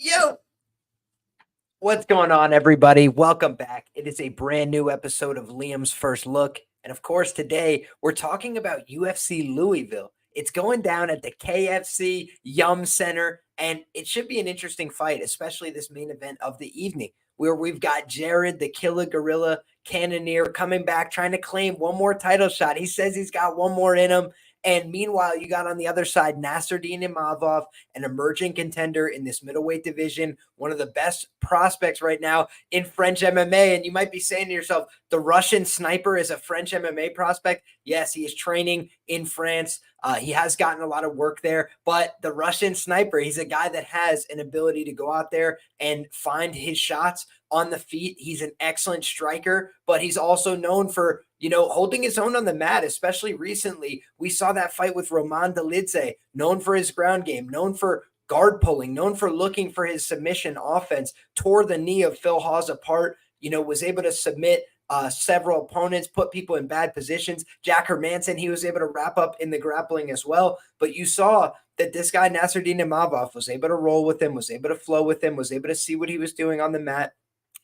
Yo, what's going on, everybody? Welcome back. It is a brand new episode of Liam's First Look. And of course, today we're talking about UFC Louisville. It's going down at the KFC Yum Center, and it should be an interesting fight, especially this main event of the evening, where we've got Jared, the Killa Gorilla, Cannonier, coming back, trying to claim one more title shot. He says he's got one more in him. And meanwhile, you got on the other side Nassourdine Imavov, an emerging contender in this middleweight division, one of the best prospects right now in French MMA. And you might be saying to yourself, the Russian sniper is a French MMA prospect. Yes, he is training in France. He has gotten a lot of work there, but the Russian sniper, he's a guy that has an ability to go out there and find his shots on the feet. He's an excellent striker, but he's also known for, holding his own on the mat, especially recently. We saw that fight with Roman Dolidze, known for his ground game, known for guard pulling, known for looking for his submission offense, tore the knee of Phil Hawes apart, was able to submit several opponents, put people in bad positions. Jack Hermanson, he was able to wrap up in the grappling as well. But you saw that this guy, Nassourdine Imavov, was able to roll with him, was able to flow with him, was able to see what he was doing on the mat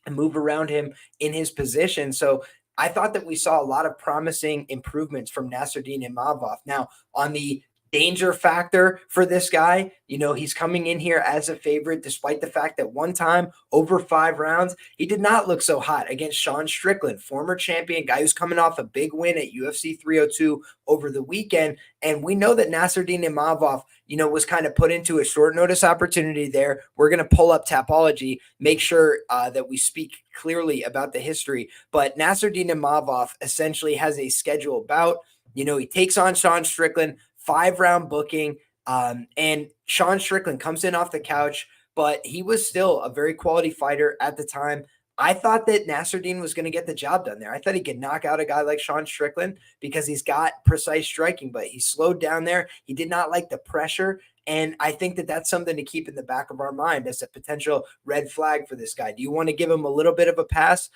and move around him in his position. So I thought that we saw a lot of promising improvements from Nassourdine Imavov. Now, on the danger factor for this guy, he's coming in here as a favorite, despite the fact that one time over 5 rounds, he did not look so hot against Sean Strickland, former champion, guy who's coming off a big win at UFC 302 over the weekend. And we know that Nassourdine Imavov, was kind of put into a short notice opportunity there. We're going to pull up Tapology, make sure that we speak clearly about the history. But Nassourdine Imavov essentially has a schedule bout. He takes on Sean Strickland, 5-round booking. And Sean Strickland comes in off the couch, but he was still a very quality fighter at the time. I thought that Nassourdine was going to get the job done there. I thought he could knock out a guy like Sean Strickland because he's got precise striking, but he slowed down there. He did not like the pressure. And I think that that's something to keep in the back of our mind as a potential red flag for this guy. Do you want to give him a little bit of a pass?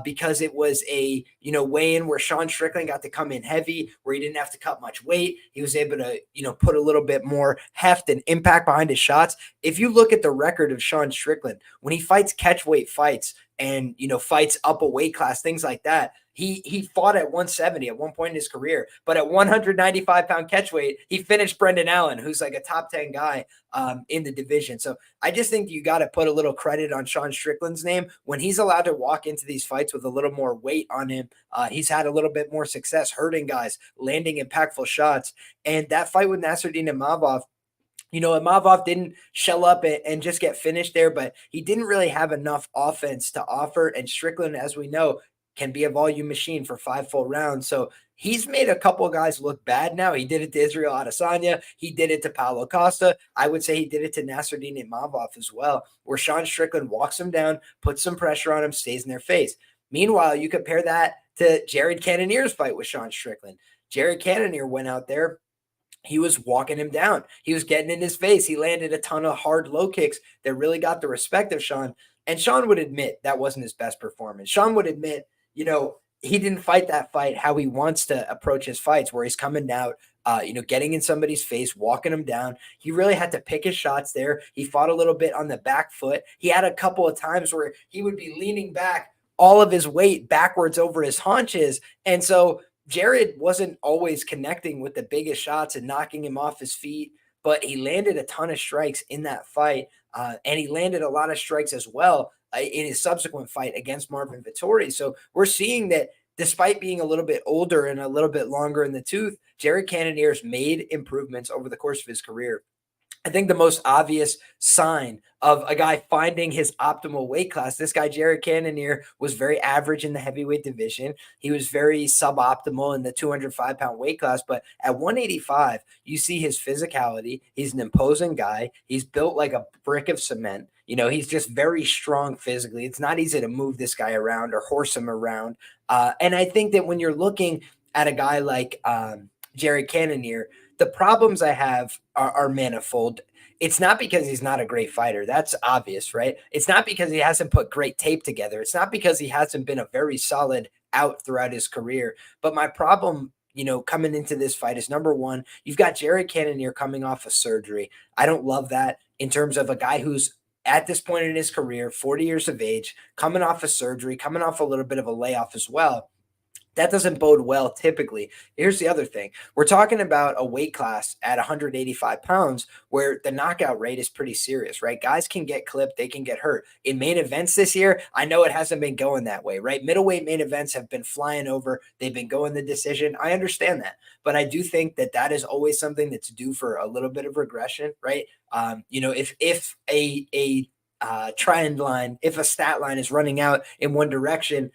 Because it was a, weigh-in where Sean Strickland got to come in heavy, where he didn't have to cut much weight. He was able to, put a little bit more heft and impact behind his shots. If you look at the record of Sean Strickland, when he fights catch weight fights and, fights up a weight class, things like that, he fought at 170 at one point in his career, but at 195-pound catch weight, he finished Brendan Allen, who's like a top 10 guy in the division. So I just think you got to put a little credit on Sean Strickland's name. When he's allowed to walk into these fights with a little more weight on him, he's had a little bit more success hurting guys, landing impactful shots. And that fight with Nassourdine Imavov, Imavov didn't shell up and just get finished there, but he didn't really have enough offense to offer. And Strickland, as we know, can be a volume machine for 5 full rounds. So he's made a couple of guys look bad now. He did it to Israel Adesanya. He did it to Paulo Costa. I would say he did it to Nassourdine Imavov as well, where Sean Strickland walks him down, puts some pressure on him, stays in their face. Meanwhile, you compare that to Jared Cannonier's fight with Sean Strickland. Jared Cannonier went out there. He was walking him down. He was getting in his face. He landed a ton of hard low kicks that really got the respect of Sean. And Sean would admit that wasn't his best performance. Sean would admit, he didn't fight that fight how he wants to approach his fights, where he's coming out, getting in somebody's face, walking him down. He really had to pick his shots there. He fought a little bit on the back foot. He had a couple of times where he would be leaning back, all of his weight backwards over his haunches. And so Jared wasn't always connecting with the biggest shots and knocking him off his feet, but he landed a ton of strikes in that fight. And he landed a lot of strikes as well in his subsequent fight against Marvin Vettori. So we're seeing that despite being a little bit older and a little bit longer in the tooth, Jared Cannonier's made improvements over the course of his career. I think the most obvious sign of a guy finding his optimal weight class, this guy, Jared Cannonier, was very average in the heavyweight division. He was very suboptimal in the 205-pound weight class. But at 185, you see his physicality. He's an imposing guy. He's built like a brick of cement. He's just very strong physically. It's not easy to move this guy around or horse him around. And I think that when you're looking at a guy like Jared Cannonier, the problems I have are manifold. It's not because he's not a great fighter. That's obvious, right? It's not because he hasn't put great tape together. It's not because he hasn't been a very solid out throughout his career. But my problem, coming into this fight is, number one, you've got Jared Cannonier coming off of surgery. I don't love that in terms of a guy who's at this point in his career, 40 years of age, coming off of surgery, coming off a little bit of a layoff as well. That doesn't bode well typically. Here's the other thing. We're talking about a weight class at 185 pounds where the knockout rate is pretty serious, right? Guys can get clipped. They can get hurt. In main events this year, I know it hasn't been going that way, right? Middleweight main events have been flying over. They've been going the decision. I understand that. But I do think that that is always something that's due for a little bit of regression, right? If a trend line, if a stat line is running out in one direction,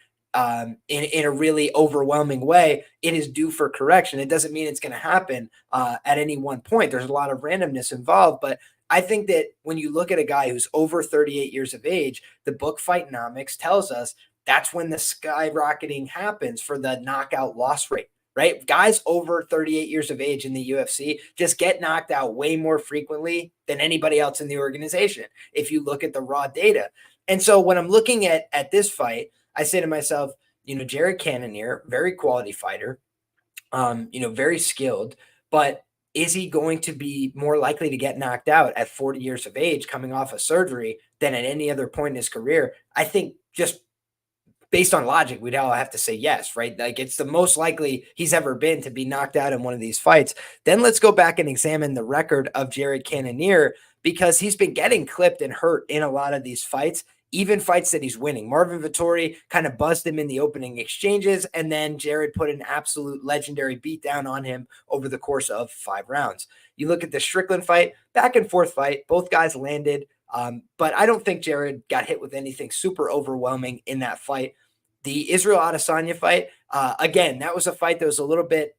in a really overwhelming way, it is due for correction. It doesn't mean it's going to happen at any one point. There's a lot of randomness involved, but I think that when you look at a guy who's over 38 years of age, the book Fightnomics tells us that's when the skyrocketing happens for the knockout loss rate, right? Guys over 38 years of age in the UFC just get knocked out way more frequently than anybody else in the organization, if you look at the raw data. And so when I'm looking at this fight, I say to myself, Jared Cannonier, very quality fighter, very skilled, but is he going to be more likely to get knocked out at 40 years of age coming off of surgery than at any other point in his career? I think just based on logic, we'd all have to say yes, right? Like it's the most likely he's ever been to be knocked out in one of these fights. Then let's go back and examine the record of Jared Cannonier because he's been getting clipped and hurt in a lot of these fights. Even fights that he's winning. Marvin Vettori kind of buzzed him in the opening exchanges, and then Jared put an absolute legendary beatdown on him over the course of 5 rounds. You look at the Strickland fight, back and forth fight, both guys landed, but I don't think Jared got hit with anything super overwhelming in that fight. The Israel Adesanya fight, again, that was a fight that was a little bit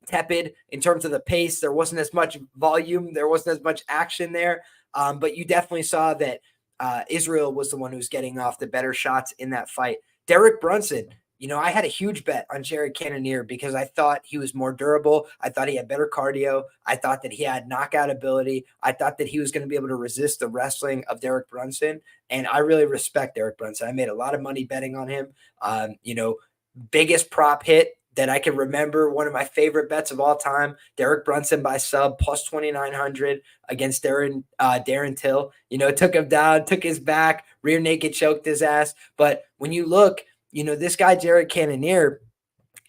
tepid in terms of the pace. There wasn't as much volume. There wasn't as much action there, but you definitely saw that Israel was the one who was getting off the better shots in that fight. Derek Brunson, I had a huge bet on Jared Cannonier because I thought he was more durable. I thought he had better cardio. I thought that he had knockout ability. I thought that he was going to be able to resist the wrestling of Derek Brunson. And I really respect Derek Brunson. I made a lot of money betting on him. Biggest prop hit that I can remember, one of my favorite bets of all time, Derek Brunson by sub plus 2,900 against Darren Till. Took him down, took his back, rear naked choked his ass. But when you look, this guy, Jared Cannonier,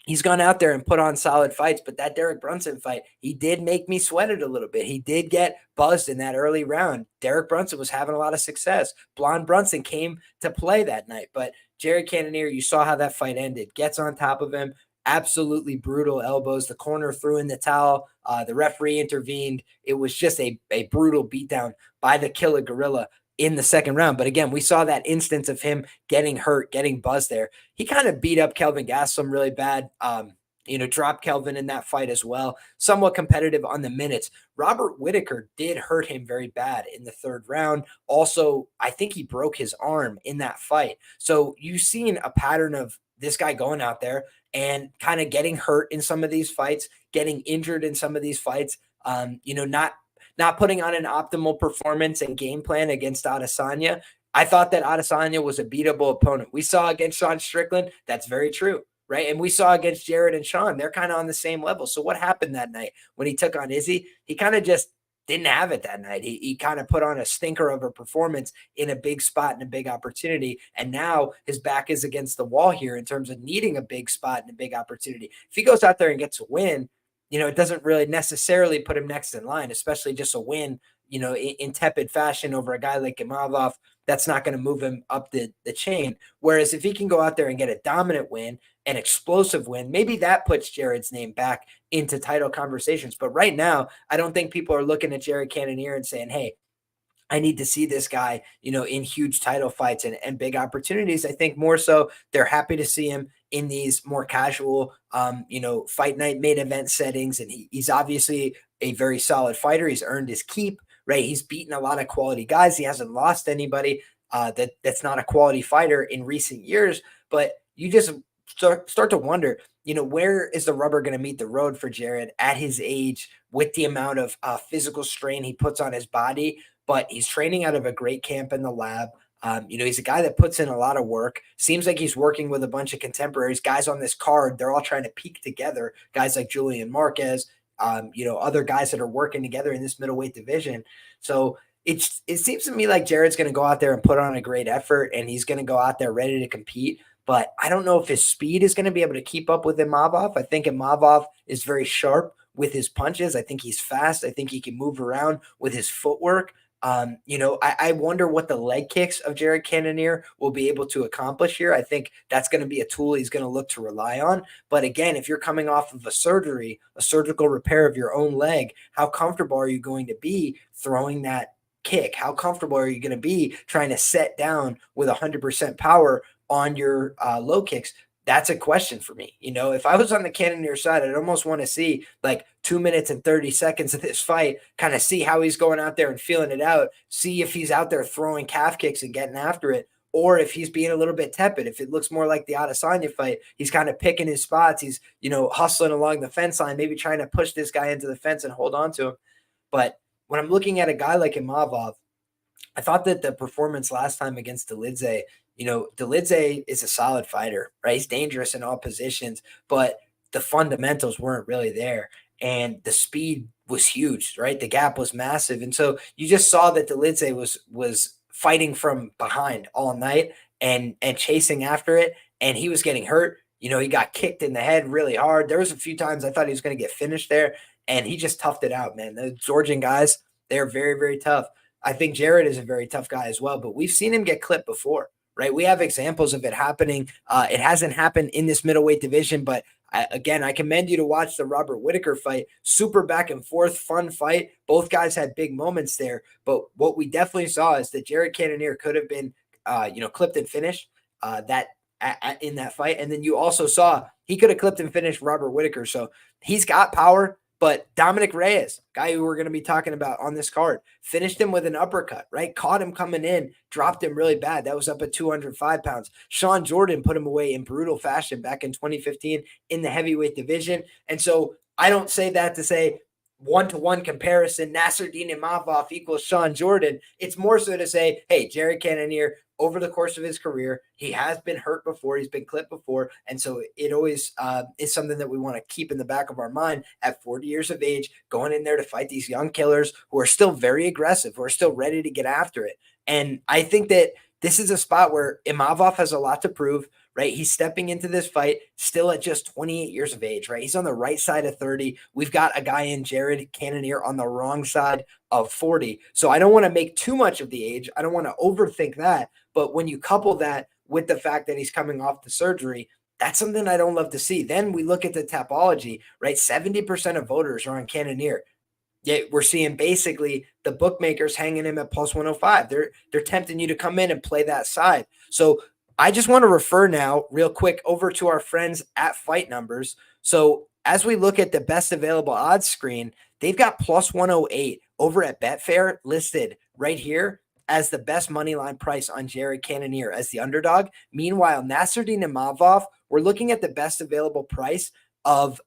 he's gone out there and put on solid fights, but that Derek Brunson fight, he did make me sweat it a little bit. He did get buzzed in that early round. Derek Brunson was having a lot of success. Blonde Brunson came to play that night, but Jared Cannonier, you saw how that fight ended. Gets on top of him, absolutely brutal elbows. The corner threw in the towel. The referee intervened. It was just a brutal beatdown by the Killa Gorilla in the second round. But again, we saw that instance of him getting hurt, getting buzzed there. He kind of beat up Kelvin Gastelum really bad. Dropped Kelvin in that fight as well. Somewhat competitive on the minutes. Robert Whittaker did hurt him very bad in the third round. Also, I think he broke his arm in that fight. So you've seen a pattern of this guy going out there and kind of getting hurt in some of these fights, getting injured in some of these fights, not putting on an optimal performance and game plan against Adesanya. I thought that Adesanya was a beatable opponent. We saw against Sean Strickland, that's very true, right? And we saw against Jared and Sean, they're kind of on the same level. So what happened that night when he took on Izzy? He kind of just didn't have it that night. He kind of put on a stinker of a performance in a big spot and a big opportunity. And now his back is against the wall here in terms of needing a big spot and a big opportunity. If he goes out there and gets a win, it doesn't really necessarily put him next in line, especially just a win, in tepid fashion over a guy like Imavov. That's not going to move him up the chain. Whereas if he can go out there and get a dominant win, an explosive win, maybe that puts Jared's name back into title conversations. But right now, I don't think people are looking at Jared Cannonier and saying, hey, I need to see this guy, in huge title fights and big opportunities. I think more so they're happy to see him in these more casual, fight night main event settings. And he's obviously a very solid fighter. He's earned his keep, right? He's beaten a lot of quality guys. He hasn't lost anybody that's not a quality fighter in recent years. But you just start to wonder, where is the rubber going to meet the road for Jared at his age with the amount of physical strain he puts on his body? But he's training out of a great camp in the lab. He's a guy that puts in a lot of work. Seems like he's working with a bunch of contemporaries, guys on this card. They're all trying to peak together. Guys like Julian Marquez, other guys that are working together in this middleweight division. So it seems to me like Jared's going to go out there and put on a great effort, and he's going to go out there ready to compete. But I don't know if his speed is going to be able to keep up with Imavov. I think Imavov is very sharp with his punches. I think he's fast. I think he can move around with his footwork. I wonder what the leg kicks of Jared Cannonier will be able to accomplish here. I think that's going to be a tool he's going to look to rely on. But again, if you're coming off of a surgical repair of your own leg, how comfortable are you going to be throwing that kick? How comfortable are you going to be trying to set down with 100% power on your low kicks? That's a question for me. If I was on the Cannonier side, I'd almost want to see like 2 minutes and 30 seconds of this fight, kind of see how he's going out there and feeling it out, see if he's out there throwing calf kicks and getting after it, or if he's being a little bit tepid. If it looks more like the Adesanya fight, he's kind of picking his spots. He's, hustling along the fence line, maybe trying to push this guy into the fence and hold on to him. But when I'm looking at a guy like Imavov, I thought that the performance last time against Dolidze, Dolidze is a solid fighter, right? He's dangerous in all positions, but the fundamentals weren't really there. And the speed was huge, right? The gap was massive. And so you just saw that Dolidze was fighting from behind all night and chasing after it. And he was getting hurt. He got kicked in the head really hard. There was a few times I thought he was going to get finished there, and he just toughed it out, man. The Georgian guys, they're very, very tough. I think Jared is a very tough guy as well, but we've seen him get clipped before, right? We have examples of it happening. It hasn't happened in this middleweight division, but I commend you to watch the Robert Whittaker fight. Super back and forth, fun fight. Both guys had big moments there, but what we definitely saw is that Jared Cannonier could have been, clipped and finished in that fight. And then you also saw he could have clipped and finished Robert Whittaker. So he's got power. But Dominick Reyes, guy who we're going to be talking about on this card, finished him with an uppercut, right? Caught him coming in, dropped him really bad. That was up at 205 pounds. Sean Jordan put him away in brutal fashion back in 2015 in the heavyweight division. And so I don't say that to say one-to-one comparison, Nassourdine Imavov equals Sean Jordan. It's more so to say, hey, Jared Cannonier, over the course of his career, he has been hurt before, he's been clipped before, and so it always is something that we want to keep in the back of our mind at 40 years of age, going in there to fight these young killers who are still very aggressive, who are still ready to get after it. And I think that this is a spot where Imavov has a lot to prove, right? He's stepping into this fight still at just 28 years of age, right? He's on the right side of 30. We've got a guy in Jared Cannonier on the wrong side of 40. So I don't want to make too much of the age. I don't want to overthink that. But when you couple that with the fact that he's coming off the surgery, that's something I don't love to see. Then we look at the topology, right? 70% of voters are on Cannonier. Yet we're seeing basically the bookmakers hanging him at plus 105. They're tempting you to come in and play that side. So I just want to refer now real quick over to our friends at Fight Numbers. So as we look at the best available odds screen, they've got plus 108 over at Betfair listed right here as the best money line price on Jared Cannonier as the underdog. Meanwhile, Nassourdine Imavov, we're looking at the best available price of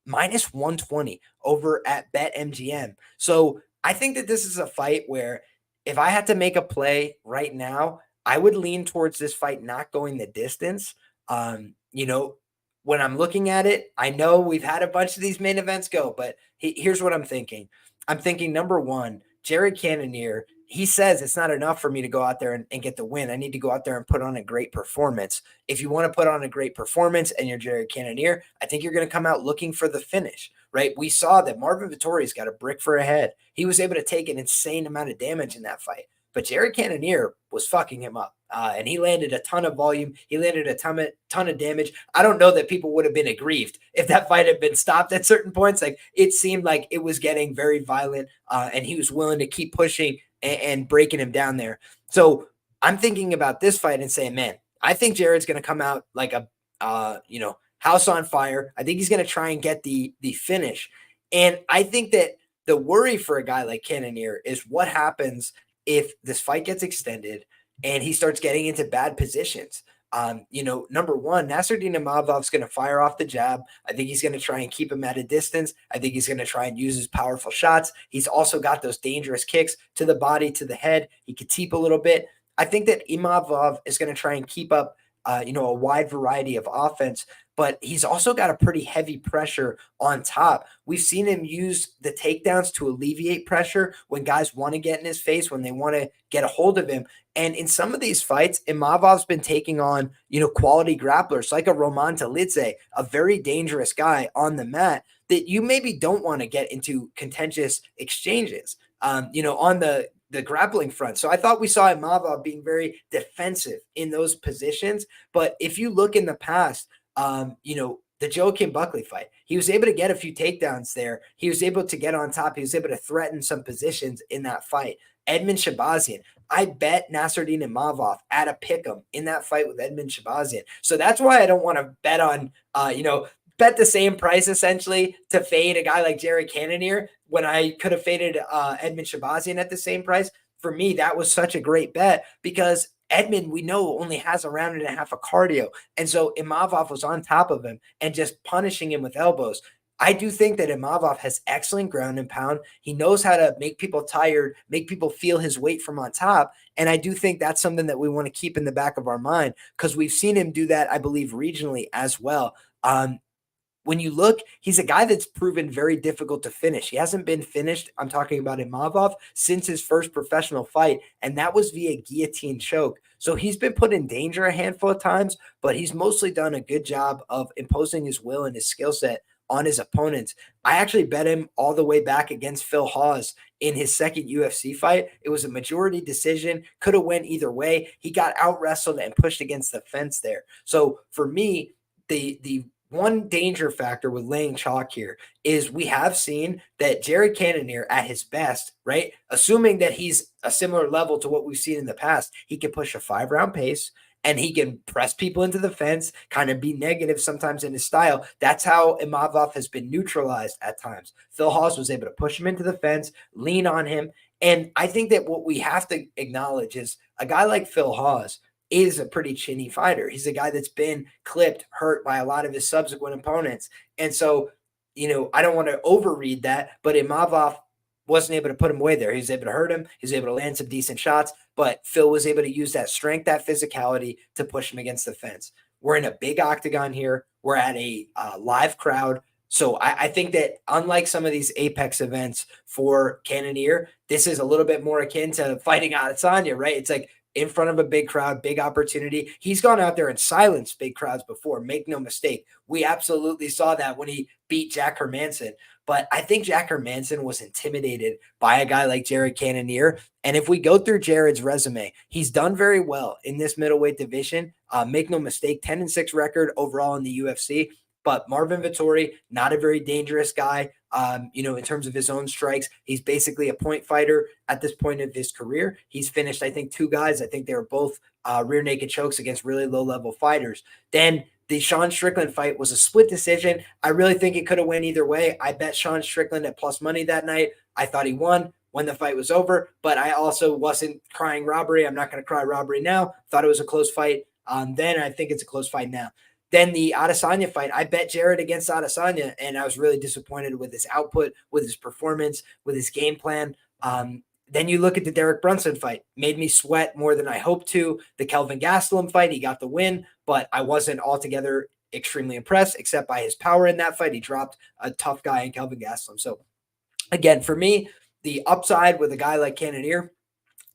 minus 120 over at BetMGM. So I think that this is a fight where if I had to make a play right now, I would lean towards this fight not going the distance. When I'm looking at it, I know we've had a bunch of these main events go, but here's what I'm thinking. I'm thinking, number one, Jared Cannonier, he says it's not enough for me to go out there and get the win. I need to go out there and put on a great performance. If you want to put on a great performance and you're Jared Cannonier, I think you're going to come out looking for the finish, right? We saw that Marvin Vettori's got a brick for a head. He was able to take an insane amount of damage in that fight. But Jared Cannonier was fucking him up, and he landed a ton of volume. He landed a ton of damage. I don't know that people would have been aggrieved if that fight had been stopped at certain points. Like, it seemed like it was getting very violent, and he was willing to keep pushing and breaking him down there. So I'm thinking about this fight and saying, man, I think Jared's going to come out like a house on fire. I think he's going to try and get the finish. And I think that the worry for a guy like Cannonier is what happens if this fight gets extended and he starts getting into bad positions. Number one, Nassourdine Imavov's going to fire off the jab. I think he's going to try and keep him at a distance. I think he's going to try and use his powerful shots. He's also got those dangerous kicks to the body, to the head. He could teep a little bit. I think that Imavov is going to try and keep up, a wide variety of offense. but he's also got a pretty heavy pressure on top. We've seen him use the takedowns to alleviate pressure when guys want to get in his face, when they want to get a hold of him. And in some of these fights, Imavov's been taking on, quality grapplers like a Roman Tolidze, a very dangerous guy on the mat that you maybe don't want to get into contentious exchanges, on the grappling front. So I thought we saw Imavov being very defensive in those positions. But if you look in the past, the Joaquin Buckley fight, he was able to get a few takedowns there. He was able to get on top. He was able to threaten some positions in that fight. Edmund Shabazian, I bet Nassourdine Imavov at a pick'em in that fight with Edmund Shabazian. So that's why I don't want to bet on, bet the same price essentially to fade a guy like Jared Cannonier when I could have faded Edmund Shabazian at the same price. For me, that was such a great bet because Edmund, we know, only has a round and a half of cardio. And so Imavov was on top of him and just punishing him with elbows. I do think that Imavov has excellent ground and pound. He knows how to make people tired, make people feel his weight from on top. And I do think that's something that we want to keep in the back of our mind because we've seen him do that, I believe, regionally as well. When you look, he's a guy that's proven very difficult to finish. He hasn't been finished, I'm talking about Imavov, since his first professional fight, and that was via guillotine choke. So he's been put in danger a handful of times, but he's mostly done a good job of imposing his will and his skill set on his opponents. I actually bet him all the way back against Phil Hawes in his second UFC fight. It was a majority decision, could have went either way. He got out wrestled and pushed against the fence there. So for me, the one danger factor with laying chalk here is we have seen that Jared Cannonier at his best, right? Assuming that he's a similar level to what we've seen in the past, he can push a 5-round pace and he can press people into the fence, kind of be negative sometimes in his style. That's how Imavov has been neutralized at times. Phil Hawes was able to push him into the fence, lean on him. And I think that what we have to acknowledge is a guy like Phil Hawes is a pretty chinny fighter. He's a guy that's been clipped, hurt by a lot of his subsequent opponents. And so, I don't want to overread that, but Imavov wasn't able to put him away there. He was able to hurt him. He was able to land some decent shots, but Phil was able to use that strength, that physicality to push him against the fence. We're in a big octagon here. We're at a live crowd. So I think that unlike some of these Apex events for Cannonier, this is a little bit more akin to fighting Adesanya, right? It's like in front of a big crowd, big opportunity. He's gone out there and silenced big crowds before. Make no mistake. We absolutely saw that when he beat Jack Hermanson. But I think Jack Hermanson was intimidated by a guy like Jared Cannonier. And if we go through Jared's resume, he's done very well in this middleweight division. Make no mistake, 10-6 record overall in the UFC. But Marvin Vettori, not a very dangerous guy, in terms of his own strikes. He's basically a point fighter at this point of his career. He's finished, I think, 2 guys. I think they were both rear naked chokes against really low-level fighters. Then the Sean Strickland fight was a split decision. I really think it could have went either way. I bet Sean Strickland at plus money that night. I thought he won when the fight was over, but I also wasn't crying robbery. I'm not going to cry robbery now. Thought it was a close fight then. I think it's a close fight now. Then the Adesanya fight, I bet Jared against Adesanya, and I was really disappointed with his output, with his performance, with his game plan. Then you look at the Derek Brunson fight, made me sweat more than I hoped to. The Kelvin Gastelum fight, he got the win, but I wasn't altogether extremely impressed, except by his power in that fight. He dropped a tough guy in Kelvin Gastelum. So again, for me, the upside with a guy like Cannonier,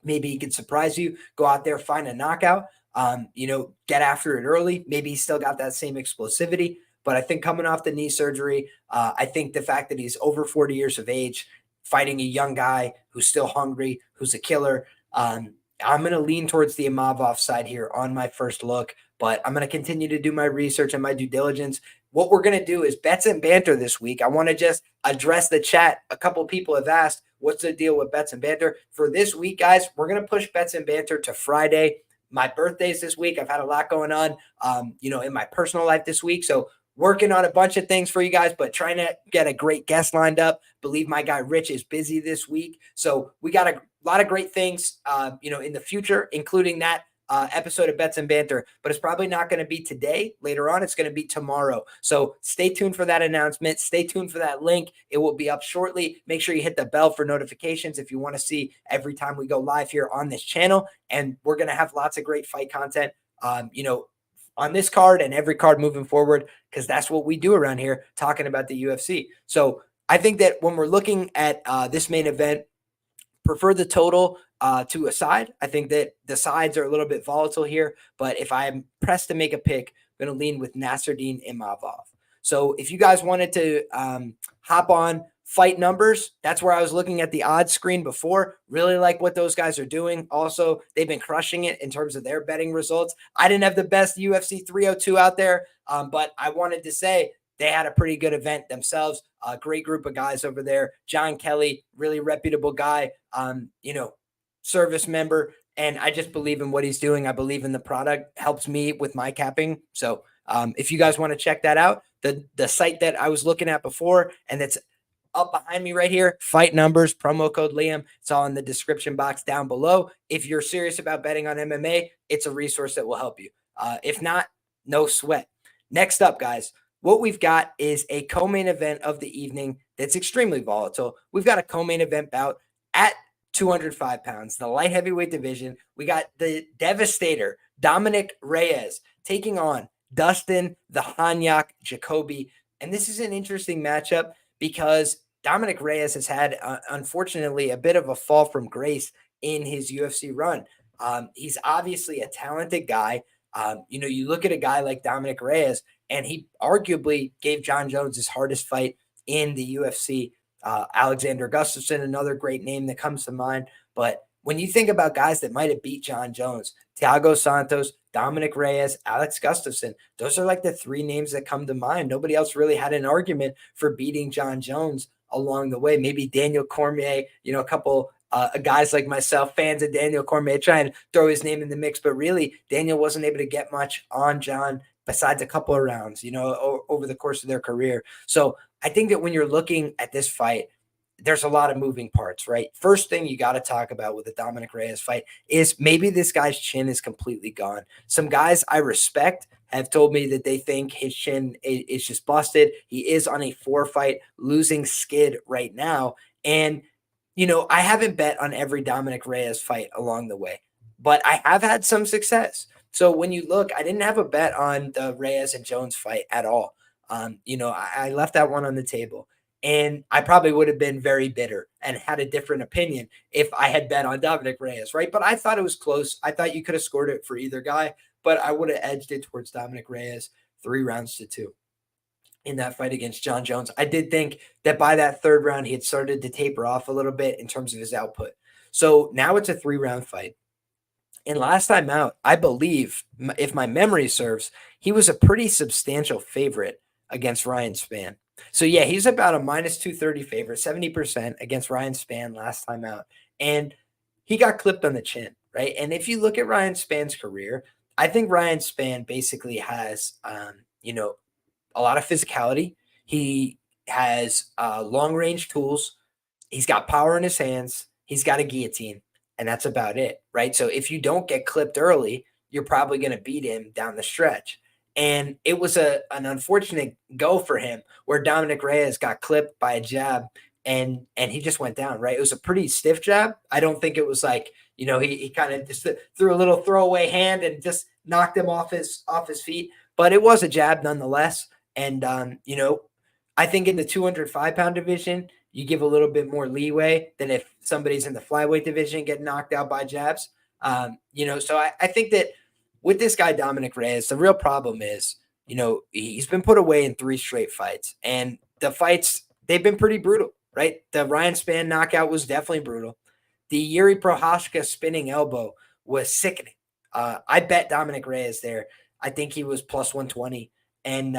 maybe he could surprise you, go out there, find a knockout. Get after it early. Maybe he's still got that same explosivity, but I think coming off the knee surgery, I think the fact that he's over 40 years of age, fighting a young guy who's still hungry, who's a killer, I'm going to lean towards the Imavov side here on my first look, but I'm going to continue to do my research and my due diligence. What we're going to do is bets and banter this week. I want to just address the chat. A couple people have asked, what's the deal with bets and banter? For this week, guys, we're going to push bets and banter to Friday. My birthday's this week. I've had a lot going on, in my personal life this week. So working on a bunch of things for you guys, but trying to get a great guest lined up. Believe my guy Rich is busy this week. So we got a lot of great things, in the future, including that episode of Bets and Banter, but it's probably not going to be today. Later on, it's going to be tomorrow. So stay tuned for that announcement. Stay tuned for that link. It will be up shortly. Make sure you hit the bell for notifications if you want to see every time we go live here on this channel. And we're going to have lots of great fight content, on this card and every card moving forward, because that's what we do around here, talking about the UFC. So I think that when we're looking at this main event, prefer the total to a side. I think that the sides are a little bit volatile here, but if I'm pressed to make a pick, I'm going to lean with Nassourdine Imavov. So if you guys wanted to hop on fight numbers, that's where I was looking at the odds screen before. Really like what those guys are doing. Also, they've been crushing it in terms of their betting results. I didn't have the best UFC 302 out there, but I wanted to say they had a pretty good event themselves. A great group of guys over there. John Kelly, really reputable guy, service member. And I just believe in what he's doing. I believe in the product. Helps me with my capping. So if you guys want to check that out, the site that I was looking at before, and that's up behind me right here, fight numbers, promo code Liam. It's all in the description box down below. If you're serious about betting on MMA, it's a resource that will help you. If not, no sweat. Next up, guys, what we've got is a co-main event of the evening that's extremely volatile. We've got a co-main event bout at 205 pounds, the light heavyweight division. We got the devastator, Dominick Reyes, taking on Dustin, the Hanyak Jacoby. And this is an interesting matchup because Dominick Reyes has had, unfortunately, a bit of a fall from grace in his UFC run. He's obviously a talented guy. You look at a guy like Dominick Reyes, and he arguably gave John Jones his hardest fight in the UFC. Alexander Gustafsson, another great name that comes to mind. But when you think about guys that might have beat John Jones, Thiago Santos, Dominick Reyes, Alex Gustafsson, those are like the three names that come to mind. Nobody else really had an argument for beating John Jones along the way. Maybe Daniel Cormier, a couple guys like myself, fans of Daniel Cormier, try and throw his name in the mix. But really, Daniel wasn't able to get much on John besides a couple of rounds, over the course of their career. So I think that when you're looking at this fight, there's a lot of moving parts, right? First thing you got to talk about with the Dominick Reyes fight is maybe this guy's chin is completely gone. Some guys I respect have told me that they think his chin is just busted. He is on a 4-fight losing skid right now. And, I haven't bet on every Dominick Reyes fight along the way, but I have had some success. So when you look, I didn't have a bet on the Reyes and Jones fight at all. I left that one on the table. And I probably would have been very bitter and had a different opinion if I had bet on Dominick Reyes, right? But I thought it was close. I thought you could have scored it for either guy, but I would have edged it towards Dominick Reyes 3-2 in that fight against John Jones. I did think that by that third round, he had started to taper off a little bit in terms of his output. So now it's a 3-round fight. And last time out, I believe, if my memory serves, he was a pretty substantial favorite against Ryan Spann. So, yeah, he's about a -230 favorite, 70% against Ryan Spann last time out. And he got clipped on the chin, right? And if you look at Ryan Spann's career, I think Ryan Spann basically has, a lot of physicality. He has long-range tools. He's got power in his hands. He's got a guillotine. And that's about it, right? So if you don't get clipped early, you're probably going to beat him down the stretch. And it was an unfortunate go for him where Dominick Reyes got clipped by a jab and he just went down, right? It was a pretty stiff jab. I don't think it was like, he kind of just threw a little throwaway hand and just knocked him off his feet. But it was a jab nonetheless. And, I think in the 205-pound division, you give a little bit more leeway than if somebody's in the flyweight division getting knocked out by jabs. So I think that with this guy, Dominick Reyes, the real problem is, he's been put away in 3 straight fights. And the fights, they've been pretty brutal, right? The Ryan Spann knockout was definitely brutal. The Jiri Prochazka spinning elbow was sickening. I bet Dominick Reyes there. I think he was plus 120. And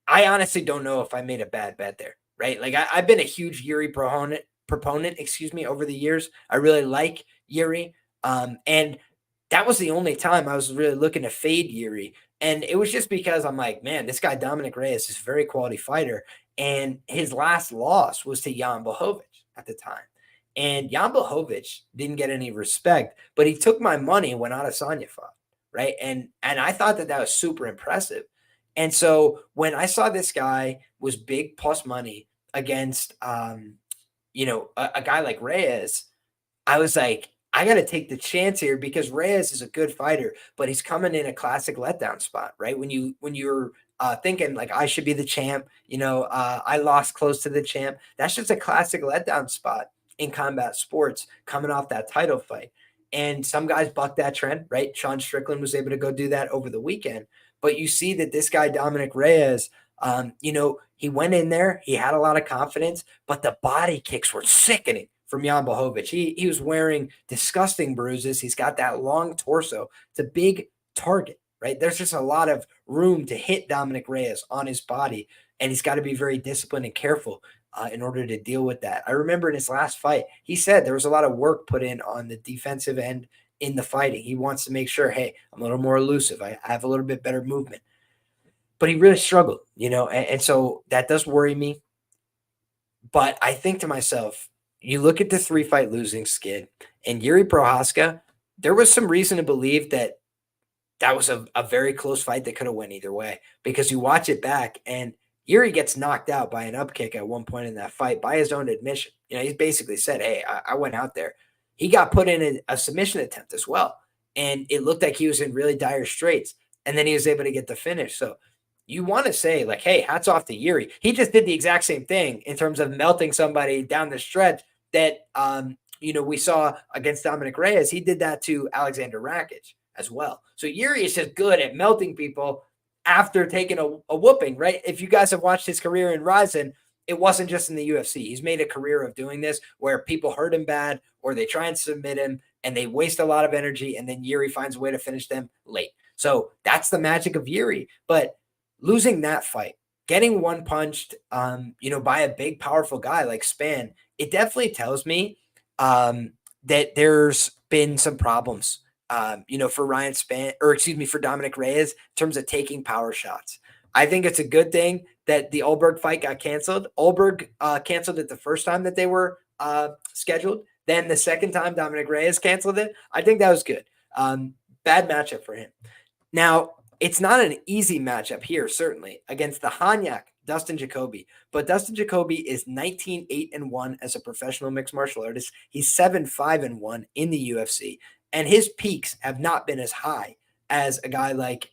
I honestly don't know if I made a bad bet there, right? Like I've been a huge Jiri proponent, over the years. I really like Jiri. And that was the only time I was really looking to fade Jiri. And it was just because I'm like, man, this guy Dominick Reyes is a very quality fighter. And his last loss was to Jan Blachowicz at the time. And Jan Blachowicz didn't get any respect, but he took my money when Adesanya fought, right? And I thought that was super impressive. And so when I saw this guy was big plus money against, a guy like Reyes, I was like, I got to take the chance here because Reyes is a good fighter, but he's coming in a classic letdown spot, right? When you're thinking like I should be the champ, I lost close to the champ. That's just a classic letdown spot in combat sports coming off that title fight. And some guys buck that trend, right? Sean Strickland was able to go do that over the weekend. But you see that this guy, Dominick Reyes, he went in there, he had a lot of confidence, but the body kicks were sickening from Jan Blachowicz. He was wearing disgusting bruises. He's got that long torso. It's a big target, right? There's just a lot of room to hit Dominick Reyes on his body, and he's got to be very disciplined and careful in order to deal with that. I remember in his last fight, he said there was a lot of work put in on the defensive end in the fighting. He wants to make sure, hey, I'm a little more elusive. I have a little bit better movement. But he really struggled, and so that does worry me. But I think to myself, you look at the 3-fight losing skid and Yuri Prochazka, there was some reason to believe that was a very close fight that could have went either way, because you watch it back and Yuri gets knocked out by an up kick at one point in that fight by his own admission. He basically said, hey, I went out there. He got put in a submission attempt as well. And it looked like he was in really dire straits. And then he was able to get the finish. So you want to say, like, hey, hats off to Yuri. He just did the exact same thing in terms of melting somebody down the stretch that, we saw against Dominick Reyes. He did that to Alexander Rakic as well. So Yuri is just good at melting people after taking a whooping, right? If you guys have watched his career in Ryzen, it wasn't just in the UFC. He's made a career of doing this where people hurt him bad or they try and submit him and they waste a lot of energy, and then Yuri finds a way to finish them late. So that's the magic of Yuri. But losing that fight, getting one punched, by a big, powerful guy like Spann, it definitely tells me that there's been some problems, for Ryan Spann, for Dominick Reyes in terms of taking power shots. I think it's a good thing that the Ulberg fight got canceled. Ulberg canceled it the first time that they were scheduled. Then the second time Dominick Reyes canceled it. I think that was good. Bad matchup for him. Now, it's not an easy matchup here, certainly, against the Hanyak, Dustin Jacoby. But Dustin Jacoby is 19-8-1 as a professional mixed martial artist. He's 7-5-1 in the UFC. And his peaks have not been as high as a guy like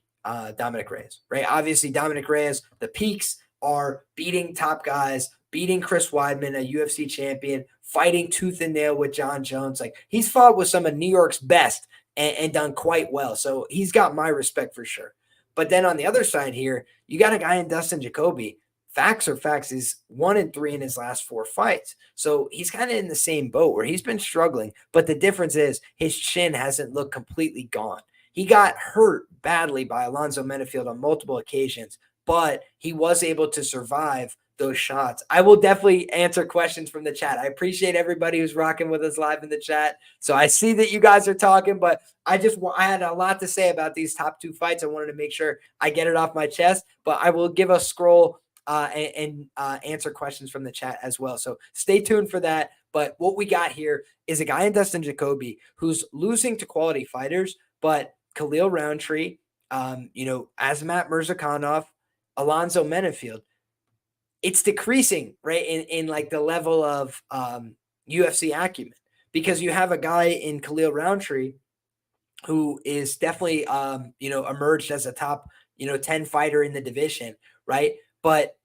Dominick Reyes, right? Obviously, Dominick Reyes, the peaks are beating top guys, beating Chris Weidman, a UFC champion, fighting tooth and nail with John Jones. Like, he's fought with some of New York's best and done quite well. So he's got my respect for sure. But then on the other side here, you got a guy in Dustin Jacoby. Facts are facts. He's 1-3 in his last 4 fights. So he's kind of in the same boat where he's been struggling. But the difference is his chin hasn't looked completely gone. He got hurt badly by Alonzo Menefield on multiple occasions, but he was able to survive those shots. I will definitely answer questions from the chat. I appreciate everybody who's rocking with us live in the chat. So I see that you guys are talking, but I had a lot to say about these top 2 fights. I wanted to make sure I get it off my chest, but I will give a scroll and answer questions from the chat as well. So stay tuned for that. But what we got here is a guy in Dustin Jacoby who's losing to quality fighters, but Khalil Roundtree, Azamat Murzakanov, Alonzo Menefield, it's decreasing, right, in like the level of UFC acumen, because you have a guy in Khalil Roundtree who is definitely, emerged as a top, 10 fighter in the division, right? But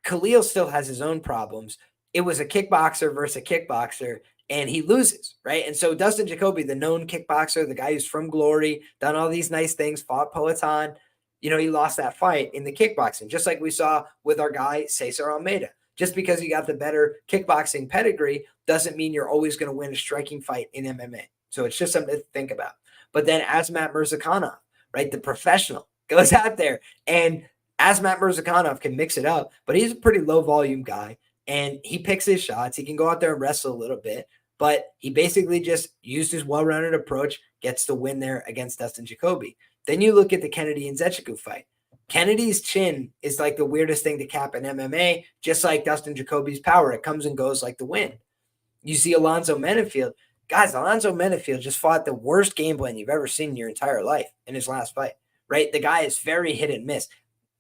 Khalil still has his own problems. It was a kickboxer versus a kickboxer, and he loses, right? And so Dustin Jacoby, the known kickboxer, the guy who's from Glory, done all these nice things, fought Poatan, he lost that fight in the kickboxing, just like we saw with our guy, Cesar Almeida. Just because you got the better kickboxing pedigree doesn't mean you're always going to win a striking fight in MMA. So it's just something to think about. But then Azamat Murzakanov, right, the professional, goes out there, and Azamat Murzakanov can mix it up, but he's a pretty low-volume guy, and he picks his shots. He can go out there and wrestle a little bit, but he basically just used his well-rounded approach, gets the win there against Dustin Jacoby. Then you look at the Kennedy and Zechiku fight. Kennedy's chin is like the weirdest thing to cap in MMA, just like Dustin Jacoby's power. It comes and goes like the wind. You see Alonzo Menefield. Guys, Alonzo Menefield just fought the worst game plan you've ever seen in your entire life in his last fight, right? The guy is very hit and miss.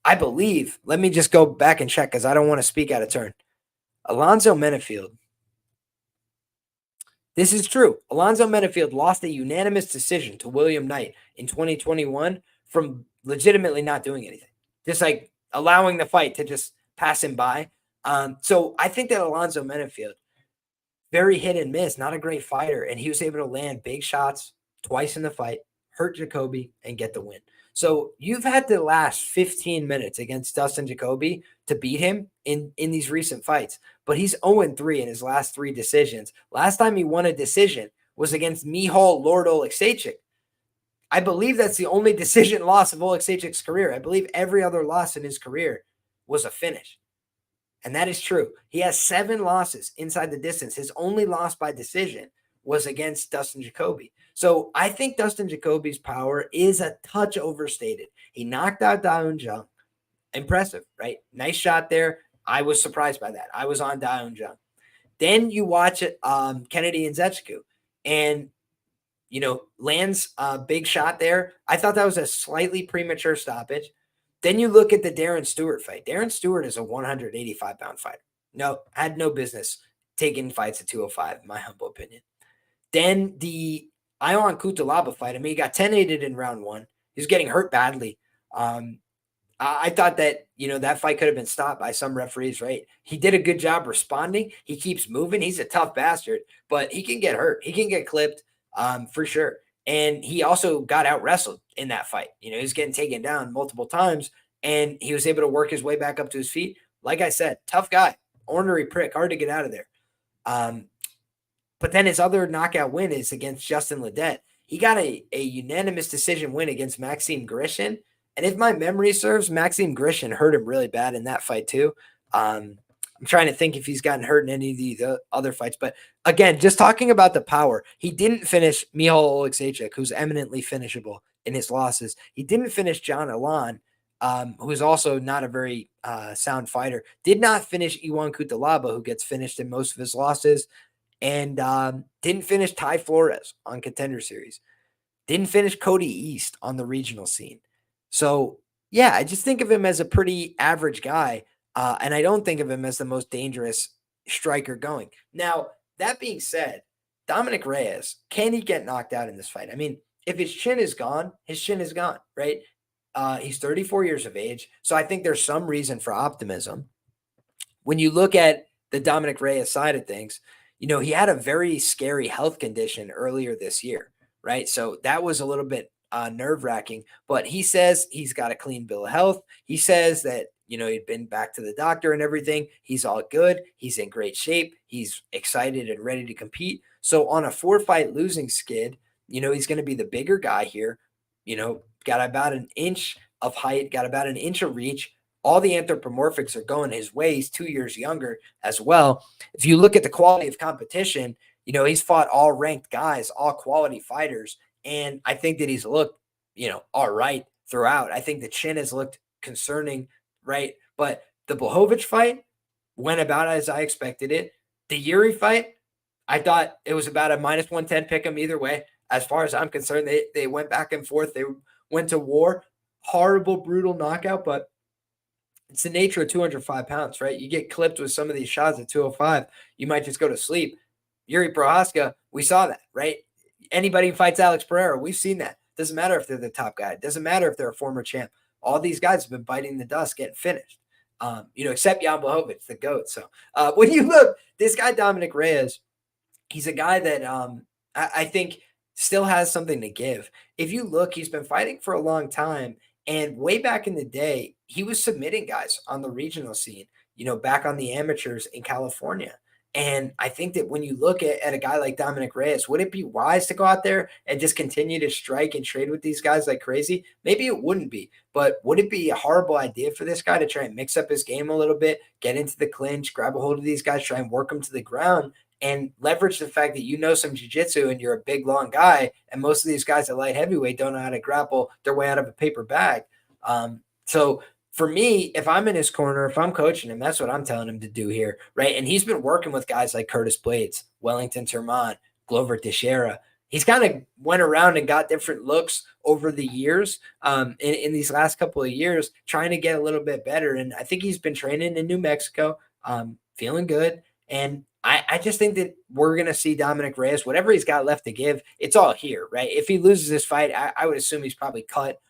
I believe, let me just go back and check because I don't want to speak out of turn. Alonzo Menefield This is true. Alonzo Menifield lost a unanimous decision to William Knight in 2021 from legitimately not doing anything, just like allowing the fight to just pass him by. So I think that Alonzo Menifield, very hit and miss, not a great fighter, and he was able to land big shots twice in the fight, hurt Jacoby, and get the win. So you've had the last 15 minutes against Dustin Jacoby to beat him in these recent fights, but he's 0-3 in his last 3 decisions. Last time he won a decision was against Michal Lord Oleksiejczuk. I believe that's the only decision loss of Oleksiejczuk's career. I believe every other loss in his career was a finish. And that is true. He has 7 losses inside the distance. His only loss by decision was against Dustin Jacoby. So I think Dustin Jacoby's power is a touch overstated. He knocked out Daeun Jung. Impressive, right? Nice shot there. I was surprised by that. I was on Daeun Jung. Then you watch it, Kennedy Nzechukwu, and lands a big shot there. I thought that was a slightly premature stoppage. Then you look at the Darren Stewart fight. Darren Stewart is a 185-pound fighter. No, had no business taking fights at 205, in my humble opinion. Then the Ion Cutelaba fight. I mean, he got 10-8 in round 1. He was getting hurt badly. I thought that, that fight could have been stopped by some referees, right? He did a good job responding. He keeps moving. He's a tough bastard, but he can get hurt. He can get clipped for sure. And he also got out wrestled in that fight. He was getting taken down multiple times, and he was able to work his way back up to his feet. Like I said, tough guy, ornery prick, hard to get out of there. But then his other knockout win is against Justin Ledet. He got a unanimous decision win against Maxime Grishin. And if my memory serves, Maxime Grishin hurt him really bad in that fight too. I'm trying to think if he's gotten hurt in any of the other fights. But again, just talking about the power, he didn't finish Michal Oleksiejczuk, who's eminently finishable in his losses. He didn't finish John Alon, who's also not a very sound fighter. Did not finish Ion Cutelaba, who gets finished in most of his losses. And didn't finish Ty Flores on Contender Series. Didn't finish Cody East on the regional scene. So, yeah, I just think of him as a pretty average guy. And I don't think of him as the most dangerous striker going. Now, that being said, Dominick Reyes, can he get knocked out in this fight? I mean, if his chin is gone, his chin is gone, right? He's 34 years of age. So I think there's some reason for optimism. When you look at the Dominick Reyes side of things, he had a very scary health condition earlier this year, right? So that was a little bit nerve-wracking, but he says he's got a clean bill of health. He says that, he'd been back to the doctor and everything. He's all good. He's in great shape. He's excited and ready to compete. So on a 4-fight losing skid, he's going to be the bigger guy here, got about an inch of height, got about an inch of reach. All the anthropomorphics are going his way. He's 2 years younger as well. If you look at the quality of competition, he's fought all ranked guys, all quality fighters. And I think that he's looked, all right throughout. I think the chin has looked concerning, right? But the Blachowicz fight went about as I expected it. The Yuri fight, I thought it was about a -110 pick 'em either way. As far as I'm concerned, they went back and forth. They went to war. Horrible, brutal knockout, but it's the nature of 205 pounds, right? You get clipped with some of these shots at 205, you might just go to sleep. Yuri Prohaska, we saw that, right? Anybody who fights Alex Pereira, we've seen that. Doesn't matter if they're the top guy. Doesn't matter if they're a former champ. All these guys have been biting the dust, getting finished. Except Jan Blachowicz, the GOAT. So when you look, this guy, Dominick Reyes, he's a guy that I think still has something to give. If you look, he's been fighting for a long time. And way back in the day, he was submitting guys on the regional scene, back on the amateurs in California. And I think that when you look at a guy like Dominick Reyes, would it be wise to go out there and just continue to strike and trade with these guys like crazy? Maybe it wouldn't be, but would it be a horrible idea for this guy to try and mix up his game a little bit, get into the clinch, grab a hold of these guys, try and work them to the ground, and leverage the fact that some jiu-jitsu and you're a big, long guy, and most of these guys at light heavyweight don't know how to grapple their way out of a paper bag. So for me, if I'm in his corner, if I'm coaching him, that's what I'm telling him to do here, right? And he's been working with guys like Curtis Blades, Wellington Termont, Glover Teixeira. He's kind of went around and got different looks over the years, in these last couple of years, trying to get a little bit better. And I think he's been training in New Mexico, feeling good. And I just think that we're going to see Dominick Reyes, whatever he's got left to give, it's all here, right? If he loses this fight, I would assume he's probably cut,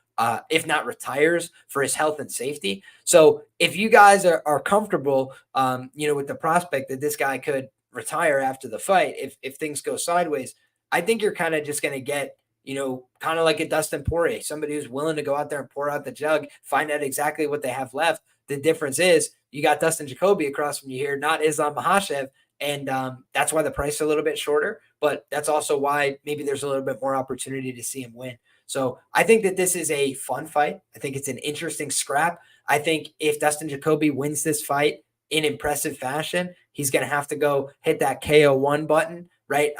if not retires for his health and safety. So if you guys are comfortable, with the prospect that this guy could retire after the fight, if things go sideways, I think you're kind of just going to get, kind of like a Dustin Poirier, somebody who's willing to go out there and pour out the jug, find out exactly what they have left. The difference is you got Dustin Jacoby across from you here, not Islam Makhachev. And that's why the price is a little bit shorter, but that's also why maybe there's a little bit more opportunity to see him win. So I think that this is a fun fight. I think it's an interesting scrap. I think if Dustin Jacoby wins this fight in impressive fashion, he's going to have to go hit that KO1 button, right?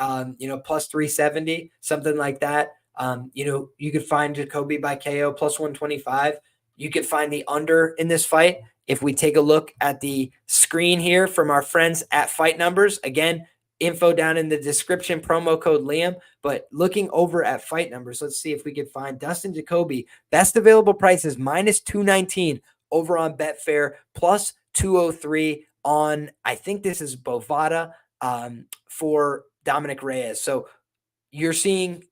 Plus 370, something like that. You could find Jacoby by KO plus 125. You could find the under in this fight. If we take a look at the screen here from our friends at Fight Numbers, again, info down in the description, promo code Liam. But looking over at Fight Numbers, let's see if we can find Dustin Jacoby. Best available price is minus 219 over on Betfair, plus 203 on, I think this is Bovada, for Dominick Reyes. So you're seeing,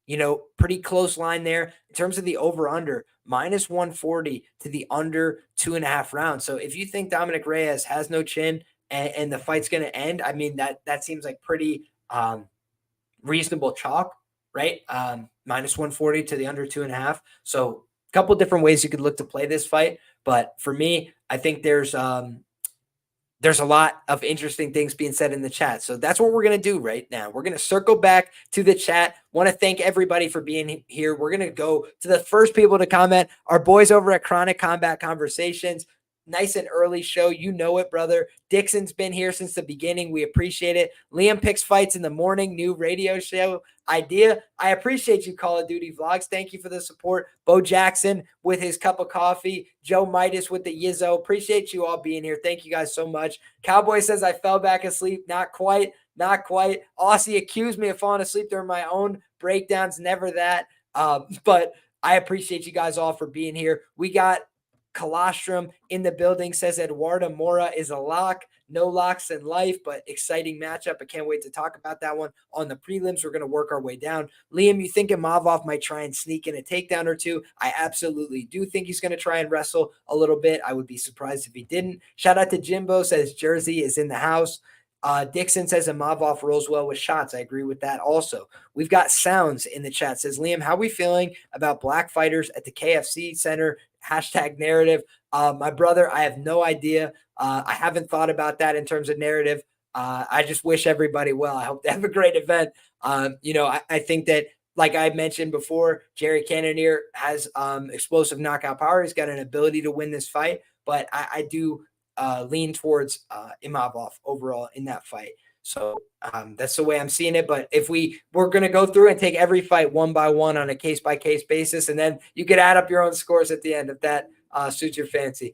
pretty close line there in terms of the over-under, minus 140 to the under 2.5 rounds. So if you think Dominick Reyes has no chin and the fight's going to end, I mean, that seems like pretty reasonable chalk, right? Minus 140 to the under 2.5. So a couple different ways you could look to play this fight. But for me, I think there's a lot of interesting things being said in the chat. So that's what we're going to do right now. We're going to circle back to the chat. Want to thank everybody for being here. We're going to go to the first people to comment. Our boys over at Chronic Combat Conversations. Nice and early show. You know it, brother. Dixon's been here since the beginning. We appreciate it. Liam picks fights in the morning. New radio show idea. I appreciate you, Call of Duty Vlogs. Thank you for the support. Bo Jackson with his cup of coffee. Joe Midas with the Yizzo. Appreciate you all being here. Thank you guys so much. Cowboy says I fell back asleep. Not quite. Not quite. Aussie accused me of falling asleep during my own breakdowns. Never that. But I appreciate you guys all for being here. We got Colostrum in the building, says Eduardo Mora is a lock. No locks in life, but exciting matchup. I can't wait to talk about that one on the prelims. We're going to work our way down. Liam, you think Imavov might try and sneak in a takedown or two? I absolutely do think he's going to try and wrestle a little bit. I would be surprised if he didn't. Shout out to Jimbo, says Jersey is in the house. Dixon says Imavov rolls well with shots. I agree with that also. We've got Sounds in the chat. Says, Liam, how are we feeling about black fighters at the KFC Center? #narrative. My brother, I have no idea. I haven't thought about that in terms of narrative. I just wish everybody well. I hope they have a great event. I think that, like I mentioned before, Jerry Cannonier has explosive knockout power. He's got an ability to win this fight, but I do lean towards Imavov overall in that fight. So that's the way I'm seeing it. But if we're going to go through and take every fight one by one on a case-by-case basis, and then you could add up your own scores at the end if that suits your fancy.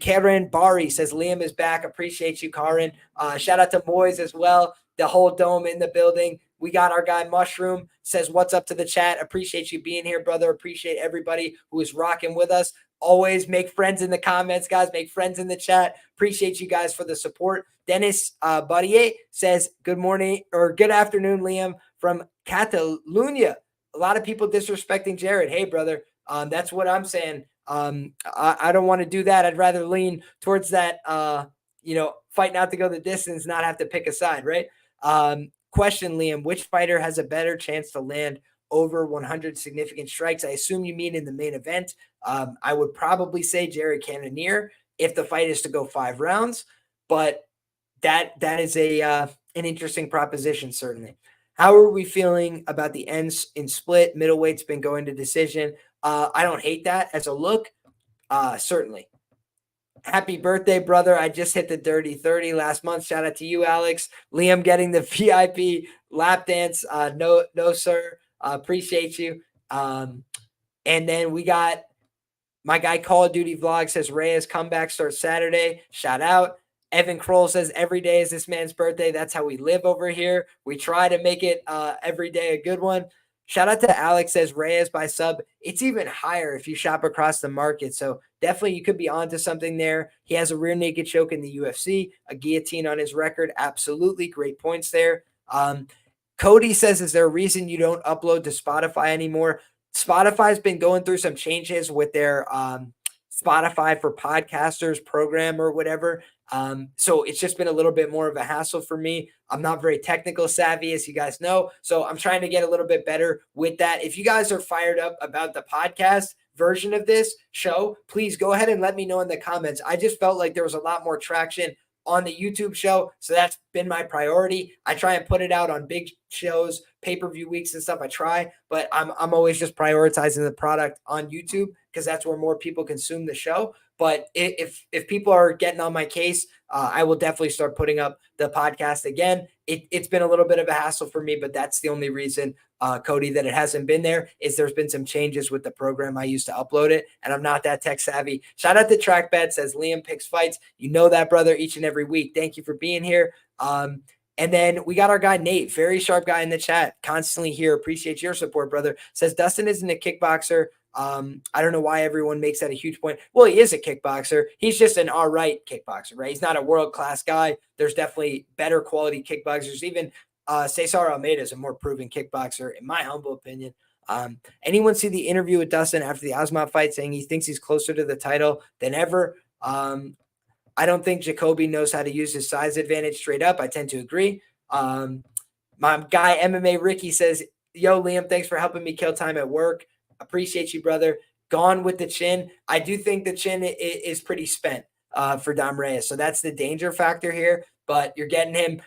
Karen Bari says, Liam is back. Appreciate you, Karen. Shout out to Moises as well. The whole dome in the building. We got our guy Mushroom says, what's up to the chat? Appreciate you being here, brother. Appreciate everybody who is rocking with us. Always make friends in the comments, guys. Make friends in the chat. Appreciate you guys for the support. Dennis Badier says, good morning or good afternoon, Liam, from Catalonia. A lot of people disrespecting Jared. Hey, brother, that's what I'm saying. I don't want to do that. I'd rather lean towards that, fighting out to go the distance, not have to pick a side, right? Question, Liam, which fighter has a better chance to land over 100 significant strikes? I assume you mean in the main event. I would probably say Jerry Cannonier if the fight is to go 5 rounds, but that is an interesting proposition, certainly. How are we feeling about the ends in split? Middleweight's been going to decision. I don't hate that as a look, certainly. Happy birthday, brother. I just hit the dirty 30 last month. Shout out to you, Alex. Liam getting the VIP lap dance. No, sir. Appreciate you. And then we got my guy Call of Duty Vlog says Reyes comeback starts Saturday. Shout out. Evan Kroll says every day is this man's birthday. That's how we live over here. We try to make it every day a good one. Shout out to Alex, says Reyes by sub. It's even higher if you shop across the market. So definitely you could be onto something there. He has a rear naked choke in the UFC, a guillotine on his record. Absolutely. Great points there. Cody says, is there a reason you don't upload to Spotify anymore? Spotify's been going through some changes with their Spotify for podcasters program or whatever. So it's just been a little bit more of a hassle for me. I'm not very technical savvy, as you guys know. So I'm trying to get a little bit better with that. If you guys are fired up about the podcast version of this show, please go ahead and let me know in the comments. I just felt like there was a lot more traction on the YouTube show. So that's been my priority. I try and put it out on big shows, pay-per-view weeks and stuff. I try, but I'm always just prioritizing the product on YouTube because that's where more people consume the show. But if people are getting on my case, I will definitely start putting up the podcast again. It's been a little bit of a hassle for me, but that's the only reason, Cody, that it hasn't been there is there's been some changes with the program I used to upload it, and I'm not that tech savvy. Shout out to Trackbet, says Liam picks fights. You know that, brother, each and every week. Thank you for being here. And then we got our guy, Nate, very sharp guy in the chat, constantly here. Appreciate your support, brother. Says Dustin isn't a kickboxer. I don't know why everyone makes that a huge point. Well, he is a kickboxer. He's just an all right kickboxer, right? He's not a world-class guy. There's definitely better quality kickboxers. Even Cesar Almeida is a more proven kickboxer, in my humble opinion. Anyone see the interview with Dustin after the Asmat fight saying he thinks he's closer to the title than ever? I don't think Jacoby knows how to use his size advantage straight up. I tend to agree. My guy, MMA Ricky, says, yo, Liam, thanks for helping me kill time at work. Appreciate you, brother. Gone with the chin. I do think the chin is pretty spent for Dom Reyes. So that's the danger factor here. But you're getting him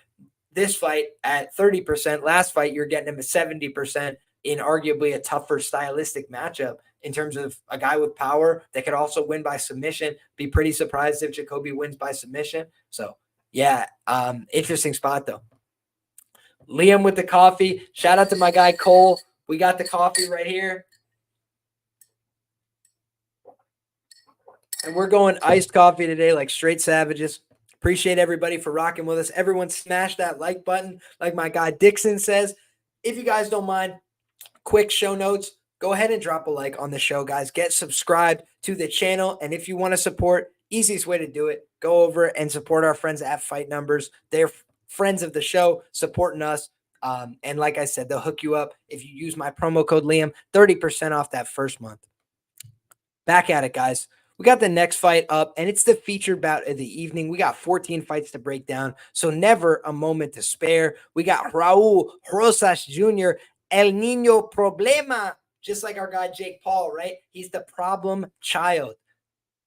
this fight at 30%. Last fight, you're getting him at 70% in arguably a tougher stylistic matchup in terms of a guy with power that could also win by submission. Be pretty surprised if Jacoby wins by submission. So, yeah, interesting spot, though. Liam with the coffee. Shout out to my guy, Cole. We got the coffee right here. And we're going iced coffee today like straight savages. Appreciate everybody for rocking with us. Everyone smash that like button like my guy Dixon says. If you guys don't mind, quick show notes. Go ahead and drop a like on the show, guys. Get subscribed to the channel. And if you want to support, easiest way to do it, go over and support our friends at Fight Numbers. They're friends of the show, supporting us. And like I said, they'll hook you up if you use my promo code Liam, 30% off that first month. Back at it, guys. We got the next fight up, and it's the featured bout of the evening. We got 14 fights to break down, so never a moment to spare. We got Raul Rosas Jr., El Niño Problema, just like our guy Jake Paul, right? He's the problem child.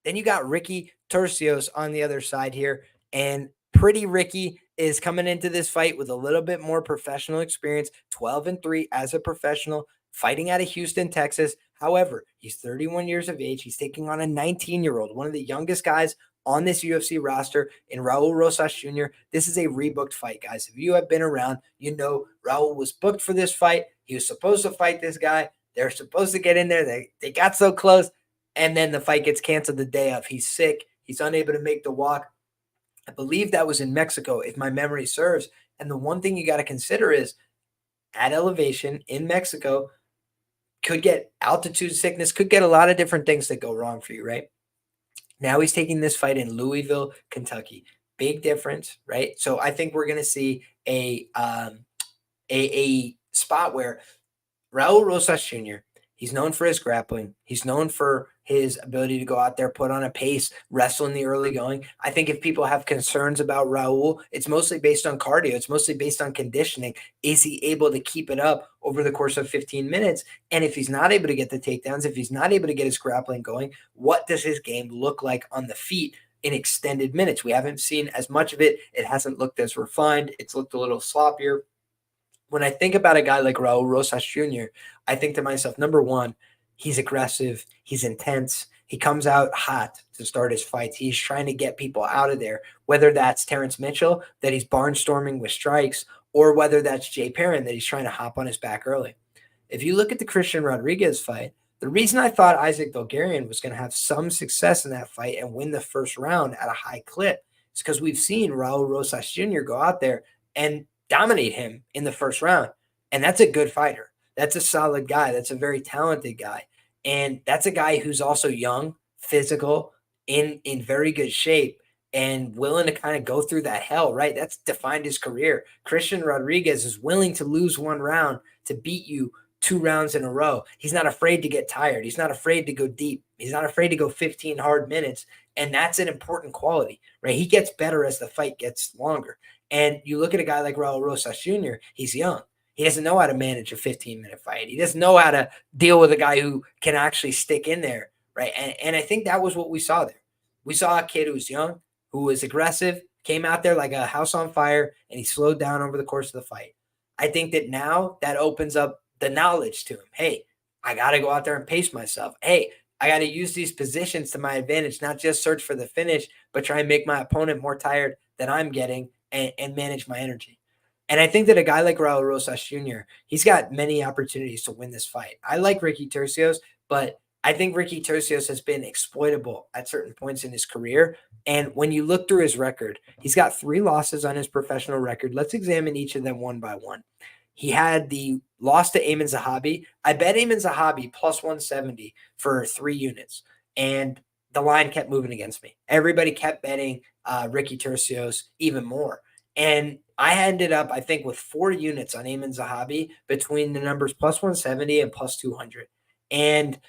Then you got Ricky Turcios on the other side here, and Pretty Ricky is coming into this fight with a little bit more professional experience, 12-3 as a professional, fighting out of Houston, Texas. However, he's 31 years of age. He's taking on a 19-year-old, one of the youngest guys on this UFC roster in Raul Rosas Jr. This is a rebooked fight, guys. If you have been around, you know Raul was booked for this fight. He was supposed to fight this guy. They're supposed to get in there. They got so close, and then the fight gets canceled the day of. He's sick. He's unable to make the walk. I believe that was in Mexico, if my memory serves. And the one thing you got to consider is at elevation in Mexico, could get altitude sickness, could get a lot of different things that go wrong for you, right? Now he's taking this fight in Louisville, Kentucky. Big difference, right? So I think we're going to see a spot where Raul Rosas Jr., he's known for his grappling. He's known for his ability to go out there, put on a pace, wrestle in the early going. I think if people have concerns about Raul, it's mostly based on cardio. It's mostly based on conditioning. Is he able to keep it up over the course of 15 minutes? And if he's not able to get the takedowns, if he's not able to get his grappling going, what does his game look like on the feet in extended minutes? We haven't seen as much of it. It hasn't looked as refined. It's looked a little sloppier. When I think about a guy like Raul Rosas Jr., I think to myself, number one, he's aggressive. He's intense. He comes out hot to start his fights. He's trying to get people out of there, whether that's Terrence Mitchell, that he's barnstorming with strikes, or whether that's Jay Perrin, that he's trying to hop on his back early. If you look at the Christian Rodriguez fight, the reason I thought Isaac Bulgarian was going to have some success in that fight and win the first round at a high clip is because we've seen Raul Rosas Jr. go out there and dominate him in the first round. And that's a good fighter. That's a solid guy. That's a very talented guy. And that's a guy who's also young, physical, in very good shape, and willing to kind of go through that hell, right? That's defined his career. Christian Rodriguez is willing to lose one round to beat you 2 rounds in a row. He's not afraid to get tired. He's not afraid to go deep. He's not afraid to go 15 hard minutes. And that's an important quality, right? He gets better as the fight gets longer. And you look at a guy like Raul Rosas Jr., he's young. He doesn't know how to manage a 15-minute fight. He doesn't know how to deal with a guy who can actually stick in there, right? And I think that was what we saw there. We saw a kid who was young, who was aggressive, came out there like a house on fire, and he slowed down over the course of the fight. I think that now that opens up the knowledge to him. Hey, I got to go out there and pace myself. Hey, I got to use these positions to my advantage, not just search for the finish, but try and make my opponent more tired than I'm getting and manage my energy. And I think that a guy like Raul Rosas Jr., he's got many opportunities to win this fight. I like Ricky Turcios, but I think Ricky Turcios has been exploitable at certain points in his career. And when you look through his record, he's got 3 losses on his professional record. Let's examine each of them one by one. He had the loss to Aiemann Zahabi. I bet Aiemann Zahabi plus 170 for 3 units. And the line kept moving against me. Everybody kept betting Ricky Turcios even more. And I ended up, I think, with 4 units on Aiemann Zahabi between the numbers plus 170 and plus 200. And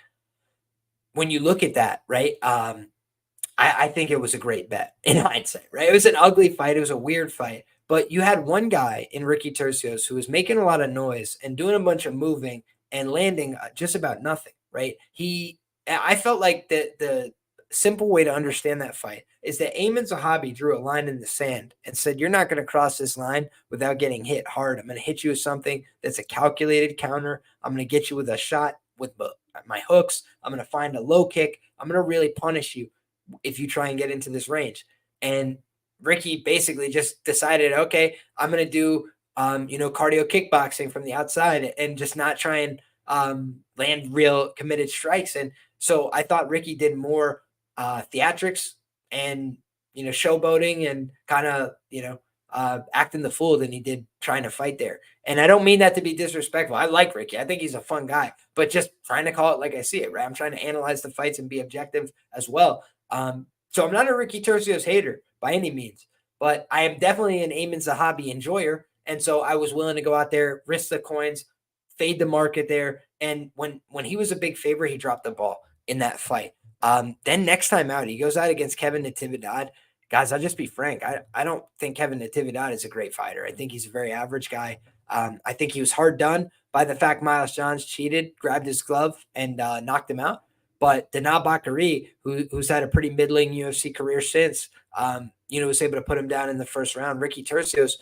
when you look at that, right, I think it was a great bet in hindsight, right? It was an ugly fight. It was a weird fight. But you had one guy in Ricky Turcios who was making a lot of noise and doing a bunch of moving and landing just about nothing, right? I felt like the simple way to understand that fight is that Aiemann Zahabi drew a line in the sand and said, you're not going to cross this line without getting hit hard. I'm going to hit you with something that's a calculated counter. I'm going to get you with a shot with my hooks. I'm going to find a low kick. I'm going to really punish you if you try and get into this range. And Ricky basically just decided, okay, I'm going to do, cardio kickboxing from the outside and just not try and land real committed strikes. And so I thought Ricky did more theatrics and, showboating and kind of, acting the fool than he did trying to fight there. And I don't mean that to be disrespectful. I like Ricky. I think he's a fun guy, but just trying to call it like I see it, right? I'm trying to analyze the fights and be objective as well. So I'm not a Ricky Turcios hater by any means, but I am definitely an Aiemann Zahabi enjoyer. And so I was willing to go out there, risk the coins, fade the market there. And when he was a big favorite, he dropped the ball in that fight. Then next time out, he goes out against Kevin Natividad. Guys, I'll just be frank. I don't think Kevin Natividad is a great fighter. I think he's a very average guy. I think he was hard done by the fact Miles Johns cheated, grabbed his glove, and knocked him out. But Danaa Bakary, who's had a pretty middling UFC career since, was able to put him down in the first round. Ricky Turcios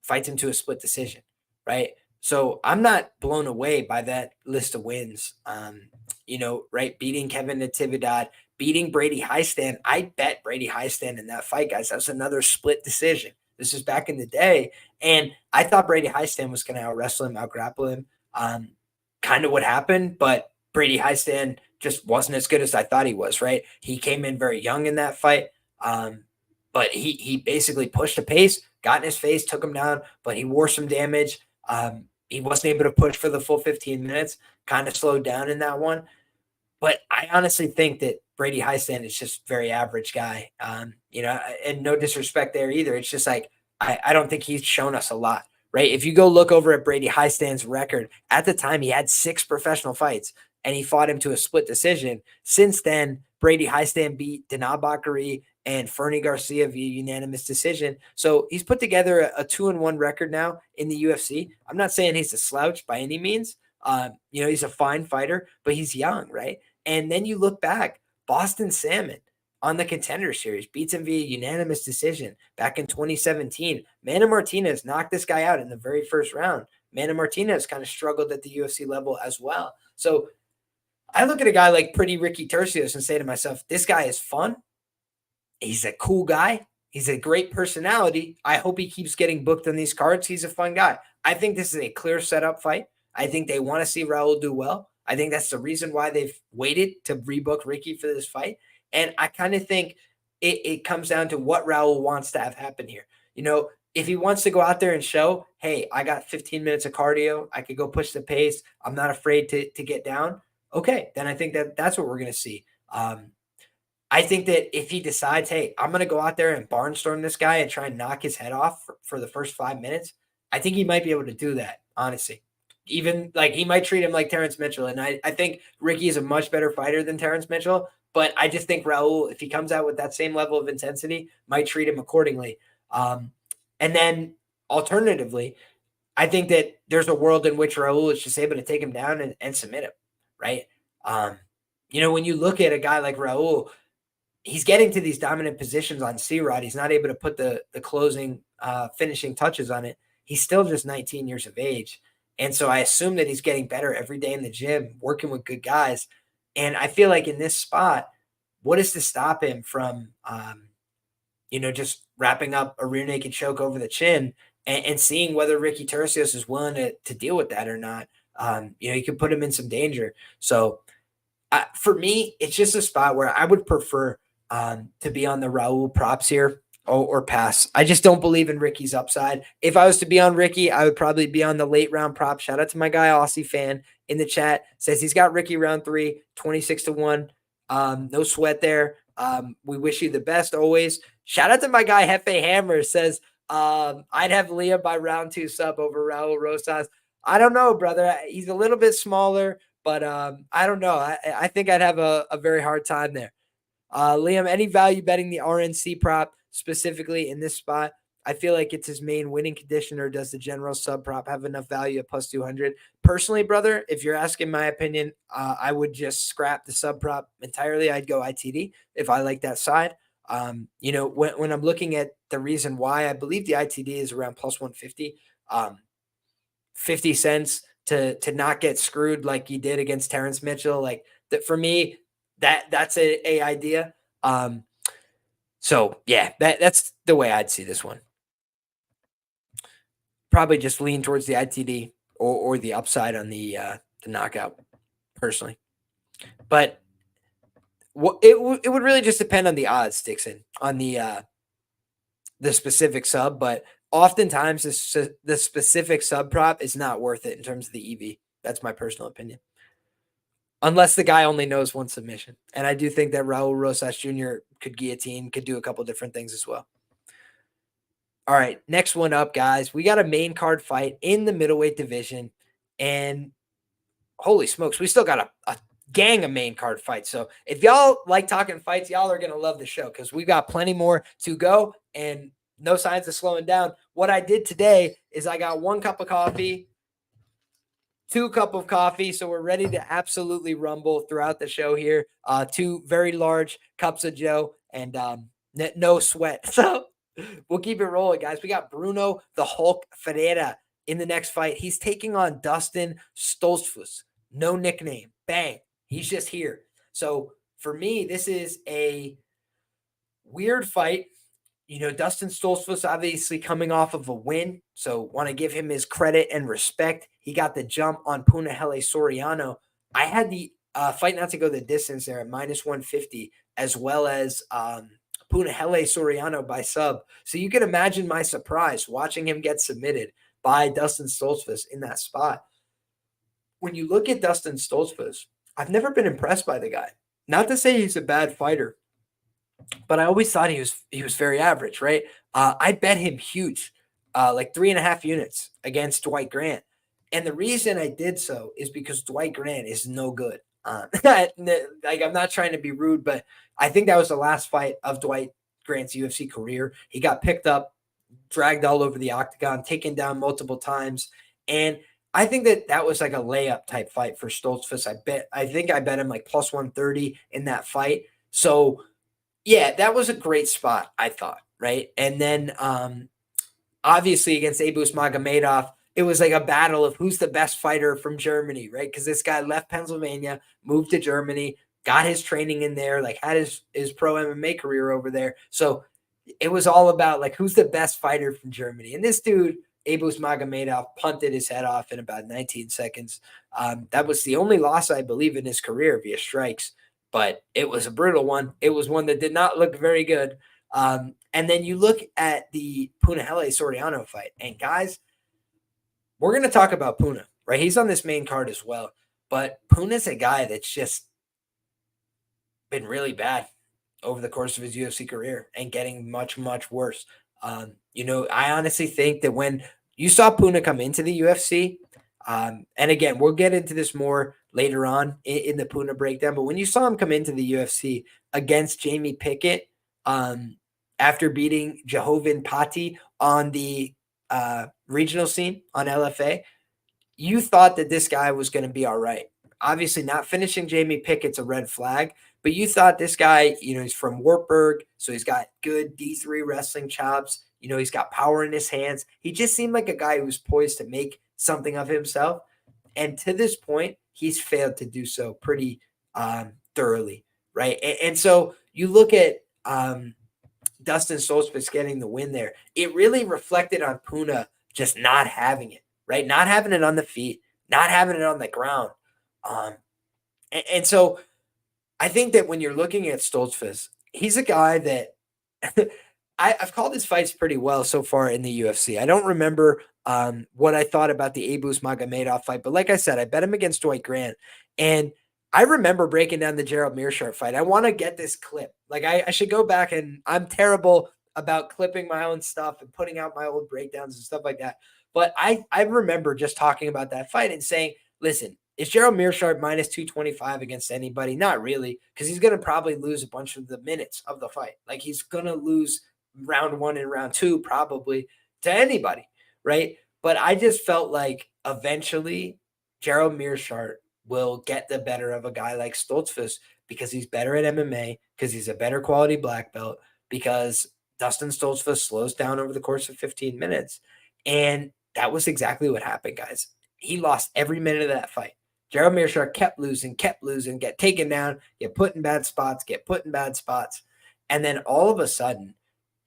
fights him to a split decision, right? So I'm not blown away by that list of wins. Right? Beating Kevin Natividad, beating Brady Heistand. I bet Brady Heistand in that fight, guys. That was another split decision. This is back in the day. And I thought Brady Heistand was going to out-wrestle him, out-grapple him. Kind of what happened, but Brady Heistand just wasn't as good as I thought he was, right? He came in very young in that fight, but he basically pushed the pace, got in his face, took him down, but he wore some damage. He wasn't able to push for the full 15 minutes, kind of slowed down in that one. But I honestly think that Brady Heistand is just a very average guy, and no disrespect there either. It's just like I don't think he's shown us a lot, right? If you go look over at Brady Heistand's record, at the time he had 6 professional fights, and he fought him to a split decision. Since then, Brady Heistand beat Danaa Bakary and Fernie Garcia via unanimous decision. So he's put together a 2-1 record now in the UFC. I'm not saying he's a slouch by any means. He's a fine fighter, but he's young, right? And then you look back, Boston Salmon on the Contender Series beats him via unanimous decision back in 2017. Manny Martinez knocked this guy out in the very first round. Manny Martinez kind of struggled at the UFC level as well. So I look at a guy like Pretty Ricky Turcios and say to myself, this guy is fun. He's a cool guy. He's a great personality. I hope he keeps getting booked on these cards. He's a fun guy. I think this is a clear setup fight. I think they want to see Raul do well. I think that's the reason why they've waited to rebook Ricky for this fight. And I kind of think it comes down to what Raul wants to have happen here. if he wants to go out there and show, hey, I got 15 minutes of cardio, I could go push the pace, I'm not afraid to get down, okay, then I think that's what we're going to see. I think that if he decides, hey, I'm going to go out there and barnstorm this guy and try and knock his head off for the first 5 minutes, I think he might be able to do that, honestly. Even like he might treat him like Terrence Mitchell. And I think Ricky is a much better fighter than Terrence Mitchell. But I just think Raul, if he comes out with that same level of intensity, might treat him accordingly. And then alternatively, I think that there's a world in which Raul is just able to take him down and submit him, right? When you look at a guy like Raul, he's getting to these dominant positions on C-Rod. He's not able to put the closing, finishing touches on it. He's still just 19 years of age. And so I assume that he's getting better every day in the gym, working with good guys. And I feel like in this spot, what is to stop him from, just wrapping up a rear naked choke over the chin and seeing whether Ricky Turcios is willing to deal with that or not. You could put him in some danger. So for me, it's just a spot where I would prefer to be on the Raul props here or pass. I just don't believe in Ricky's upside. If I was to be on Ricky, I would probably be on the late round prop. Shout out to my guy, Aussie fan in the chat, says he's got Ricky round 3, 26-1. No sweat there. We wish you the best always. Shout out to my guy, Hefe Hammer, says I'd have Liam by round 2 sub over Raul Rosas. I don't know, brother. He's a little bit smaller, but I don't know. I think I'd have a very hard time there. Liam, any value betting the RNC prop specifically in this spot? I feel like it's his main winning condition, or does the general sub prop have enough value at plus 200? Personally, brother, if you're asking my opinion, I would just scrap the sub prop entirely. I'd go ITD if I like that side. When I'm looking at the reason why, I believe the ITD is around plus 150, 50 cents to not get screwed like he did against Terrence Mitchell. Like that for me, that's a idea. So yeah, that's the way I'd see this one. Probably just lean towards the ITD or the upside on the knockout, personally. But it would really just depend on the odds, Dixon, on the specific sub. But oftentimes the specific sub prop is not worth it in terms of the EV. That's my personal opinion. Unless the guy only knows one submission. And I do think that Raul Rosas Jr. could guillotine, could do a couple different things as well. All right, next one up, guys. We got a main card fight in the middleweight division. And holy smokes, we still got a gang of main card fights. So if y'all like talking fights, y'all are going to love the show because we've got plenty more to go and no signs of slowing down. What I did today is I got 1 cup of coffee, 2 cup of coffee. So we're ready to absolutely rumble throughout the show here. 2 very large cups of Joe and no sweat. So we'll keep it rolling, guys. We got Bruno the Hulk Ferreira in the next fight. He's taking on Dustin Stoltzfus. No nickname. Bang. He's just here. So for me, this is a weird fight. Dustin Stoltzfus obviously coming off of a win, so want to give him his credit and respect. He got the jump on Punahele Soriano. I had the fight not to go the distance there at minus 150, as well as Punahele Soriano by sub. So you can imagine my surprise watching him get submitted by Dustin Stoltzfus in that spot. When you look at Dustin Stoltzfus, I've never been impressed by the guy. Not to say he's a bad fighter, but I always thought he was very average, right? I bet him huge, like 3.5 units against Dwight Grant. And the reason I did so is because Dwight Grant is no good. Like, I'm not trying to be rude, but I think that was the last fight of Dwight Grant's UFC career. He got picked up, dragged all over the octagon, taken down multiple times. And I think that was like a layup type fight for Stoltzfus. I think I bet him like plus 130 in that fight. So yeah, that was a great spot, I thought, right? And then obviously against Abus Magomedov, it was like a battle of who's the best fighter from Germany, right? Because this guy left Pennsylvania, moved to Germany, got his training in there, like had his pro MMA career over there. So it was all about like who's the best fighter from Germany. And this dude, Abus Magomedov, punted his head off in about 19 seconds. That was the only loss, I believe, in his career via strikes. But it was a brutal one. It was one that did not look very good. And then you look at the Punahele Soriano fight, and guys, we're going to talk about Puna, right? He's on this main card as well, but Puna's a guy that's just been really bad over the course of his UFC career and getting much, much worse. I honestly think that when you saw Puna come into the UFC, and again, we'll get into this more later on in the Puna breakdown, but when you saw him come into the UFC against Jamie Pickett, after beating Jehovin Patti on the regional scene on LFA, you thought that this guy was going to be all right. Obviously, not finishing Jamie Pickett's a red flag, but you thought this guy, he's from Wartburg, so he's got good D3 wrestling chops. He's got power in his hands. He just seemed like a guy who was poised to make something of himself. And to this point, he's failed to do so pretty thoroughly, right? And so you look at Dustin Stoltzfus getting the win there. It really reflected on Puna just not having it, right? Not having it on the feet, not having it on the ground. And so I think that when you're looking at Stoltzfus, he's a guy that I've called his fights pretty well so far in the UFC. I don't remember what I thought about the Abus Magomedov fight, but like I said, I bet him against Dwight Grant. And I remember breaking down the Gerald Meerschaert fight. I want to get this clip. Like I should go back, and I'm terrible about clipping my own stuff and putting out my old breakdowns and stuff like that. But I remember just talking about that fight and saying, listen, is Gerald Meerschaert minus 225 against anybody? Not really, because he's going to probably lose a bunch of the minutes of the fight. Like he's going to lose round 1 and round 2 probably to anybody, right? But I just felt like eventually Gerald Meerschaert will get the better of a guy like Stoltzfus because he's better at MMA, because he's a better quality black belt, because Dustin Stoltzfus slows down over the course of 15 minutes. And that was exactly what happened, guys. He lost every minute of that fight. Gerald Meerschaert kept losing, get taken down, get put in bad spots. And then all of a sudden,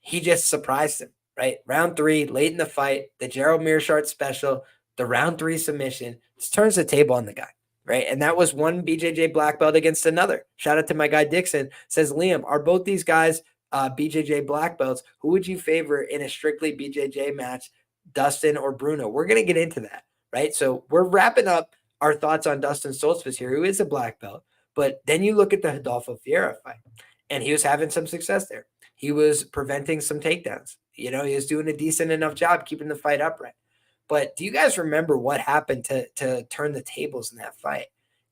he just surprised him, right? Round 3, late in the fight, the Gerald Meerschaert special, the round 3 submission, just turns the table on the guy, right? And that was one BJJ black belt against another. Shout out to my guy Dixon. Says, Liam, are both these guys BJJ black belts? Who would you favor in a strictly BJJ match, Dustin or Bruno? We're going to get into that, right? So we're wrapping up our thoughts on Dustin Stoltzfus here, who is a black belt. But then you look at the Rodolfo Ferreira fight, and he was having some success there. He was preventing some takedowns. He was doing a decent enough job keeping the fight upright. But do you guys remember what happened to turn the tables in that fight?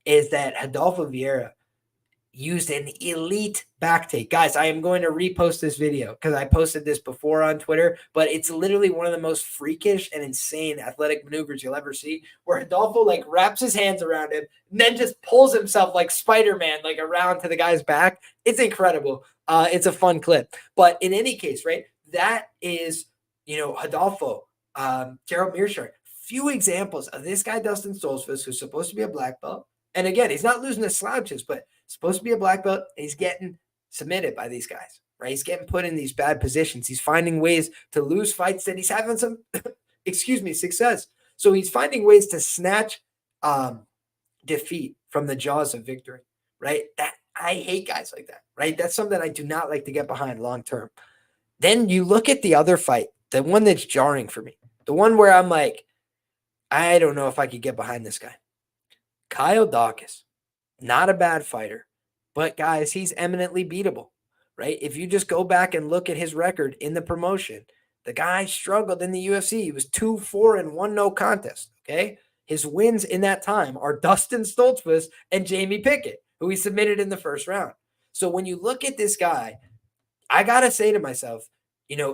Is that Rodolfo Vieira used an elite back take. Guys, I am going to repost this video because I posted this before on Twitter, but it's literally one of the most freakish and insane athletic maneuvers you'll ever see, where Rodolfo wraps his hands around him and then just pulls himself like Spider-Man, around to the guy's back. It's incredible. It's a fun clip. But in any case, right, that is, Rodolfo, Gerald Meerschaert. Few examples of this guy, Dustin Stoltzfus, who's supposed to be a black belt. And again, he's not losing the slouches, but supposed to be a black belt, and he's getting submitted by these guys, right? He's getting put in these bad positions. He's finding ways to lose fights that he's having some, success. So he's finding ways to snatch defeat from the jaws of victory, right? That I hate guys like that, right? That's something I do not like to get behind long term. Then you look at the other fight, the one that's jarring for me, the one where I'm like, I don't know if I could get behind this guy. Kyle Daukaus, not a bad fighter, but guys, he's eminently beatable, right? If you just go back and look at his record in the promotion, the guy struggled in the UFC. He was 2-4 and 1 no contest, okay? His wins in that time are Dustin Stoltzfus and Jamie Pickett, who he submitted in the first round. So when you look at this guy, I got to say to myself,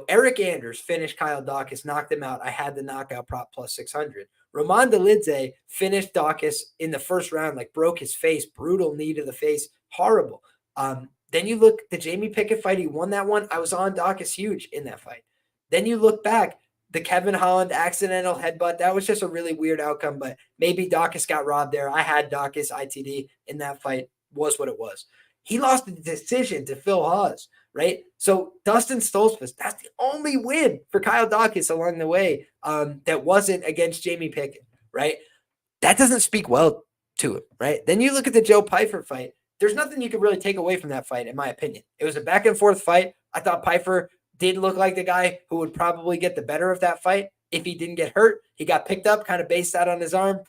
Eric Anders finished Kyle Daukaus, knocked him out. I had the knockout prop plus 600. Roman Dolidze finished Daukaus in the first round, broke his face, brutal knee to the face, horrible. Then you look the Jamie Pickett fight, he won that one. I was on Daukaus huge in that fight. Then you look back, the Kevin Holland accidental headbutt, that was just a really weird outcome, but maybe Daukaus got robbed there. I had Daukaus ITD in that fight, was what it was. He lost the decision to Phil Hawes, right? So Dustin Stoltzfus, that's the only win for Kyle Daukaus along the way that wasn't against Jamie Pickett, right? That doesn't speak well to him, right? Then you look at the Joe Pyfer fight. There's nothing you can really take away from that fight, in my opinion. It was a back and forth fight. I thought Pyfer did look like the guy who would probably get the better of that fight if he didn't get hurt. He got picked up, kind of based out on his arm.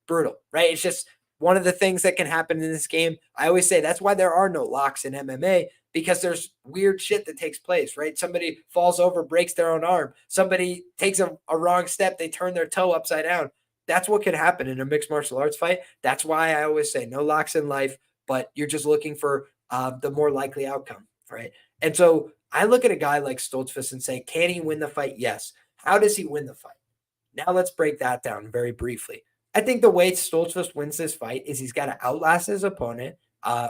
Brutal, right? It's just one of the things that can happen in this game. I always say that's why there are no locks in MMA, because there's weird shit that takes place, right? Somebody falls over, breaks their own arm. Somebody takes a wrong step, they turn their toe upside down. That's what can happen in a mixed martial arts fight. That's why I always say no locks in life, but you're just looking for the more likely outcome, right? And so I look at a guy like Stoltzfus and say, can he win the fight? Yes. How does he win the fight? Now let's break that down very briefly. I think the way Stoltzfus wins this fight is he's got to outlast his opponent,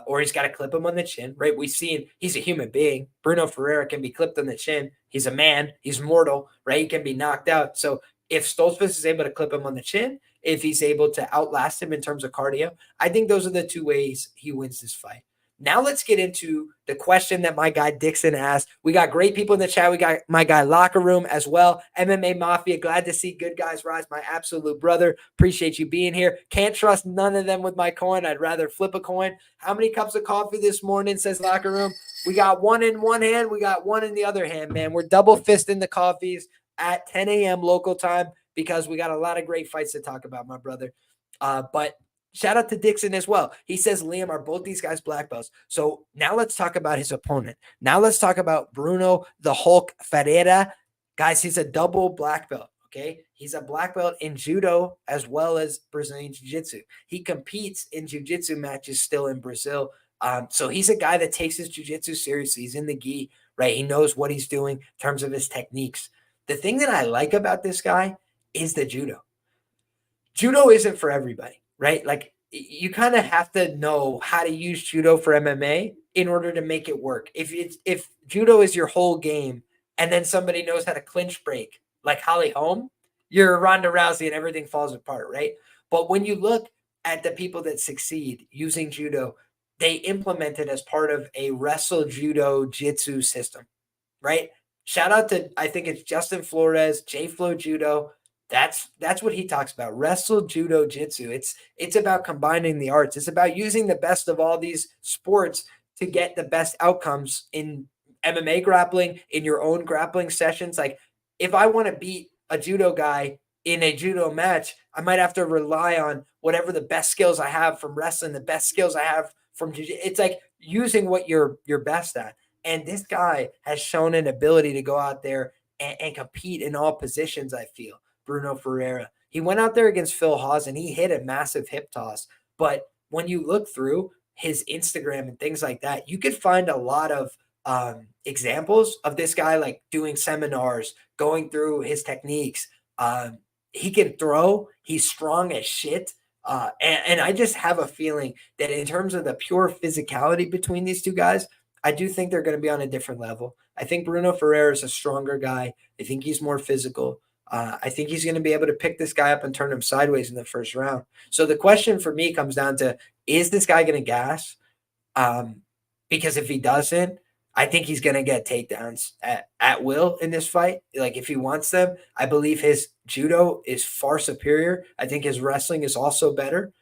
or he's got to clip him on the chin, right? We've seen he's a human being. Bruno Ferreira can be clipped on the chin. He's a man. He's mortal, right? He can be knocked out. So if Stoltzfus is able to clip him on the chin, if he's able to outlast him in terms of cardio, I think those are the two ways he wins this fight. Now let's get into the question that my guy Dixon asked. We got great people in the chat. We got my guy Locker Room as well. MMA Mafia, glad to see good guys rise. My absolute brother. Appreciate you being here. Can't trust none of them with my coin. I'd rather flip a coin. How many cups of coffee this morning, says Locker Room? We got one in one hand. We got one in the other hand, man. We're double fisting the coffees at 10 a.m. local time because we got a lot of great fights to talk about, my brother. But shout out to Dixon as well. He says, Liam, are both these guys black belts? So now let's talk about his opponent. Now let's talk about Bruno the Hulk Ferreira. Guys, he's a double black belt, okay? He's a black belt in judo as well as Brazilian jiu-jitsu. He competes in jiu-jitsu matches still in Brazil. So he's a guy that takes his jiu-jitsu seriously. He's in the gi, right? He knows what he's doing in terms of his techniques. The thing that I like about this guy is the judo. Judo isn't for everybody, right? Like, you kind of have to know how to use judo for MMA in order to make it work. If judo is your whole game and then somebody knows how to clinch break like Holly Holm, you're Ronda Rousey and everything falls apart, right? But when you look at the people that succeed using judo, they implement it as part of a wrestle judo jitsu system, right? Shout out to, I think it's Justin Flores, J-Flow Judo. That's what he talks about. Wrestle, judo, jitsu. It's about combining the arts. It's about using the best of all these sports to get the best outcomes in MMA grappling, in your own grappling sessions. Like, if I want to beat a judo guy in a judo match, I might have to rely on whatever the best skills I have from wrestling, the best skills I have from jiu-jitsu. It's like using what you're best at. And this guy has shown an ability to go out there and compete in all positions, I feel. Bruno Ferreira. He went out there against Phil Hawes and he hit a massive hip toss. But when you look through his Instagram and things like that, you could find a lot of examples of this guy like doing seminars, going through his techniques. He can throw. He's strong as shit. And I just have a feeling that in terms of the pure physicality between these two guys, I do think they're going to be on a different level. I think Bruno Ferreira is a stronger guy. I think he's more physical. I think he's going to be able to pick this guy up and turn him sideways in the first round. So the question for me comes down to, is this guy going to gas? Because if he doesn't, I think he's going to get takedowns at will in this fight. Like, if he wants them, I believe his judo is far superior. I think his wrestling is also better.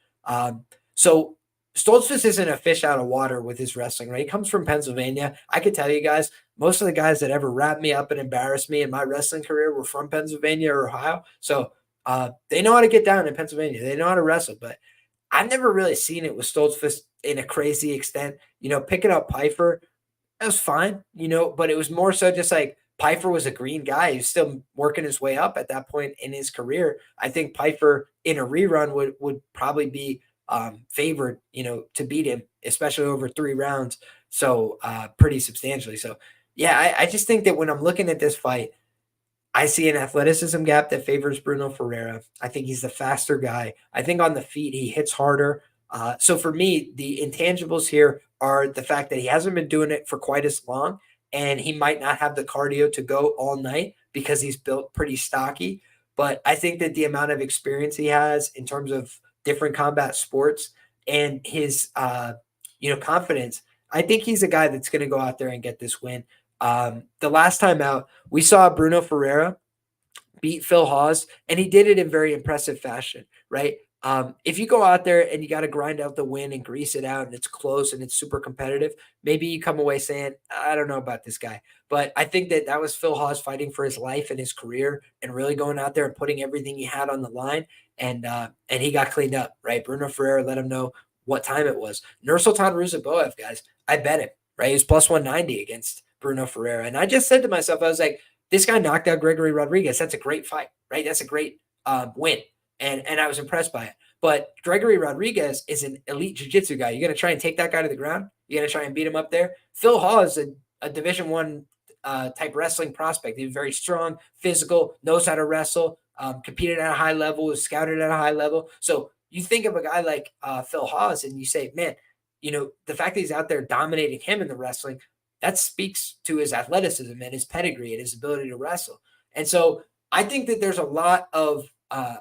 So Stoltzfus isn't a fish out of water with his wrestling, right? He comes from Pennsylvania. I could tell you guys, most of the guys that ever wrapped me up and embarrassed me in my wrestling career were from Pennsylvania or Ohio. So they know how to get down in Pennsylvania. They know how to wrestle. But I've never really seen it with Stoltzfus in a crazy extent. You know, picking up Pyfer, that was fine, you know, but it was more so just like Pyfer was a green guy. He was still working his way up at that point in his career. I think Pyfer in a rerun would probably be favored, you know, to beat him, especially over 3 rounds. So pretty substantially. So yeah, I just think that when I'm looking at this fight, I see an athleticism gap that favors Bruno Ferreira. I think he's the faster guy. I think on the feet, he hits harder. So for me, the intangibles here are the fact that he hasn't been doing it for quite as long, and he might not have the cardio to go all night because he's built pretty stocky. But I think that the amount of experience he has in terms of different combat sports and his, confidence, I think he's a guy that's going to go out there and get this win. The last time out, we saw Bruno Ferreira beat Phil Hawes, and he did it in very impressive fashion, right? If you go out there and you got to grind out the win and grease it out and it's close and it's super competitive, maybe you come away saying, I don't know about this guy. But I think that was Phil Hawes fighting for his life and his career and really going out there and putting everything he had on the line. And he got cleaned up, right? Bruno Ferreira let him know what time it was. Nursultan Ruziboev, guys, I bet him, right? He was plus 190 against Bruno Ferreira. And I just said to myself, I was like, this guy knocked out Gregory Rodriguez. That's a great fight, right? That's a great win. And I was impressed by it. But Gregory Rodriguez is an elite jiu-jitsu guy. You're going to try and take that guy to the ground? You're going to try and beat him up there? Phil Hawes is a Division I type wrestling prospect. He's very strong, physical, knows how to wrestle, competed at a high level, was scouted at a high level. So you think of a guy like Phil Hawes and you say, man, the fact that he's out there dominating him in the wrestling, that speaks to his athleticism and his pedigree and his ability to wrestle. And so I think that there's a lot of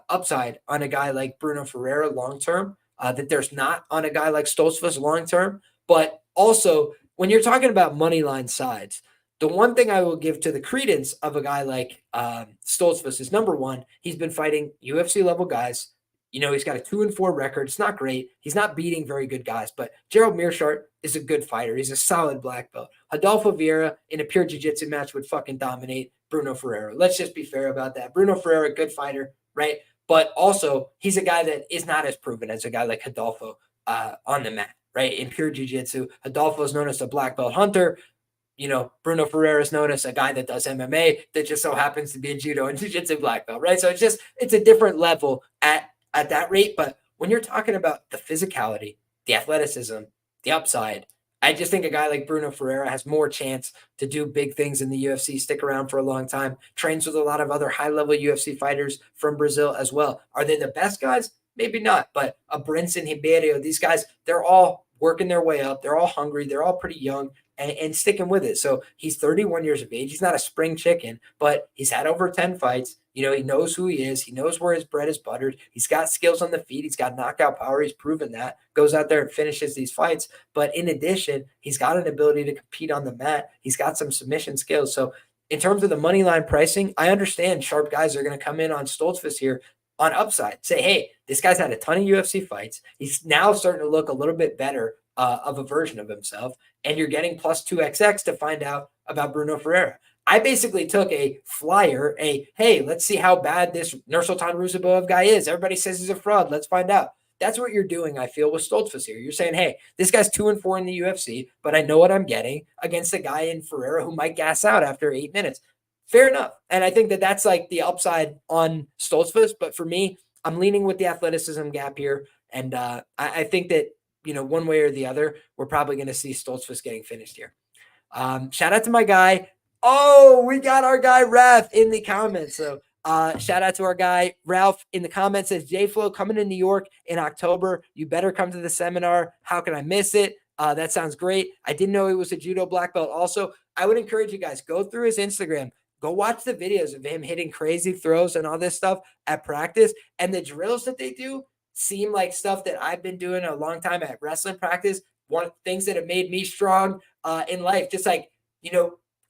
upside on a guy like Bruno Ferreira long-term that there's not on a guy like Stoltzfus long-term. But also, when you're talking about money line sides, the one thing I will give to the credence of a guy like Stoltzfus is, number one, he's been fighting UFC level guys. He's got a 2-4 record. It's not great. He's not beating very good guys, but Gerald Meerschaert is a good fighter. He's a solid black belt. Adolfo Vieira in a pure jiu-jitsu match would fucking dominate Bruno Ferreira. Let's just be fair about that. Bruno Ferreira, good fighter, right? But also, he's a guy that is not as proven as a guy like Adolfo on the mat, right? In pure jiu-jitsu, Adolfo is known as a black belt hunter. Bruno Ferreira is known as a guy that does MMA that just so happens to be a judo and jiu-jitsu black belt, right? So it's a different level at that rate. But when you're talking about the physicality, the athleticism, the upside, I just think a guy like Bruno Ferreira has more chance to do big things in the UFC, stick around for a long time, trains with a lot of other high-level UFC fighters from Brazil as well. Are they the best guys? Maybe not, but a Brinson, Ribeiro, these guys, they're all working their way up. They're all hungry. They're all pretty young and sticking with it. So he's 31 years of age. He's not a spring chicken, but he's had over 10 fights. He knows who he is. He knows where his bread is buttered. He's got skills on the feet. He's got knockout power. He's proven that. Goes out there and finishes these fights. But in addition, he's got an ability to compete on the mat. He's got some submission skills. So in terms of the money line pricing, I understand sharp guys are going to come in on Stoltzfus here on upside. Say, hey, this guy's had a ton of UFC fights. He's now starting to look a little bit better of a version of himself. And you're getting plus 2XX to find out about Bruno Ferreira. I basically took a flyer, hey, let's see how bad this Nursultan Ruziboev guy is. Everybody says he's a fraud. Let's find out. That's what you're doing, I feel, with Stoltzfus here. You're saying, hey, this guy's 2-4 in the UFC, but I know what I'm getting against a guy in Ferreira who might gas out after 8 minutes. Fair enough. And I think that that's like the upside on Stoltzfus. But for me, I'm leaning with the athleticism gap here. And I think that, one way or the other, we're probably going to see Stoltzfus getting finished here. Shout out to my guy. Oh, we got our guy Raf in the comments. So shout out to our guy Ralph in the comments. Says J-Flow coming to New York in October. You better come to the seminar. How can I miss it? That sounds great. I didn't know he was a judo black belt. Also, I would encourage you guys, go through his Instagram. Go watch the videos of him hitting crazy throws and all this stuff at practice. And the drills that they do seem like stuff that I've been doing a long time at wrestling practice. One of the things that have made me strong in life, just like,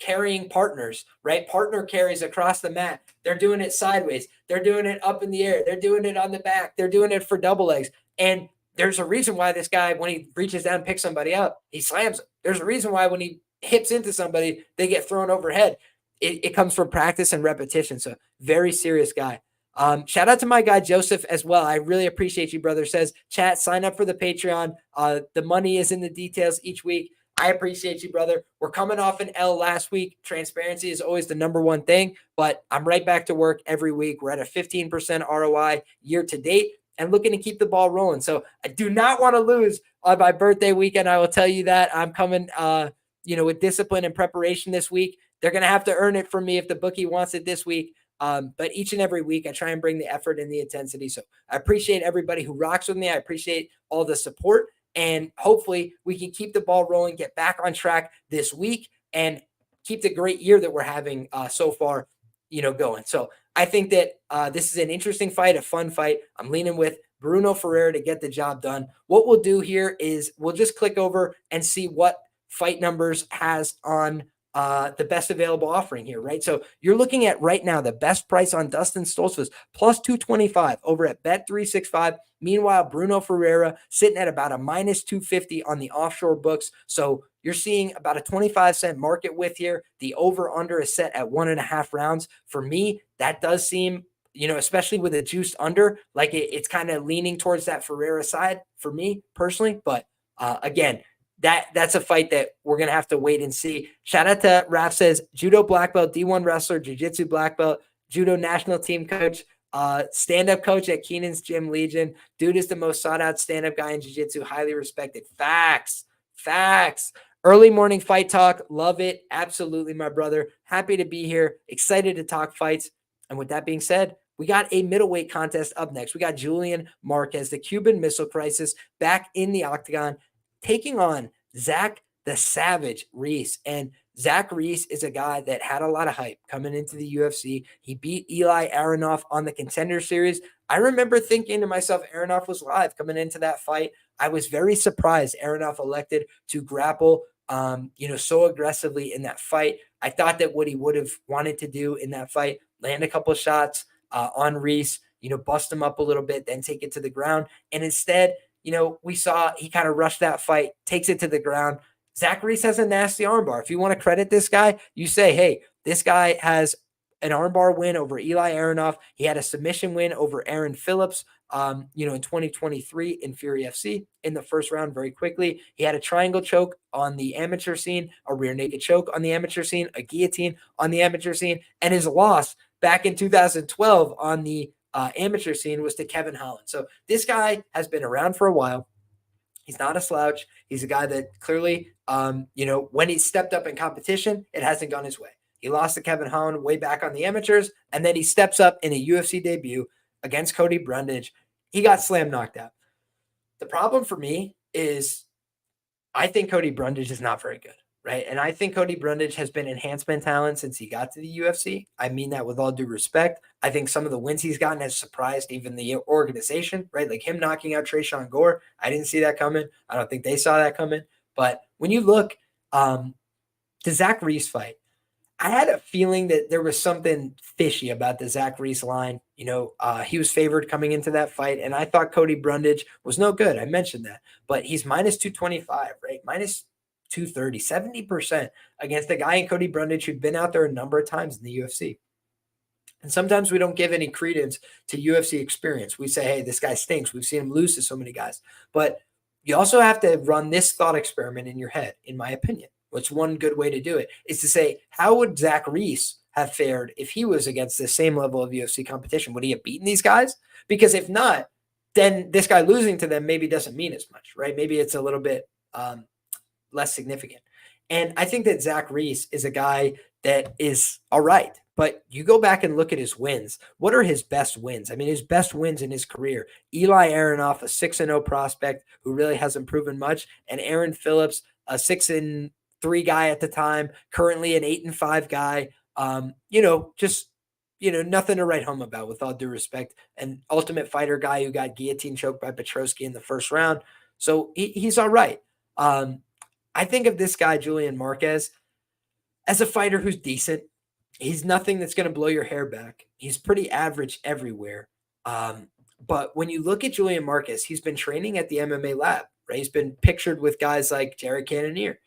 carrying partners, right? Partner carries across the mat. They're doing it sideways. They're doing it up in the air. They're doing it on the back. They're doing it for double legs. And there's a reason why this guy, when he reaches down and picks somebody up, he slams them. There's a reason why when he hips into somebody, they get thrown overhead. It comes from practice and repetition. So very serious guy. Shout out to my guy, Joseph, as well. I really appreciate you, brother. Says, chat, sign up for the Patreon. The money is in the details each week. I appreciate you, brother. We're coming off an L last week. Transparency is always the number one thing, but I'm right back to work every week. We're at a 15% ROI year to date and looking to keep the ball rolling. So I do not want to lose on my birthday weekend. I will tell you that. I'm coming, with discipline and preparation this week. They're going to have to earn it from me if the bookie wants it this week. But each and every week, I try and bring the effort and the intensity. So I appreciate everybody who rocks with me. I appreciate all the support. And hopefully we can keep the ball rolling, get back on track this week, and keep the great year that we're having so far, going. So I think that this is an interesting fight, a fun fight. I'm leaning with Bruno Ferreira to get the job done. What we'll do here is we'll just click over and see what Fight Numbers has on the best available offering here, right? So you're looking at right now the best price on Dustin Stoltzfus plus 225 over at Bet365. Meanwhile, Bruno Ferreira sitting at about a minus 250 on the offshore books. So you're seeing about a 25-cent market width here. The over-under is set at 1.5 rounds. For me, that does seem, especially with a juiced under, like it's kind of leaning towards that Ferreira side for me personally. But again, that's a fight that we're going to have to wait and see. Shout out to Raf says, judo black belt, D1 wrestler, jiu-jitsu black belt, judo national team coach, stand-up coach at Keenan's Gym Legion. Dude is the most sought-out stand-up guy in jiu-jitsu, highly respected. Facts. Early morning fight talk. Love it. Absolutely, my brother. Happy to be here. Excited to talk fights. And with that being said, we got a middleweight contest up next. We got Julian Marquez, the Cuban Missile Crisis, back in the octagon, taking on Zach the Savage Reese. And Zach Reese is a guy that had a lot of hype coming into the UFC. He beat Eli Aronoff on the Contender Series. I remember thinking to myself, Aronoff was live coming into that fight. I was very surprised Aronoff elected to grapple, so aggressively in that fight. I thought that what he would have wanted to do in that fight, land a couple of shots on Reese, bust him up a little bit, then take it to the ground. And instead, we saw he kind of rushed that fight, takes it to the ground. Zach Reese has a nasty armbar. If you want to credit this guy, you say, hey, this guy has an armbar win over Eli Aronoff. He had a submission win over Aaron Phillips, in 2023 in Fury FC in the first round very quickly. He had a triangle choke on the amateur scene, a rear naked choke on the amateur scene, a guillotine on the amateur scene, and his loss back in 2012 on the amateur scene was to Kevin Holland. So this guy has been around for a while. He's not a slouch. He's a guy that clearly, when he stepped up in competition, it hasn't gone his way. He lost to Kevin Holland way back on the amateurs, and then he steps up in a UFC debut against Cody Brundage. He got slam knocked out. The problem for me is I think Cody Brundage is not very good. Right. And I think Cody Brundage has been enhancement talent since he got to the UFC. I mean that with all due respect. I think some of the wins he's gotten has surprised even the organization, right? Like him knocking out Tresean Gore. I didn't see that coming. I don't think they saw that coming. But when you look the Zach Reese fight, I had a feeling that there was something fishy about the Zach Reese line. He was favored coming into that fight, and I thought Cody Brundage was no good. I mentioned that. But he's minus 225, right? Minus 230, 70% against a guy in Cody Brundage who'd been out there a number of times in the UFC. And sometimes we don't give any credence to UFC experience. We say, hey, this guy stinks. We've seen him lose to so many guys. But you also have to run this thought experiment in your head, in my opinion. What's one good way to do it is to say, how would Zach Reese have fared if he was against the same level of UFC competition? Would he have beaten these guys? Because if not, then this guy losing to them maybe doesn't mean as much, right? Maybe it's a little bit less significant. And I think that Zach Reese is a guy that is all right. But you go back and look at his wins. What are his best wins? I mean, his best wins in his career. Eli Aronoff, a 6-0 prospect who really hasn't proven much, and Aaron Phillips, a 6-3 guy at the time, currently an 8-5 guy. Nothing to write home about with all due respect. An Ultimate Fighter guy who got guillotine choked by Petrosky in the first round. So he's all right. I think of this guy, Julian Marquez, as a fighter who's decent. He's nothing that's going to blow your hair back. He's pretty average everywhere. But when you look at Julian Marquez, he's been training at the MMA lab, right? He's been pictured with guys like Jared Cannonier,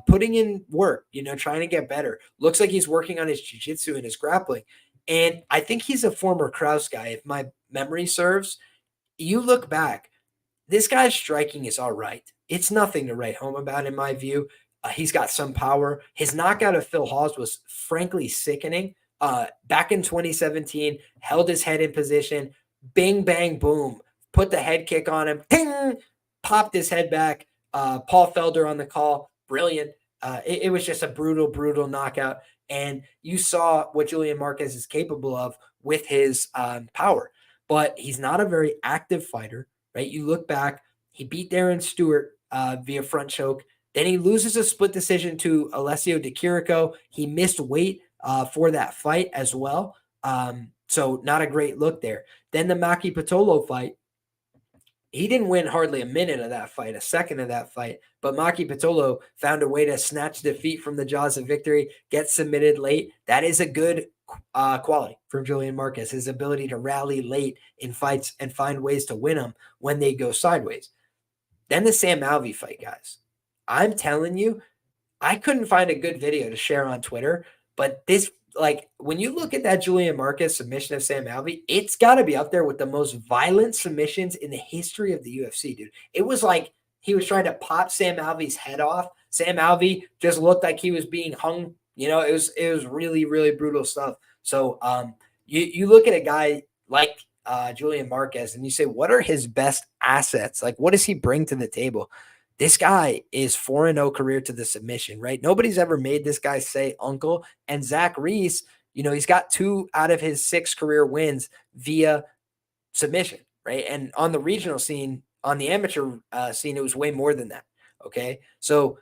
putting in work, trying to get better. Looks like he's working on his jiu-jitsu and his grappling. And I think he's a former Kraus guy, if my memory serves. You look back, this guy's striking is all right. It's nothing to write home about, in my view. He's got some power. His knockout of Phil Hawes was frankly sickening. Back in 2017, held his head in position, bing, bang, boom, put the head kick on him, ting, popped his head back. Paul Felder on the call, brilliant. It was just a brutal, brutal knockout. And you saw what Julian Marquez is capable of with his power. But he's not a very active fighter, right? You look back, he beat Darren Stewart via front choke. Then he loses a split decision to Alessio Di Chirico. He missed weight for that fight as well. So not a great look there. Then the Maki Pitolo fight. he didn't win hardly a minute of that fight, a second of that fight. But Maki Pitolo found a way to snatch defeat from the jaws of victory, get submitted late. That is a good quality from Julian Marquez, his ability to rally late in fights and find ways to win them when they go sideways. Then the Sam Alvey fight, guys. I'm telling you, I couldn't find a good video to share on Twitter, but this, like, when you look at that Julian Marquez submission of Sam Alvey, it's got to be up there with the most violent submissions in the history of the UFC, dude. It was like he was trying to pop Sam Alvey's head off. Sam Alvey just looked like he was being hung. You know, it was really, really brutal stuff. So you look at a guy like Julian Marquez and you say, what are his best assets? Like, what does he bring to the table? This guy is 4-0 career to the submission, right? Nobody's ever made this guy say uncle. And Zach Reese, you know, he's got 2 out of his 6 career wins via submission, right? And on the regional scene, on the amateur scene, it was way more than that, okay? So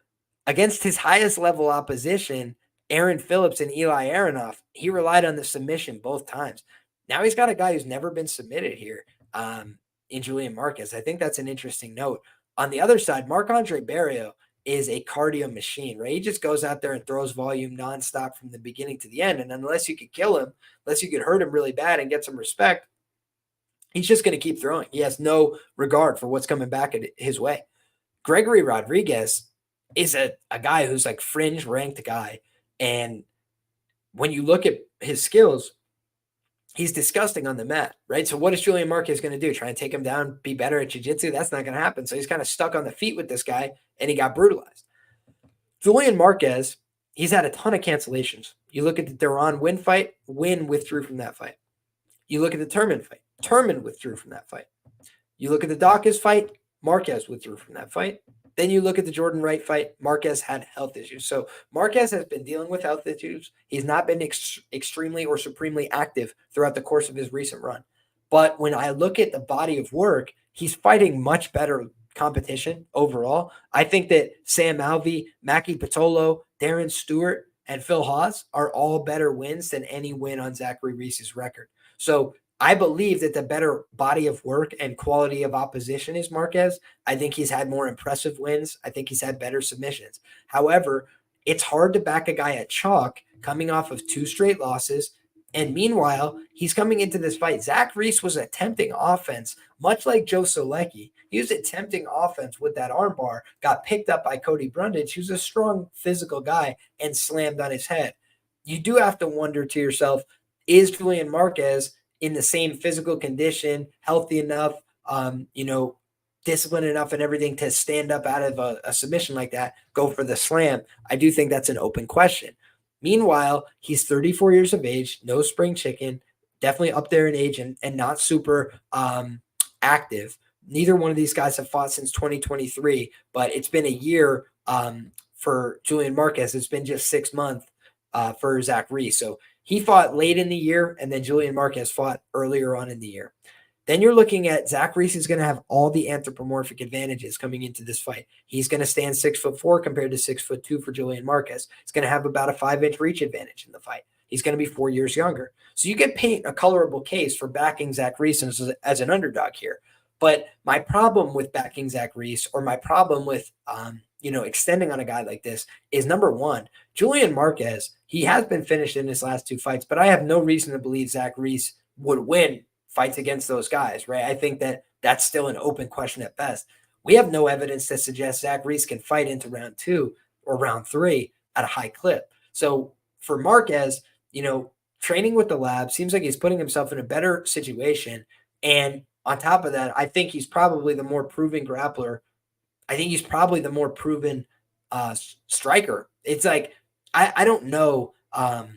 against his highest level opposition, Aaron Phillips and Eli Aronoff, he relied on the submission both times. Now he's got a guy who's never been submitted here in Julian Marquez. I think that's an interesting note. On the other side, Marc-Andre Barrio is a cardio machine, right? He just goes out there and throws volume nonstop from the beginning to the end. And unless you could kill him, unless you could hurt him really bad and get some respect, he's just going to keep throwing. He has no regard for what's coming back his way. Gregory Rodriguez is a guy who's like fringe ranked guy. And when you look at his skills, he's disgusting on the mat, right? So what is Julian Marquez going to do? Try and take him down, be better at jiu-jitsu? That's not going to happen. So he's kind of stuck on the feet with this guy, and he got brutalized. Julian Marquez, he's had a ton of cancellations. You look at the Duran Win fight, Win withdrew from that fight. You look at the Turman fight, Turman withdrew from that fight. You look at the Dawkins fight, Marquez withdrew from that fight. Then you look at the Jordan Wright fight, Marquez had health issues. So Marquez has been dealing with health issues. He's not been extremely or supremely active throughout the course of his recent run. But when I look at the body of work, he's fighting much better competition overall. I think that Sam Alvey, Maki Pitolo, Darren Stewart, and Phil Haas are all better wins than any win on Zachary Reese's record. So I believe that the better body of work and quality of opposition is Marquez. I think he's had more impressive wins. I think he's had better submissions. However, it's hard to back a guy at chalk coming off of 2 straight losses. And meanwhile, he's coming into this fight. Zach Reese was attempting offense, much like Joe Solecki. He was attempting offense with that armbar, got picked up by Cody Brundage, who's a strong physical guy, and slammed on his head. You do have to wonder to yourself, is Julian Marquez in the same physical condition, healthy enough, disciplined enough and everything to stand up out of a submission like that, go for the slam? I do think that's an open question. Meanwhile, he's 34 years of age, no spring chicken, definitely up there in age and not super active. Neither one of these guys have fought since 2023, but it's been a year for Julian Marquez. It's been just 6 months for Zach Reese. So he fought late in the year, and then Julian Marquez fought earlier on in the year. Then you're looking at Zach Reese is going to have all the anthropomorphic advantages coming into this fight. He's going to stand 6'4" compared to 6'2" for Julian Marquez. He's going to have about a 5-inch reach advantage in the fight. He's going to be 4 years younger. So you can paint a colorable case for backing Zach Reese as an underdog here. But my problem with backing Zach Reese, or my problem with extending on a guy like this, is number one, Julian Marquez, he has been finished in his last 2 fights, but I have no reason to believe Zach Reese would win fights against those guys, right? I think that that's still an open question at best. We have no evidence that suggests Zach Reese can fight into round 2 or round 3 at a high clip. So for Marquez, training with the lab seems like he's putting himself in a better situation. And on top of that, I think he's probably the more proven grappler. I think he's probably the more proven striker. It's like, I don't know. I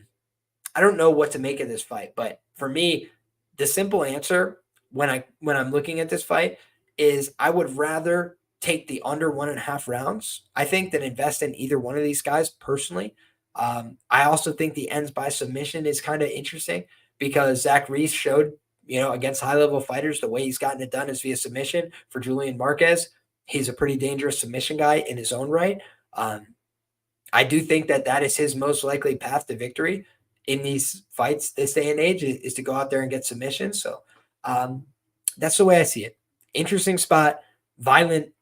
don't know what to make of this fight, but for me, the simple answer when I'm looking at this fight is I would rather take the under 1.5 rounds, I think, than invest in either one of these guys personally. I also think the ends by submission is kind of interesting because Zach Reese showed, against high-level fighters, the way he's gotten it done is via submission. For Julian Marquez, he's a pretty dangerous submission guy in his own right. I do think that is his most likely path to victory in these fights this day and age is to go out there and get submissions. So that's the way I see it. interesting spot, violent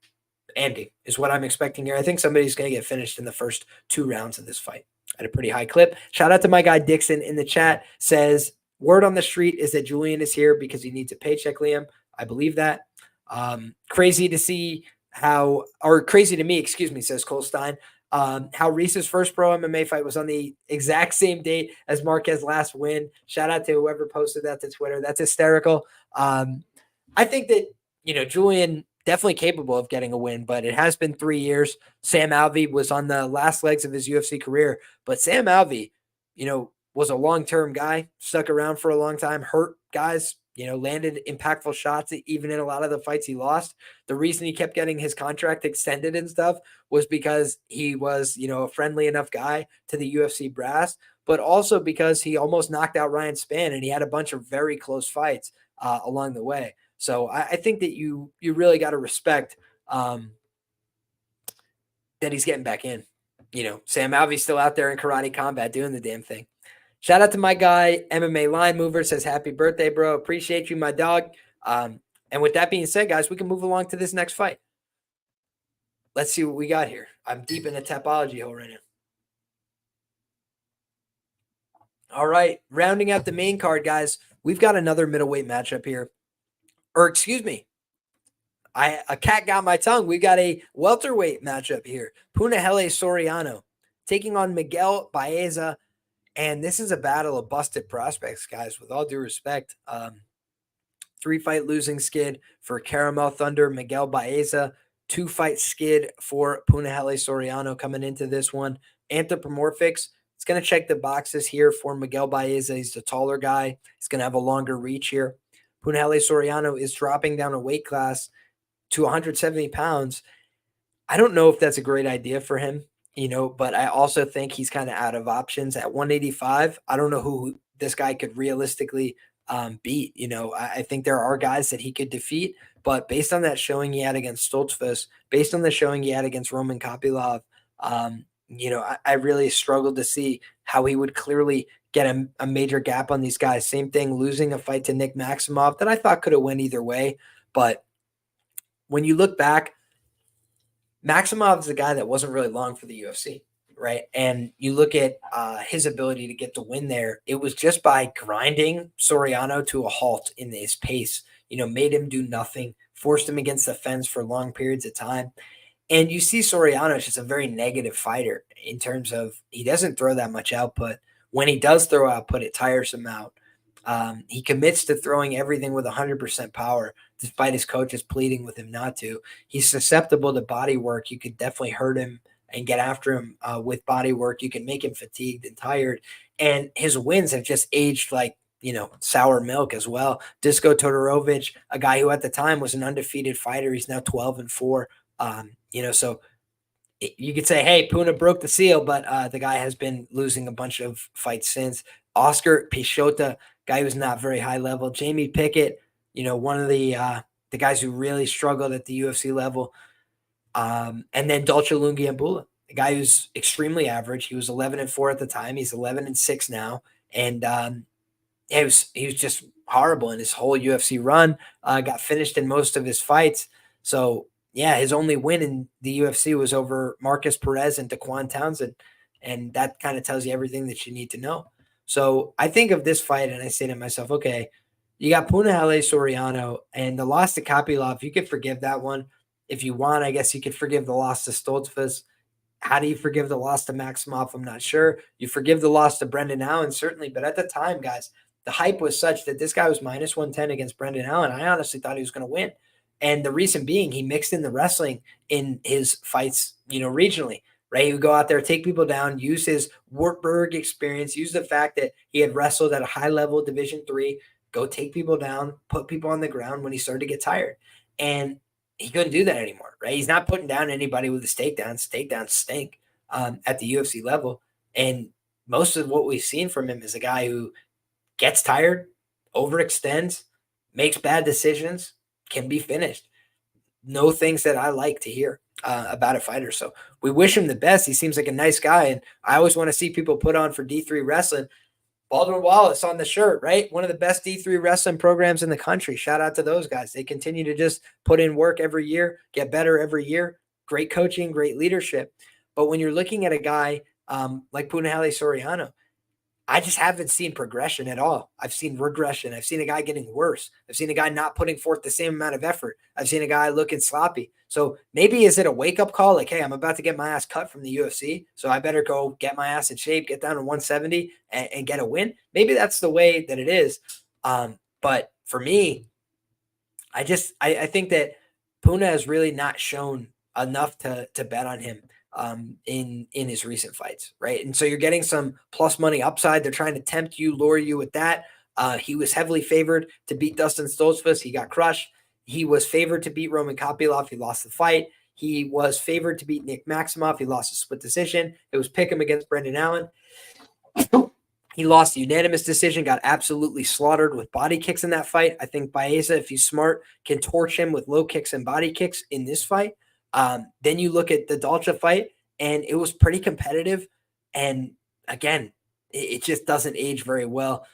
ending is what I'm expecting here. I think somebody's going to get finished in the first 2 rounds of this fight at a pretty high clip. Shout out to my guy Dixon in the chat, says, word on the street is that Julian is here because he needs a paycheck, Liam. I believe that. Crazy to see how, or crazy to me, excuse me, says Cole Stein, how Reese's first pro MMA fight was on the exact same date as Marquez's last win. Shout out to whoever posted that to Twitter. That's hysterical. I think that, Julian definitely capable of getting a win, but it has been 3 years. Sam Alvey was on the last legs of his UFC career, but Sam Alvey, was a long-term guy, stuck around for a long time, hurt guys, landed impactful shots, even in a lot of the fights he lost. The reason he kept getting his contract extended and stuff was because he was, a friendly enough guy to the UFC brass, but also because he almost knocked out Ryan Spann, and he had a bunch of very close fights along the way. So I think that you really got to respect that he's getting back in. Sam Alvey's still out there in karate combat doing the damn thing. Shout out to my guy, MMA Line Mover, says, happy birthday, bro. Appreciate you, my dog. And with that being said, guys, we can move along to this next fight. Let's see what we got here. I'm deep in the topology hole right now. All right, rounding out the main card, guys, we've got another middleweight matchup here. Or excuse me, a cat got my tongue. We got a welterweight matchup here. Punahele Soriano taking on Miguel Baeza. And this is a battle of busted prospects, guys, with all due respect. 3-fight losing skid for Caramel Thunder, Miguel Baeza. 2-fight skid for Punahele Soriano coming into this one. Anthropomorphics, it's going to check the boxes here for Miguel Baeza. He's the taller guy. He's going to have a longer reach here. Punahele Soriano is dropping down a weight class to 170 pounds. I don't know if that's a great idea for him. But I also think he's kind of out of options at 185. I don't know who this guy could realistically beat. I think there are guys that he could defeat, but based on that showing he had against Stoltzfus, based on the showing he had against Roman Kopylov, I really struggled to see how he would clearly get a major gap on these guys. Same thing, losing a fight to Nick Maximov that I thought could have went either way. But when you look back, Maximov is a guy that wasn't really long for the UFC, right? And you look at his ability to get the win there. It was just by grinding Soriano to a halt in his pace, made him do nothing, forced him against the fence for long periods of time. And you see Soriano is just a very negative fighter in terms of he doesn't throw that much output. When he does throw output, it tires him out. He commits to throwing everything with 100% power, despite his coaches pleading with him not to. He's susceptible to body work. You could definitely hurt him and get after him with body work. You can make him fatigued and tired. And his wins have just aged like, sour milk as well. Dusko Todorovic, a guy who at the time was an undefeated fighter. He's now 12-4. So you could say, hey, Puna broke the seal, but the guy has been losing a bunch of fights since. Oscar Pichota, guy who's not very high level. Jamie Pickett, one of the guys who really struggled at the UFC level. And then Dolce Lungiambula, a guy who's extremely average. He was 11-4 at the time. He's 11-6 now. And he was just horrible in his whole UFC run. Got finished in most of his fights. So, yeah, his only win in the UFC was over Marcus Perez and Daquan Townsend. And that kind of tells you everything that you need to know. So I think of this fight and I say to myself, okay, you got Punahele Soriano and the loss to Kopylov. You could forgive that one. If you want, I guess you could forgive the loss to Stoltzfus. How do you forgive the loss to Maximov? I'm not sure. You forgive the loss to Brendan Allen, certainly. But at the time, guys, the hype was such that this guy was minus 110 against Brendan Allen. I honestly thought he was going to win. And the reason being, he mixed in the wrestling in his fights, regionally. Right, he would go out there, take people down, use his Wartburg experience, use the fact that he had wrestled at a high level, Division III, go take people down, put people on the ground when he started to get tired. And he couldn't do that anymore, right? He's not putting down anybody with his takedowns. Takedowns stink at the UFC level. And most of what we've seen from him is a guy who gets tired, overextends, makes bad decisions, can be finished. No things that I like to hear about a fighter. So we wish him the best. He seems like a nice guy. And I always want to see people put on for D3 wrestling. Baldwin Wallace on the shirt, right? One of the best D3 wrestling programs in the country. Shout out to those guys. They continue to just put in work every year, get better every year. Great coaching, great leadership. But when you're looking at a guy like Punahele Soriano, I just haven't seen progression at all. I've seen regression. I've seen a guy getting worse. I've seen a guy not putting forth the same amount of effort. I've seen a guy looking sloppy. So maybe is it a wake-up call? Like, hey, I'm about to get my ass cut from the UFC, so I better go get my ass in shape, get down to 170 and get a win. Maybe that's the way that it is. But for me, I think that Puna has really not shown enough to bet on him in his recent fights, right? And so you're getting some plus money upside. They're trying to tempt you, lure you with that. He was heavily favored to beat Dustin Stoltzfus. He got crushed. He was favored to beat Roman Kopylov. He lost the fight. He was favored to beat Nick Maximov. He lost a split decision. It was pick him against Brendan Allen. He lost a unanimous decision, got absolutely slaughtered with body kicks in that fight. I think Baeza, if he's smart, can torch him with low kicks and body kicks in this fight. Then you look at the Dalcha fight, and it was pretty competitive. And again, it just doesn't age very well.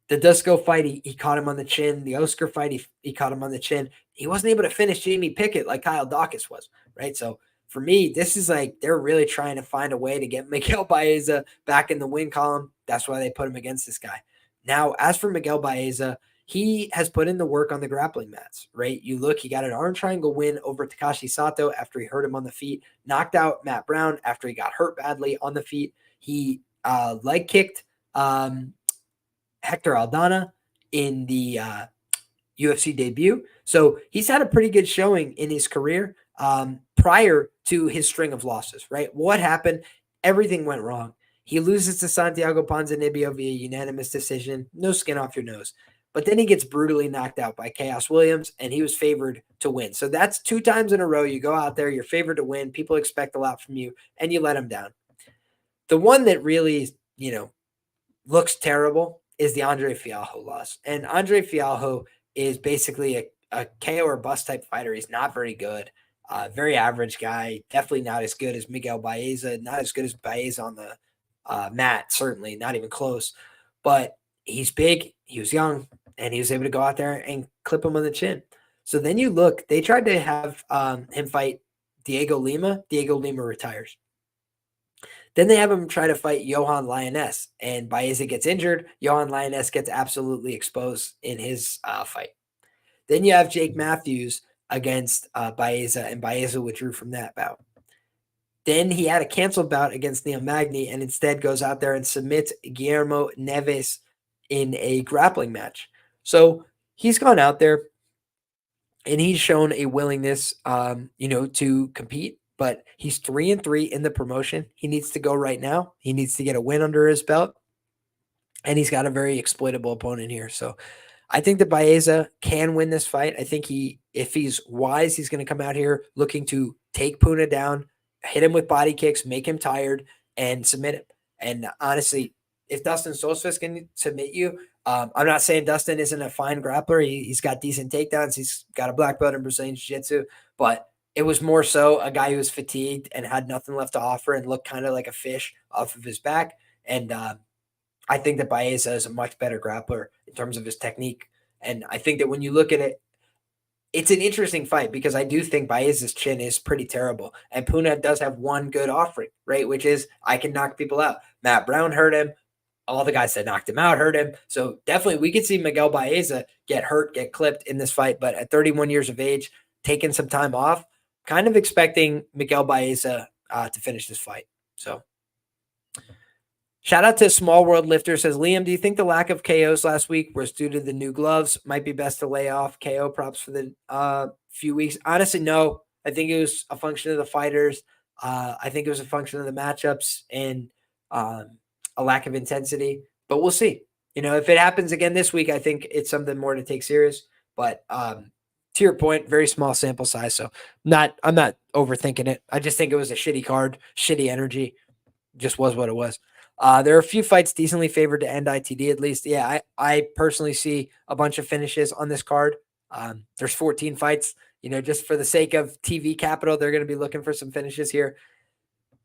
The Dusko fight, he caught him on the chin. The Oscar fight, he caught him on the chin. He wasn't able to finish Jamie Pickett like Kyle Dawkins was, right? So for me, this is like they're really trying to find a way to get Miguel Baeza back in the win column. That's why they put him against this guy. Now, as for Miguel Baeza, he has put in the work on the grappling mats, right? You look, he got an arm triangle win over Takashi Sato after he hurt him on the feet, knocked out Matt Brown after he got hurt badly on the feet. He leg kicked Hector Aldana in the UFC debut. So he's had a pretty good showing in his career prior to his string of losses, right? What happened? Everything went wrong. He loses to Santiago Ponzinibbio via unanimous decision. No skin off your nose. But then he gets brutally knocked out by Chaos Williams, and he was favored to win. So that's 2 times in a row. You go out there, you're favored to win. People expect a lot from you, and you let him down. The one that really, looks terrible is the Andre Fialho loss. And Andre Fialho is basically a KO or bust type fighter. He's not very good. Very average guy. Definitely not as good as Miguel Baeza. Not as good as Baeza on the mat, certainly. Not even close. But he's big. He was young. And he was able to go out there and clip him on the chin. So then you look. They tried to have him fight Diego Lima. Diego Lima retires. Then they have him try to fight Johan Lioness, and Baeza gets injured. Johan Lioness gets absolutely exposed in his fight. Then you have Jake Matthews against Baeza, and Baeza withdrew from that bout. Then he had a canceled bout against Neil Magny and instead goes out there and submits Guillermo Neves in a grappling match. So he's gone out there and he's shown a willingness, to compete. But he's 3-3 in the promotion. He needs to go right now. He needs to get a win under his belt. And he's got a very exploitable opponent here. So I think that Baeza can win this fight. I think if he's wise, he's going to come out here looking to take Puna down, hit him with body kicks, make him tired, and submit him. And honestly, if Dustin Stoltzfus can submit you, I'm not saying Dustin isn't a fine grappler. He's got decent takedowns. He's got a black belt in Brazilian Jiu-Jitsu. But it was more so a guy who was fatigued and had nothing left to offer and looked kind of like a fish off of his back. And I think that Baeza is a much better grappler in terms of his technique. And I think that when you look at it, it's an interesting fight because I do think Baeza's chin is pretty terrible. And Puna does have one good offering, right? Which is I can knock people out. Matt Brown hurt him. All the guys that knocked him out hurt him. So definitely we could see Miguel Baeza get hurt, get clipped in this fight. But at 31 years of age, taking some time off, kind of expecting Miguel Baeza to finish this fight. So shout out to Small World Lifter. Says, Liam, do you think the lack of KOs last week was due to the new gloves? Might be best to lay off KO props for the few weeks. Honestly, no. I think it was a function of the fighters. I think it was a function of the matchups and a lack of intensity. But we'll see. If it happens again this week, I think it's something more to take serious. But to your point, very small sample size. So I'm not overthinking it. I just think it was a shitty card, shitty energy. Just was what it was. There are a few fights decently favored to end ITD at least. Yeah, I personally see a bunch of finishes on this card. There's 14 fights. Just for the sake of TV capital, they're going to be looking for some finishes here.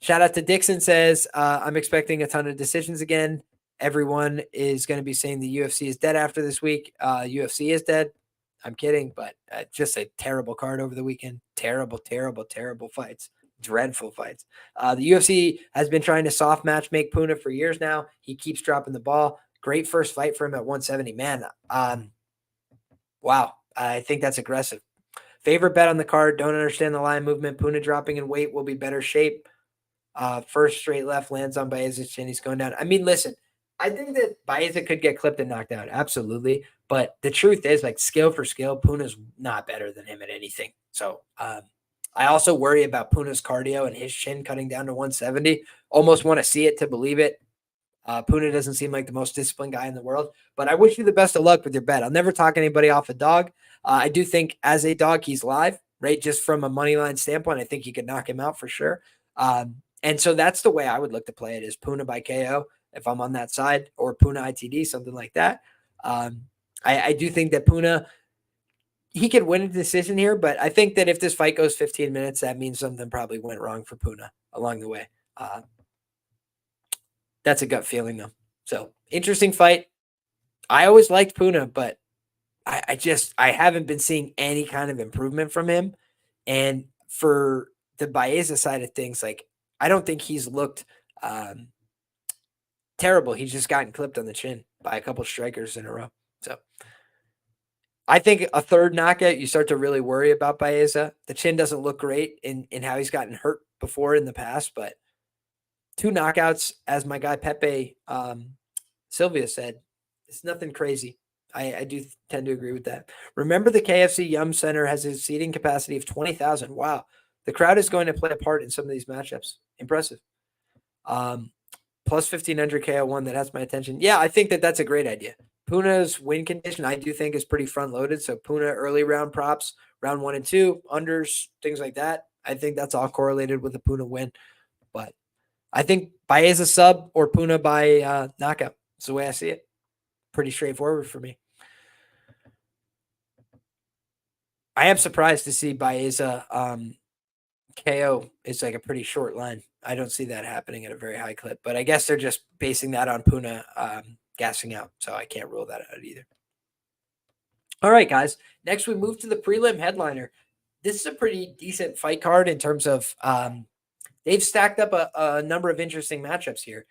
Shout out to Dixon says, I'm expecting a ton of decisions again. everyone is going to be saying the UFC is dead after this week. UFC is dead. I'm kidding, but just a terrible card over the weekend. Terrible, terrible, terrible fights. Dreadful fights. The UFC has been trying to soft match make Puna for years now. He keeps dropping the ball. Great first fight for him at 170. Man, wow. I think that's aggressive. Favorite bet on the card. Don't understand the line movement. Puna dropping in weight will be better shape. First straight left lands on Baeza's chin. He's going down. I mean, listen, I think that Baeza could get clipped and knocked out. Absolutely. But the truth is, like, skill for skill, Puna's not better than him at anything. So I also worry about Puna's cardio and his chin cutting down to 170. Almost want to see it to believe it. Puna doesn't seem like the most disciplined guy in the world, but I wish you the best of luck with your bet. I'll never talk anybody off a dog. I do think as a dog, he's live, right? Just from a money line standpoint, I think you could knock him out for sure. And so that's the way I would look to play it, is Puna by KO if I'm on that side, or Puna ITD, something like that. I do think that Puna, he could win a decision here, but I think that if this fight goes 15 minutes, that means something probably went wrong for Puna along the way. That's a gut feeling, though. So, interesting fight. I always liked Puna, but I haven't been seeing any kind of improvement from him. And for the Baeza side of things, like, I don't think he's looked terrible. He's just gotten clipped on the chin by a couple strikers in a row. So I think a third knockout, you start to really worry about Baeza. The chin doesn't look great in how he's gotten hurt before in the past, but 2 knockouts, as my guy Pepe Sylvia said, it's nothing crazy. I do tend to agree with that. Remember, the KFC Yum Center has a seating capacity of 20,000. Wow. The crowd is going to play a part in some of these matchups. Impressive. Plus 1,500 KO1, that has my attention. Yeah, I think that that's a great idea. Puna's win condition, I do think, is pretty front-loaded. So Puna early round props, round 1 and 2, unders, things like that. I think that's all correlated with the Puna win. But I think Baeza sub or Puna by knockout. That's the way I see it. Pretty straightforward for me. I am surprised to see Baeza KO is like a pretty short line. I don't see that happening at a very high clip, but I guess they're just basing that on Puna gassing out, so I can't rule that out either. All right, guys. Next, we move to the prelim headliner. This is a pretty decent fight card in terms of they've stacked up a number of interesting matchups here.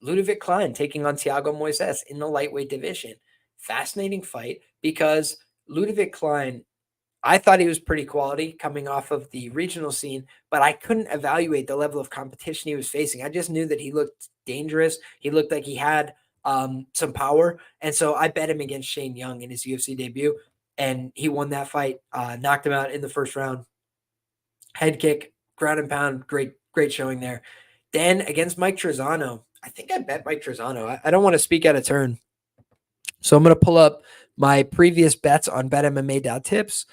Ludovit Klein taking on Thiago Moises in the lightweight division. Fascinating fight because Ludovit Klein, I thought he was pretty quality coming off of the regional scene, but I couldn't evaluate the level of competition he was facing. I just knew that he looked dangerous. He looked like he had some power. And so I bet him against Shane Young in his UFC debut, and he won that fight, knocked him out in the first round. Head kick, ground and pound, great showing there. Then against Mike Trizano, I think I bet Mike Trizano. I don't want to speak out of turn. So I'm going to pull up my previous bets on BetMMA.tips.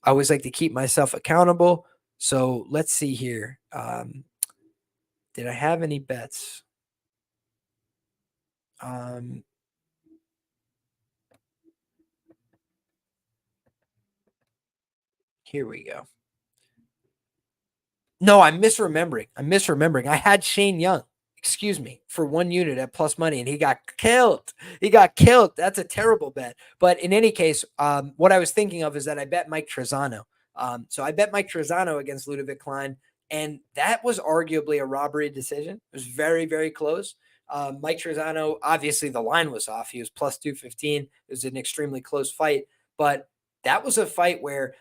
I always like to keep myself accountable. So let's see here. Did I have any bets? Here we go. No, I'm misremembering. I had Shane Young, for 1 unit at plus money, and he got killed. That's a terrible bet. But in any case, what I was thinking of is that I bet Mike Trizano. So I bet Mike Trizano against Ludovit Klein, and that was arguably a robbery decision. It was very, very close. Mike Trizano, obviously the line was off. He was plus 215. It was an extremely close fight, but that was a fight where,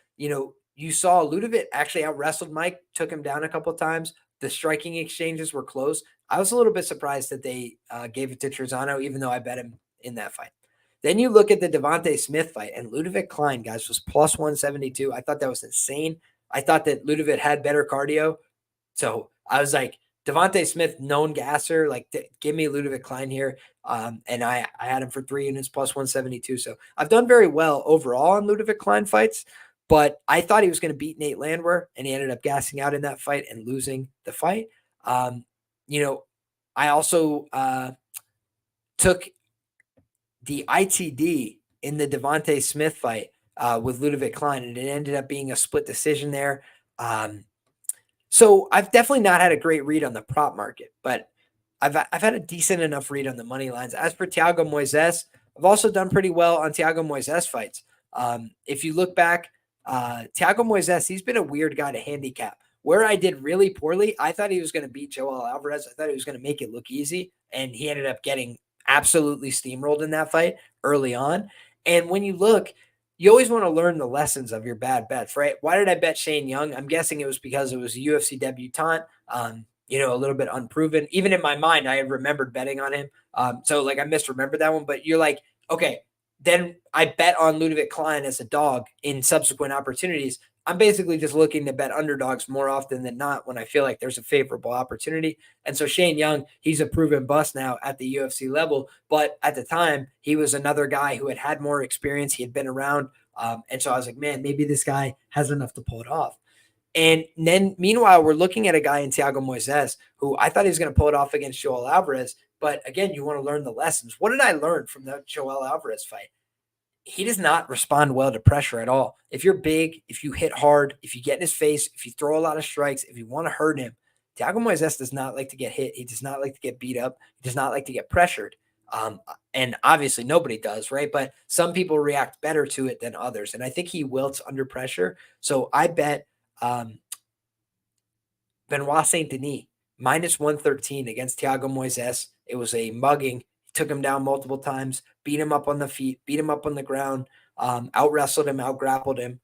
you saw Ludovit actually out-wrestled Mike, took him down a couple of times. The striking exchanges were close. I was a little bit surprised that they gave it to Trizano, even though I bet him in that fight. Then you look at the Devontae Smith fight, and Ludovit Klein, guys, was plus 172. I thought that was insane. I thought that Ludovit had better cardio. So I was like, Devontae Smith, known gasser, like, give me Ludovit Klein here. And I had him for 3 units plus 172. So I've done very well overall on Ludovit Klein fights. But I thought he was going to beat Nate Landwehr, and he ended up gassing out in that fight and losing the fight. I also took the ITD in the Devontae Smith fight with Ludovit Klein, and it ended up being a split decision there. So I've definitely not had a great read on the prop market, but I've had a decent enough read on the money lines. As for Thiago Moises, I've also done pretty well on Thiago Moises fights. If you look back, Thiago Moises, he's been a weird guy to handicap. Where I did really poorly, I thought he was going to beat Joel Alvarez. I thought he was going to make it look easy, and he ended up getting absolutely steamrolled in that fight early on. And when you look, you always want to learn the lessons of your bad bets, right? Why did I bet Shane Young? I'm guessing it was because it was a UFC debutant, a little bit unproven. Even in my mind, I had remembered betting on him. So like I misremembered that one, but you're like, okay, then I bet on Ludovit Klein as a dog in subsequent opportunities. I'm basically just looking to bet underdogs more often than not when I feel like there's a favorable opportunity. And so Shane Young, he's a proven bust now at the UFC level. But at the time, he was another guy who had more experience. He had been around. And so I was like, man, maybe this guy has enough to pull it off. And then meanwhile, we're looking at a guy in Thiago Moises who I thought he was going to pull it off against Joel Alvarez. But again, you want to learn the lessons. What did I learn from the Joel Alvarez fight? He does not respond well to pressure at all. If you're big, if you hit hard, if you get in his face, if you throw a lot of strikes, if you want to hurt him, Thiago Moises does not like to get hit. He does not like to get beat up. He does not like to get pressured. And obviously nobody does, right? But some people react better to it than others. And I think he wilts under pressure. So I bet Benoit Saint-Denis minus 113 against Thiago Moises. It was a mugging. Took him down multiple times, beat him up on the feet, beat him up on the ground, out-wrestled him, out-grappled him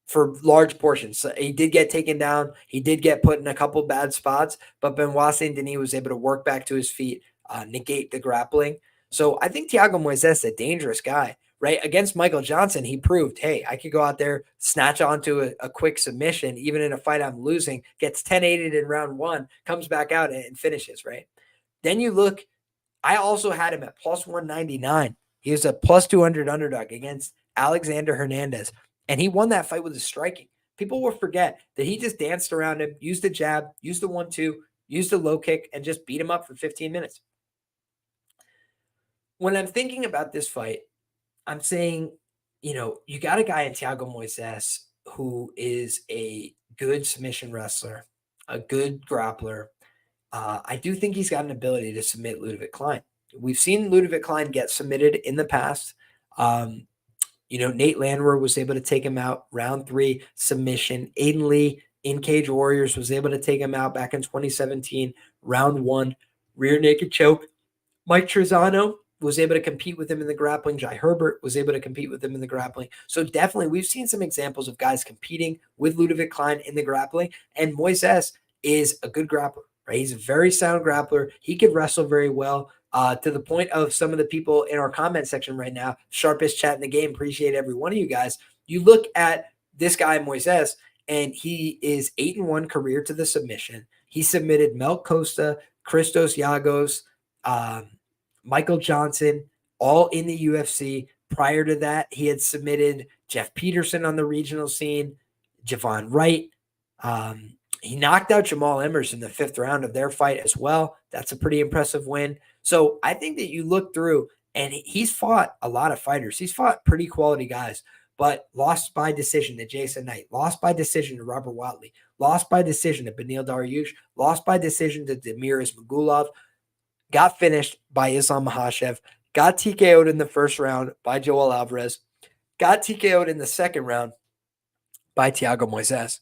for large portions. So he did get taken down. He did get put in a couple bad spots, but Benoit Saint-Denis was able to work back to his feet, negate the grappling. So I think Thiago Moises is a dangerous guy, right? Against Michael Johnson, he proved, hey, I could go out there, snatch onto a quick submission, even in a fight I'm losing, gets 10-8'd in round one, comes back out and finishes, right? Then you look, I also had him at plus 199. He was a plus 200 underdog against Alexander Hernandez, and he won that fight with his striking. People will forget that he just danced around him, used the jab, used the 1-2, used the low kick, and just beat him up for 15 minutes. When I'm thinking about this fight, I'm saying, you got a guy in Thiago Moises who is a good submission wrestler, a good grappler. I do think he's got an ability to submit Ludovit Klein. We've seen Ludovit Klein get submitted in the past. Nate Landwehr was able to take him out round 3 submission. Aiden Lee in Cage Warriors was able to take him out back in 2017, round 1, rear naked choke. Mike Trezano was able to compete with him in the grappling. Jai Herbert was able to compete with him in the grappling. So definitely we've seen some examples of guys competing with Ludovit Klein in the grappling. And Moises is a good grappler. Right? He's a very sound grappler. He could wrestle very well, to the point of some of the people in our comment section right now, sharpest chat in the game. Appreciate every one of you guys. You look at this guy, Moises, and he is 8-1 career to the submission. He submitted Mel Costa, Christos Giagos, Michael Johnson, all in the UFC. Prior to that, he had submitted Jeff Peterson on the regional scene, Javon Wright, he knocked out Jamal Emmers in the 5th round of their fight as well. That's a pretty impressive win. So I think that you look through, and he's fought a lot of fighters. He's fought pretty quality guys, but lost by decision to Jason Knight, lost by decision to Robert Watley, lost by decision to Beneil Dariush, lost by decision to Demiris Magulov, got finished by Islam Makhachev, got TKO'd in the 1st round by Joel Alvarez, got TKO'd in the 2nd round by Thiago Moises.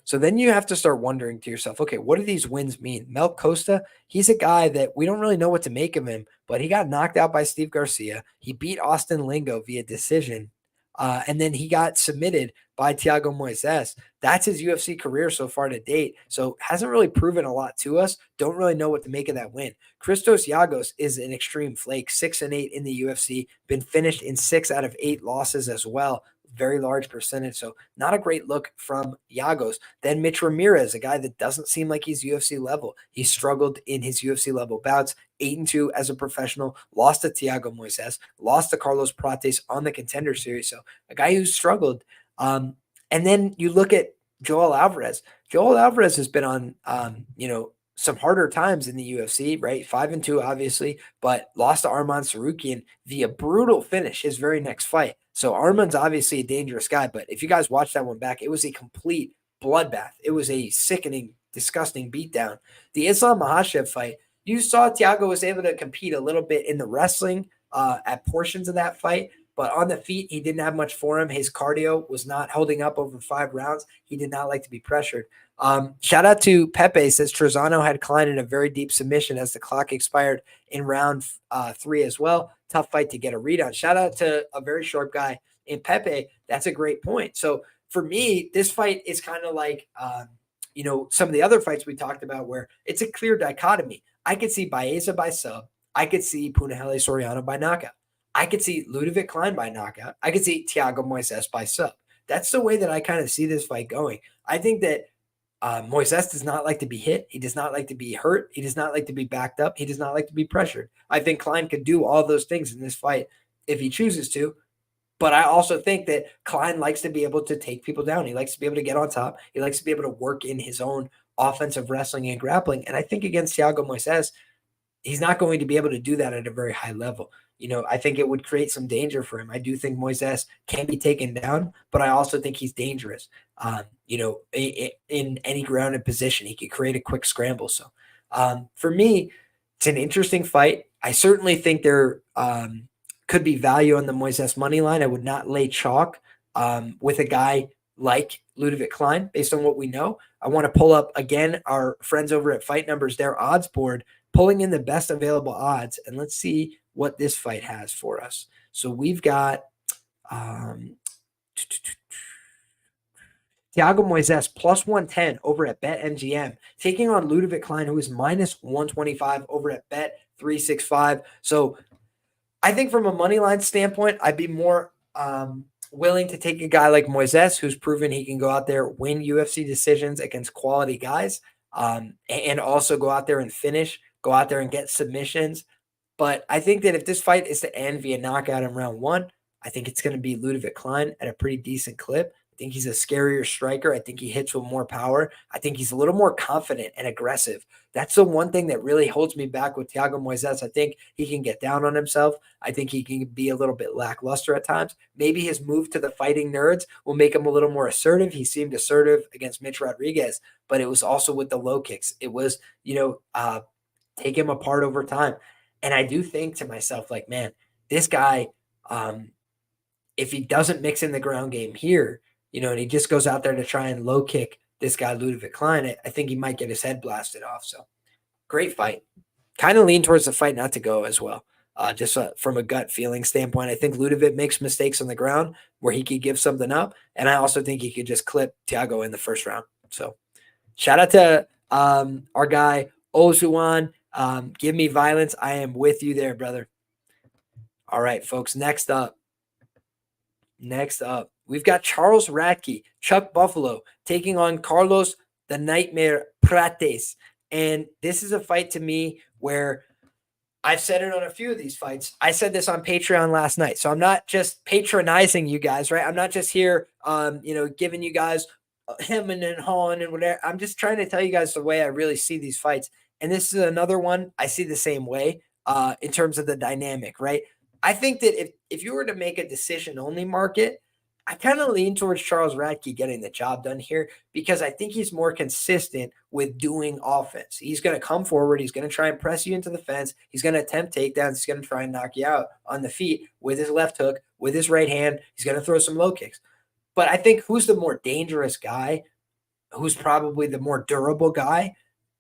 So then you have to start wondering to yourself, okay, what do these wins mean? Mel Costa, he's a guy that we don't really know what to make of him, but he got knocked out by Steve Garcia. He beat Austin Lingo via decision, and then he got submitted by Thiago Moises. That's his UFC career so far to date. So hasn't really proven a lot to us. Don't really know what to make of that win. Christos Giagos is an extreme flake, 6-8 in the UFC, been finished in 6 out of 8 losses as well. Very large percentage. So not a great look from Giagos. Then Mitch Ramirez, a guy that doesn't seem like he's UFC level. He struggled in his UFC level bouts, 8-2 as a professional, lost to Thiago Moises, lost to Carlos Prates on the Contender Series. So a guy who struggled. And then you look at Joel Alvarez. Joel Alvarez has been on, some harder times in the UFC, right? 5-2, obviously, but lost to Arman Sarukian via brutal finish his very next fight. So Arman's obviously a dangerous guy, but if you guys watch that one back, it was a complete bloodbath. It was a sickening, disgusting beatdown. The Islam Makhachev fight, You saw Thiago was able to compete a little bit in the wrestling at portions of that fight, but on the feet, he didn't have much for him. His cardio was not holding up over 5 rounds. He did not like to be pressured. Shout out to Pepe, says Trezano had Klein in a very deep submission as the clock expired in round 3 as well. Tough fight to get a read on. Shout out to a very short guy in Pepe. That's a great point. So for me, this fight is kind of like, some of the other fights we talked about where it's a clear dichotomy. I could see Baeza by sub. I could see Punahele Soriano by knockout. I could see Ludovit Klein by knockout. I could see Thiago Moises by sub. That's the way that I kind of see this fight going. I think that Moises does not like to be hit. He does not like to be hurt. He does not like to be backed up. He does not like to be pressured. I think Klein could do all those things in this fight if he chooses to. But I also think that Klein likes to be able to take people down. He likes to be able to get on top. He likes to be able to work in his own offensive wrestling and grappling. And I think against Thiago Moises, he's not going to be able to do that at a very high level. I think it would create some danger for him. I do think Moises can be taken down, but I also think he's dangerous. In any grounded position, he could create a quick scramble. So for me, it's an interesting fight. I certainly think there could be value on the Moises money line. I would not lay chalk with a guy like Ludovit Klein based on what we know. I want to pull up again our friends over at Fight Numbers, their odds board, pulling in the best available odds, and let's see what this fight has for us. So we've got Thiago Moises plus 110 over at BetMGM, taking on Ludovit Klein, who is minus 125 over at Bet365. So I think from a money line standpoint, I'd be more willing to take a guy like Moises, who's proven he can go out there, win UFC decisions against quality guys, and also go out there and finish, go out there and get submissions. But I think that if this fight is to end via knockout in round 1, I think it's going to be Ludovit Klein at a pretty decent clip. I think he's a scarier striker. I think he hits with more power. I think he's a little more confident and aggressive. That's the one thing that really holds me back with Thiago Moises. I think he can get down on himself. I think he can be a little bit lackluster at times. Maybe his move to the fighting nerds will make him a little more assertive. He seemed assertive against Mitch Rodriguez, but it was also with the low kicks. It was, take him apart over time. And I do think to myself, like, man, this guy, if he doesn't mix in the ground game here, and he just goes out there to try and low kick this guy, Ludovit Klein, I think he might get his head blasted off. So great fight. Kind of lean towards the fight not to go as well. Just from a gut feeling standpoint, I think Ludovit makes mistakes on the ground where he could give something up. And I also think he could just clip Thiago in the first round. So shout out to our guy, Ozuan. Give me violence. I am with you there, brother. All right, folks. Next up, we've got Charles Radtke, Chuck Buffalo, taking on Carlos the Nightmare Prates. And this is a fight to me where I've said it on a few of these fights. I said this on Patreon last night. So I'm not just patronizing you guys, right? I'm not just here, giving you guys hemming and hawing and whatever. I'm just trying to tell you guys the way I really see these fights. And this is another one I see the same way in terms of the dynamic, right? I think that if you were to make a decision-only market, I kind of lean towards Charles Radtke getting the job done here because I think he's more consistent with doing offense. He's going to come forward. He's going to try and press you into the fence. He's going to attempt takedowns. He's going to try and knock you out on the feet with his left hook, with his right hand. He's going to throw some low kicks. But I think who's the more dangerous guy, who's probably the more durable guy,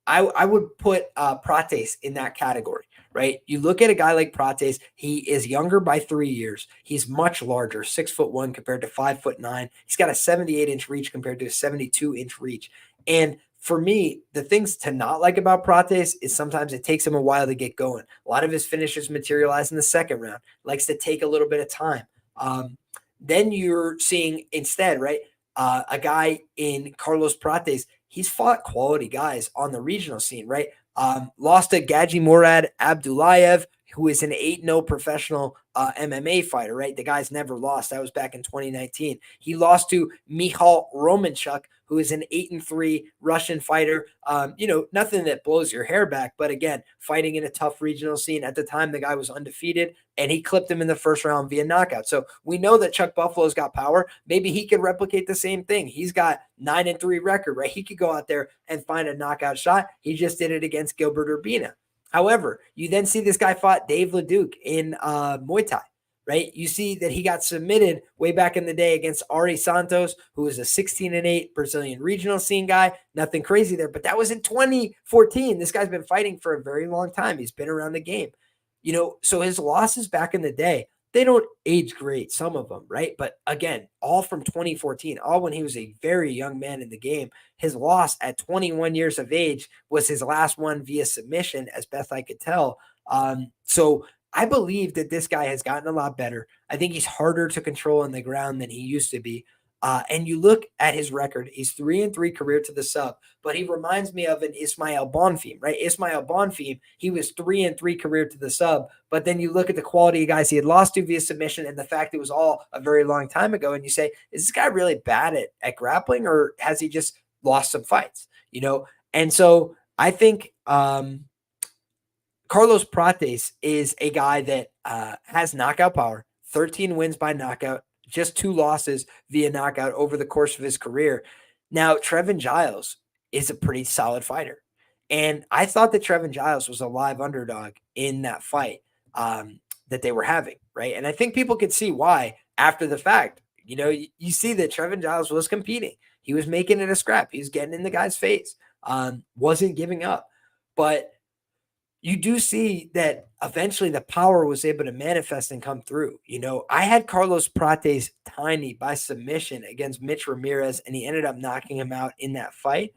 I would put Prates in that category, right? You look at a guy like Prates, he is younger by 3 years. He's much larger, 6'1" compared to 5'9". He's got a 78-inch reach compared to a 72-inch reach. And for me, the things to not like about Prates is sometimes it takes him a while to get going. A lot of his finishes materialize in the second round. Likes to take a little bit of time. Then you're seeing instead, right, a guy in Carlos Prates, he's fought quality guys on the regional scene, right? Lost to Gaji Murad Abdullayev, who is an 8-0 professional MMA fighter, right? The guy's never lost. That was back in 2019. He lost to Michal Romanchuk, who is an 8-3 Russian fighter. Nothing that blows your hair back, but again, fighting in a tough regional scene. At the time, the guy was undefeated, and he clipped him in the first round via knockout. So we know that Chuck Buffalo's got power. Maybe he could replicate the same thing. He's got 9-3 record, right? He could go out there and find a knockout shot. He just did it against Gilbert Urbina. However, you then see this guy fought Dave LeDuc in Muay Thai, right? You see that he got submitted way back in the day against Ari Santos, who was a 16-8 Brazilian regional scene guy. Nothing crazy there, but that was in 2014. This guy's been fighting for a very long time. He's been around the game. So his losses back in the day, they don't age great, some of them, right? But again, all from 2014, all when he was a very young man in the game. His loss at 21 years of age was his last one via submission, as best I could tell. So I believe that this guy has gotten a lot better. I think he's harder to control on the ground than he used to be. And you look at his record, he's 3-3 career to the sub, but he reminds me of an Ismail Bonfim, right? Ismail Bonfim, he was 3-3 career to the sub, but then you look at the quality of guys he had lost to via submission and the fact it was all a very long time ago, and you say, is this guy really bad at grappling, or has he just lost some fights? And so I think Carlos Prates is a guy that has knockout power, 13 wins by knockout, just 2 losses via knockout over the course of his career. Now, Trevin Giles is a pretty solid fighter. And I thought that Trevin Giles was a live underdog in that fight that they were having, right? And I think people could see why after the fact. You see that Trevin Giles was competing. He was making it a scrap. He was getting in the guy's face, wasn't giving up. But you do see that eventually the power was able to manifest and come through. I had Carlos Prates tiny by submission against Mitch Ramirez, and he ended up knocking him out in that fight.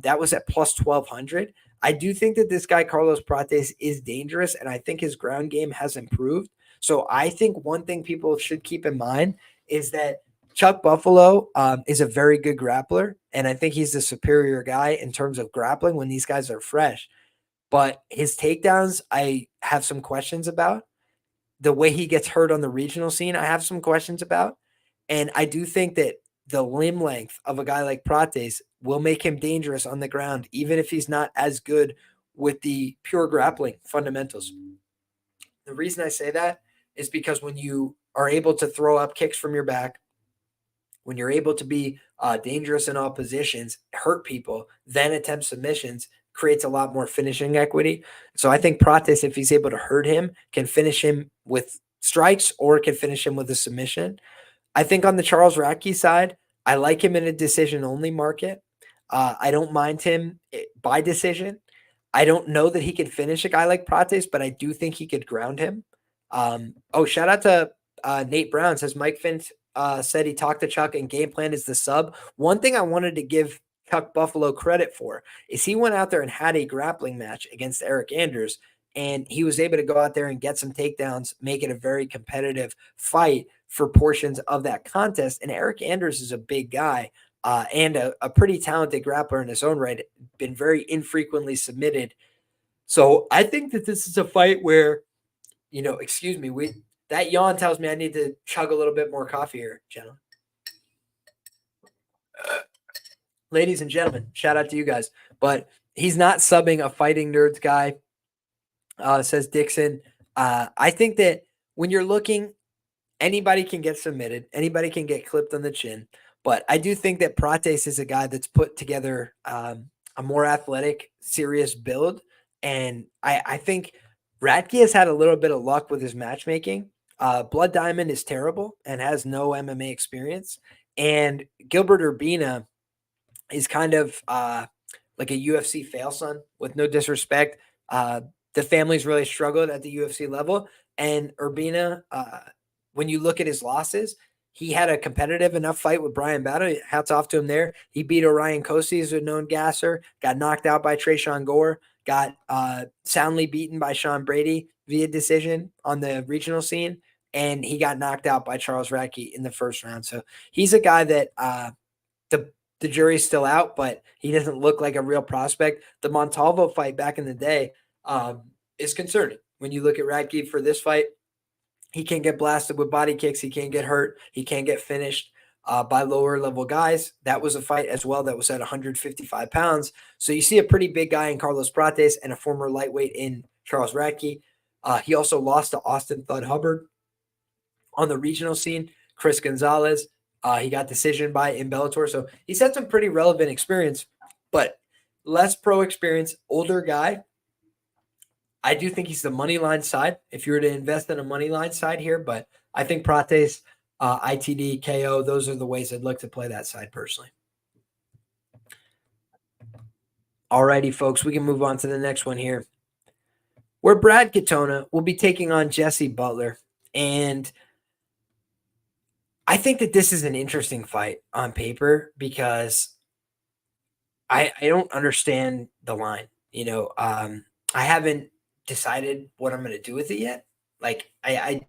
That was at plus 1,200. I do think that this guy, Carlos Prates, is dangerous, and I think his ground game has improved. So I think one thing people should keep in mind is that Chuck Buffalo is a very good grappler, and I think he's the superior guy in terms of grappling when these guys are fresh. But his takedowns, I have some questions about. The way he gets hurt on the regional scene, I have some questions about. And I do think that the limb length of a guy like Prates will make him dangerous on the ground, even if he's not as good with the pure grappling fundamentals. The reason I say that is because when you are able to throw up kicks from your back, when you're able to be dangerous in all positions, hurt people, then attempt submissions, creates a lot more finishing equity. So I think Prates, if he's able to hurt him, can finish him with strikes or can finish him with a submission. I think on the Charles Radtke side, I like him in a decision-only market. I don't mind him by decision. I don't know that he could finish a guy like Prates, but I do think he could ground him. Shout out to Nate Brown. Says Mike Finch said he talked to Chuck and game plan is the sub. One thing I wanted to give Chuck Buffalo credit for is he went out there and had a grappling match against Eric Anders, and he was able to go out there and get some takedowns, make it a very competitive fight for portions of that contest. And Eric Anders is a big guy and a pretty talented grappler in his own right, been very infrequently submitted. So I think that this is a fight where, that yawn tells me I need to chug a little bit more coffee here, gentlemen. Ladies and gentlemen, shout out to you guys. But he's not subbing a fighting nerds guy, says Dixon. I think that when you're looking, anybody can get submitted. Anybody can get clipped on the chin. But I do think that Prates is a guy that's put together a more athletic, serious build. And I think Radtke has had a little bit of luck with his matchmaking. Blood Diamond is terrible and has no MMA experience. And Gilbert Urbina is kind of like a UFC fail son, with no disrespect. The family's really struggled at the UFC level. And Urbina, when you look at his losses, he had a competitive enough fight with Brian Battle. Hats off to him there. He beat Orion Kosi, who's a known gasser, got knocked out by Trayshawn Gore, got soundly beaten by Sean Brady via decision on the regional scene, and he got knocked out by Charles Radtke in the first round. So he's a guy that the jury's still out, but he doesn't look like a real prospect. The Montalvo fight back in the day is concerning. When you look at Radtke for this fight, he can't get blasted with body kicks. He can't get hurt. He can't get finished by lower level guys. That was a fight as well that was at 155 pounds. So you see a pretty big guy in Carlos Prates and a former lightweight in Charles Radtke. He also lost to Austin Thud Hubbard on the regional scene. Chris Gonzalez, he got decision by in Bellator. So he's had some pretty relevant experience, but less pro experience, older guy. I do think he's the money line side if you were to invest in a money line side here, but I think Prates, ITD, KO, those are the ways I'd look to play that side personally. Alrighty, folks, we can move on to the next one here, where Brad Katona will be taking on Jesse Butler. And I think that this is an interesting fight on paper because I don't understand the line. I haven't decided what I'm going to do with it yet. Like I'm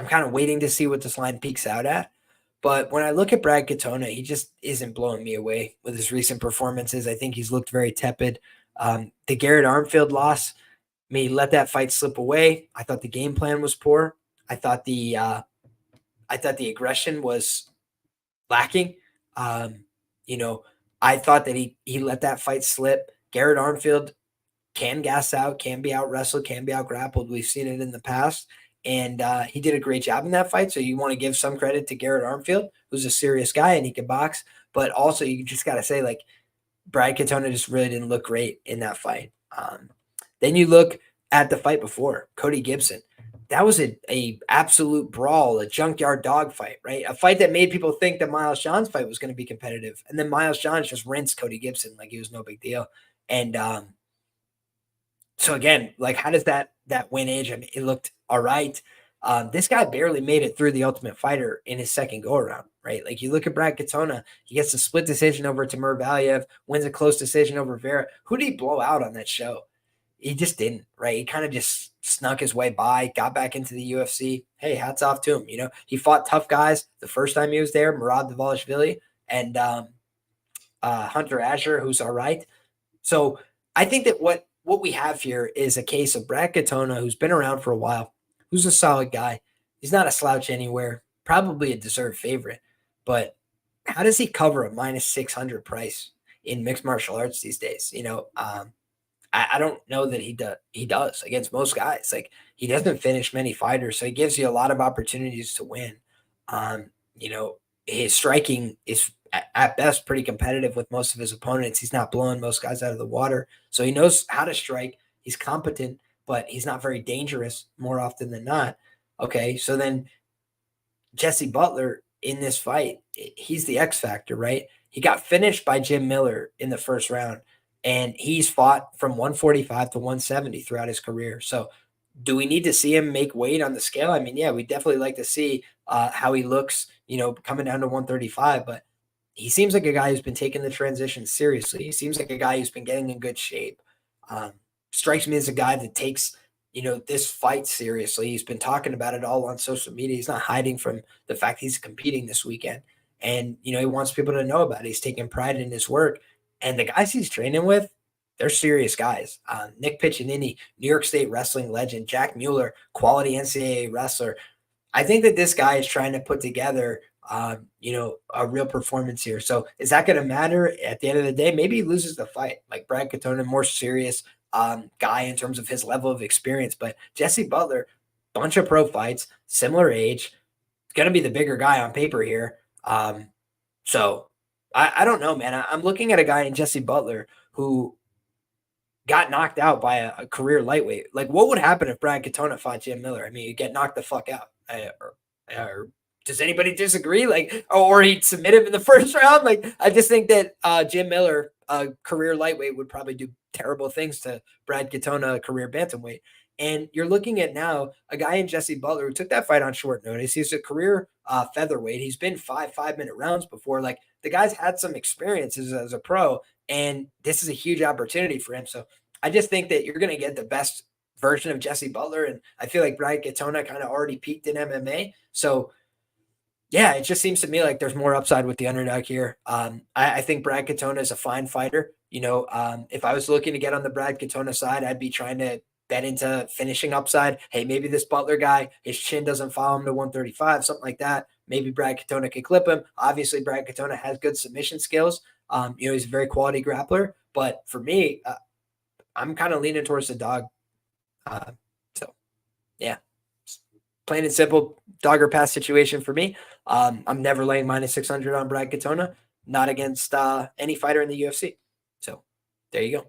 kind of waiting to see what this line peaks out at. But when I look at Brad Katona, he just isn't blowing me away with his recent performances. I think he's looked very tepid. The Garrett Armfield loss, he let that fight slip away. I thought the game plan was poor. I thought the aggression was lacking. I thought that he let that fight slip. Garrett Armfield can gas out, can be out wrestled, can be out grappled. We've seen it in the past. And he did a great job in that fight. So you want to give some credit to Garrett Armfield, who's a serious guy and he can box. But also you just got to say, like, Brad Katona just really didn't look great in that fight. Then you look at the fight before, Cody Gibson. That was a absolute brawl, a junkyard dog fight, right? A fight that made people think that Miles John's fight was going to be competitive. And then Miles John just rinsed Cody Gibson like he was no big deal. And so again, like, how does that win age? I mean, it looked all right. This guy barely made it through the Ultimate Fighter in his second go around, right? Like, you look at Brad Katona, he gets a split decision over Timur Valiev, wins a close decision over Vera. Who did he blow out on that show? He just didn't, right? He kind of just snuck his way by, got back into the UFC. Hey, hats off to him. He fought tough guys the first time he was there, Murad Dvalishvili and Hunter Azure, who's all right. So I think that what we have here is a case of Brad Katona, who's been around for a while, who's a solid guy. He's not a slouch anywhere, probably a deserved favorite. But how does he cover a minus 600 price in mixed martial arts these days? I don't know that he does against most guys. Like, he doesn't finish many fighters, so he gives you a lot of opportunities to win. His striking is at best pretty competitive with most of his opponents. He's not blowing most guys out of the water, so he knows how to strike. He's competent, but he's not very dangerous more often than not. Okay, so then Jesse Butler in this fight, he's the X factor, right? He got finished by Jim Miller in the first round. And he's fought from 145 to 170 throughout his career. So do we need to see him make weight on the scale? I mean, yeah, we definitely like to see how he looks, coming down to 135. But he seems like a guy who's been taking the transition seriously. He seems like a guy who's been getting in good shape. Strikes me as a guy that takes, this fight seriously. He's been talking about it all on social media. He's not hiding from the fact he's competing this weekend. And, he wants people to know about it. He's taking pride in his work. And the guys he's training with, they're serious guys. Nick Piccinini, New York State wrestling legend. Jack Mueller, quality NCAA wrestler. I think that this guy is trying to put together, a real performance here. So is that going to matter at the end of the day? Maybe he loses the fight. Like Brad Katona, more serious guy in terms of his level of experience. But Jesse Butler, bunch of pro fights, similar age, going to be the bigger guy on paper here. So I don't know, man. I'm looking at a guy in Jesse Butler who got knocked out by a career lightweight. Like, what would happen if Brad Katona fought Jim Miller? I mean, you get knocked the fuck out. Or does anybody disagree? Like, or he'd submit him in the first round? Like, I just think that Jim Miller, a career lightweight, would probably do terrible things to Brad Katona, a career bantamweight. And you're looking at now a guy in Jesse Butler who took that fight on short notice. He's a career featherweight. He's been 5-minute rounds before. Like, the guy's had some experiences as a pro, and this is a huge opportunity for him. So I just think that you're going to get the best version of Jesse Butler. And I feel like Brad Katona kind of already peaked in MMA. So yeah, it just seems to me like there's more upside with the underdog here. I think Brad Katona is a fine fighter. If I was looking to get on the Brad Katona side, I'd be trying to bet into finishing upside. Hey, maybe this Butler guy, his chin doesn't follow him to 135, something like that. Maybe Brad Katona could clip him. Obviously, Brad Katona has good submission skills. He's a very quality grappler. But for me, I'm kind of leaning towards the dog. So, yeah, plain and simple, dog or pass situation for me. I'm never laying minus 600 on Brad Katona, not against any fighter in the UFC. So, there you go.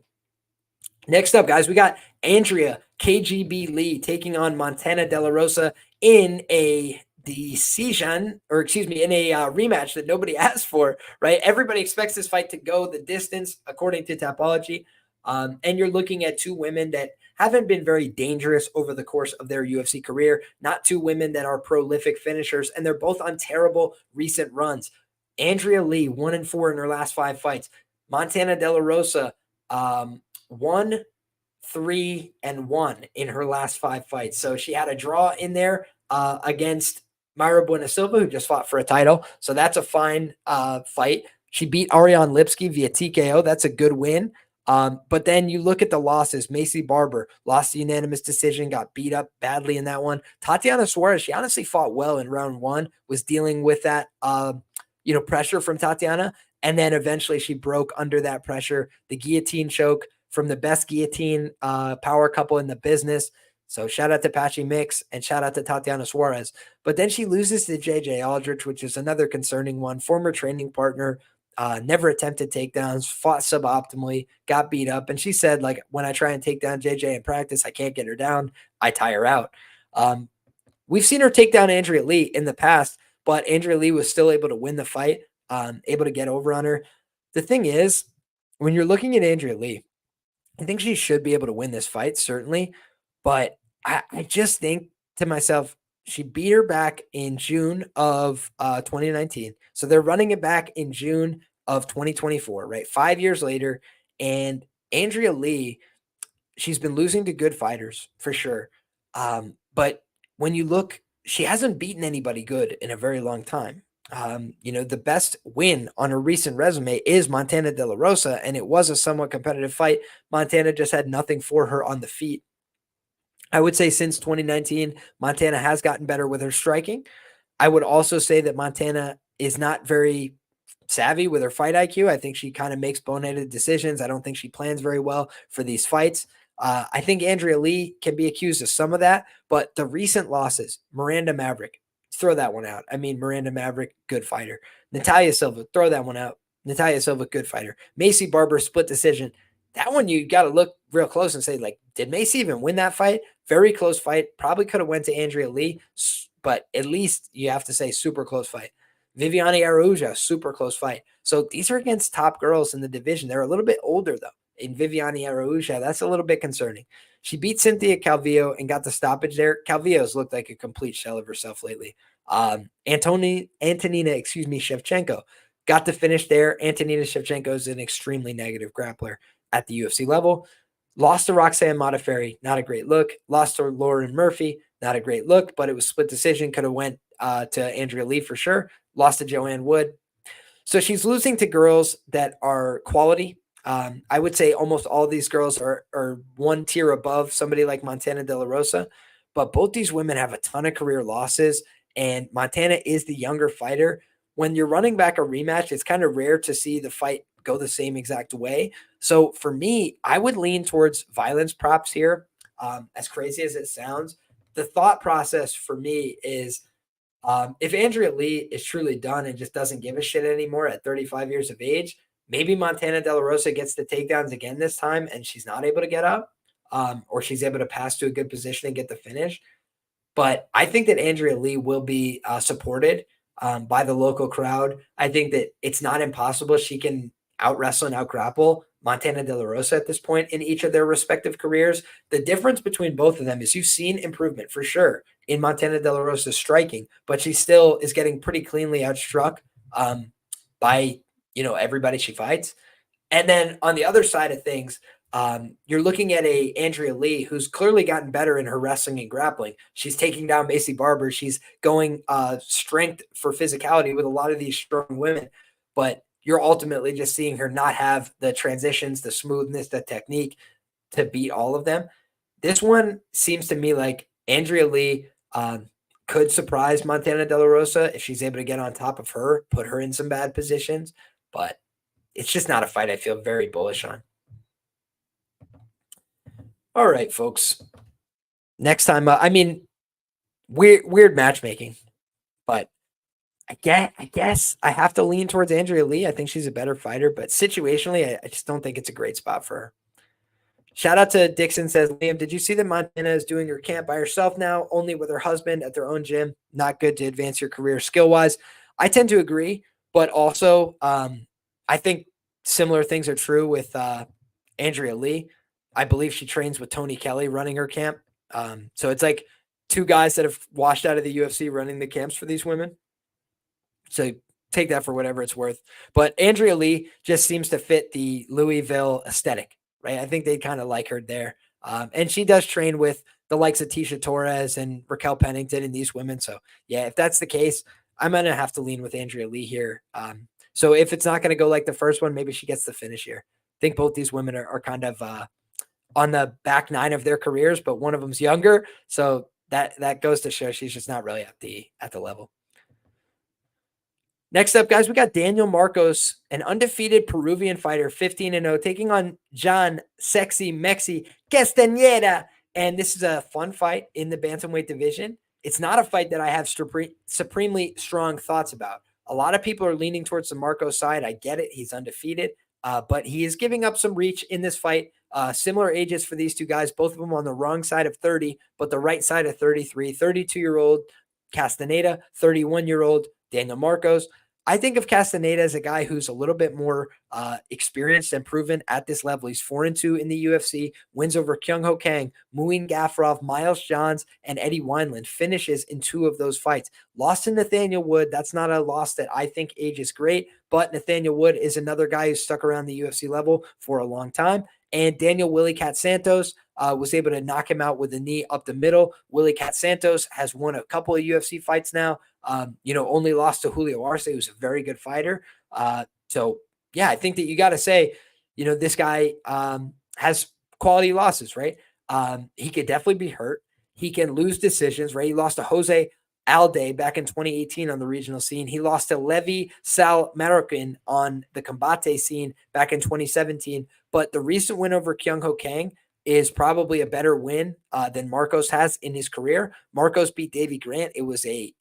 Next up, guys, we got Andrea KGB Lee taking on Montana De La Rosa in a decision, or excuse me, in a rematch that nobody asked for, right? Everybody expects this fight to go the distance according to Tapology. And you're looking at two women that haven't been very dangerous over the course of their UFC career, not two women that are prolific finishers, and they're both on terrible recent runs. Andrea Lee, 1-4 in her last 5 fights. Montana De La Rosa, 1-3-1 in her last 5 fights. So she had a draw in there against Mayra Bueno Silva, who just fought for a title. So that's a fine fight. She beat Ariane Lipsky via TKO. That's a good win. But then you look at the losses. Maycee Barber lost a unanimous decision, got beat up badly in that one. Tatiana Suarez, she honestly fought well in round 1, was dealing with that pressure from Tatiana. And then eventually she broke under that pressure. The guillotine choke from the best guillotine power couple in the business. So shout out to Patchy Mix and shout out to Tatiana Suarez. But then she loses to JJ Aldrich, which is another concerning one. Former training partner, never attempted takedowns, fought suboptimally, got beat up. And she said, like, when I try and take down JJ in practice, I can't get her down. I tie her out. We've seen her take down Andrea Lee in the past, but Andrea Lee was still able to win the fight, able to get over on her. The thing is, when you're looking at Andrea Lee, I think she should be able to win this fight, certainly. But I just think to myself, she beat her back in June of 2019. So they're running it back in June of 2024, right? 5 years later. And Andrea Lee, she's been losing to good fighters for sure. But when you look, she hasn't beaten anybody good in a very long time. The best win on her recent resume is Montana De La Rosa, and it was a somewhat competitive fight. Montana just had nothing for her on the feet. I would say since 2019, Montana has gotten better with her striking. I would also say that Montana is not very savvy with her fight IQ. I think she kind of makes boneheaded decisions. I don't think she plans very well for these fights. I think Andrea Lee can be accused of some of that, but the recent losses, Miranda Maverick, throw that one out. I mean, Miranda Maverick, good fighter. Natalia Silva, throw that one out. Natalia Silva, good fighter. Maycee Barber, split decision. That one you got to look real close and say, like, did Maycee even win that fight? Very close fight. Probably could have went to Andrea Lee, but at least you have to say super close fight. Viviane Araújo, super close fight. So these are against top girls in the division. They're a little bit older, though. In Viviane Araújo, that's a little bit concerning. She beat Cynthia Calvillo and got the stoppage there. Calvillo's looked like a complete shell of herself lately. Antonina, Shevchenko got the finish there. Antonina Shevchenko is an extremely negative grappler at the UFC level. Lost to Roxanne Modafferi, not a great look. Lost to Lauren Murphy, not a great look, but it was split decision. Could have went to Andrea Lee for sure. Lost to Joanne Wood. So she's losing to girls that are quality. I would say almost all these girls are one tier above somebody like Montana De La Rosa, but both these women have a ton of career losses, and Montana is the younger fighter. When you're running back a rematch, it's kind of rare to see the fight go the same exact way. So for me, I would lean towards violence props here. As crazy as it sounds, the thought process for me is if Andrea Lee is truly done and just doesn't give a shit anymore at 35 years of age, maybe Montana De La Rosa gets the takedowns again this time and she's not able to get up, or she's able to pass to a good position and get the finish. But I think that Andrea Lee will be supported by the local crowd. I think that it's not impossible she can out wrestle and out grapple Montana De La Rosa at this point in each of their respective careers. The difference between both of them is you've seen improvement for sure in Montana De La Rosa's striking, but she still is getting pretty cleanly outstruck by everybody she fights. And then on the other side of things, you're looking at a Andrea Lee who's clearly gotten better in her wrestling and grappling. She's taking down Maycee Barber. She's going strength for physicality with a lot of these strong women, but you're ultimately just seeing her not have the transitions, the smoothness, the technique to beat all of them. This one seems to me like Andrea Lee could surprise Montana De La Rosa if she's able to get on top of her, put her in some bad positions, but it's just not a fight I feel very bullish on. All right, folks. Next time, weird matchmaking, but I guess I have to lean towards Andrea Lee. I think she's a better fighter, but situationally, I just don't think it's a great spot for her. Shout out to Dixon says, Liam, did you see that Montana is doing her camp by herself now, only with her husband at their own gym? Not good to advance your career skill-wise. I tend to agree, but also I think similar things are true with Andrea Lee. I believe she trains with Tony Kelly running her camp. So it's like two guys that have washed out of the UFC running the camps for these women. So take that for whatever it's worth. But Andrea Lee just seems to fit the Louisville aesthetic, right? I think they kind of like her there. And she does train with the likes of Tisha Torres and Raquel Pennington and these women. So yeah, if that's the case, I'm going to have to lean with Andrea Lee here. So if it's not going to go like the first one, maybe she gets the finish here. I think both these women are kind of on the back nine of their careers, but one of them's younger. So that goes to show she's just not really at the level. Next up, guys, we got Daniel Marcos, an undefeated Peruvian fighter, 15-0, taking on John Sexy Mexi Casteneda. And this is a fun fight in the bantamweight division. It's not a fight that I have supremely strong thoughts about. A lot of people are leaning towards the Marcos side. I get it. He's undefeated, but he is giving up some reach in this fight. Similar ages for these two guys, both of them on the wrong side of 30, but the right side of 33, 32-year-old Casteneda, 31-year-old Daniel Marcos. I think of Casteneda as a guy who's a little bit more experienced and proven at this level. He's 4-2 in the UFC, wins over Kyung-Ho Kang, Muin Gafurov, Miles Johns, and Eddie Wineland, finishes in 2 of those fights. Lost to Nathaniel Wood. That's not a loss that I think ages great, but Nathaniel Wood is another guy who's stuck around the UFC level for a long time. And Daniel Willie Cat Santos was able to knock him out with a knee up the middle. Willie Cat Santos has won a couple of UFC fights now. Only lost to Julio Arce, who's a very good fighter. So yeah, I think that you got to say, this guy has quality losses, right? He could definitely be hurt. He can lose decisions, right? He lost to Jose Alde back in 2018 on the regional scene. He lost to Levi Sal Marroquin on the Combate scene back in 2017. But the recent win over Kyung-Ho Kang is probably a better win than Marcos has in his career. Marcos beat Davey Grant. It was a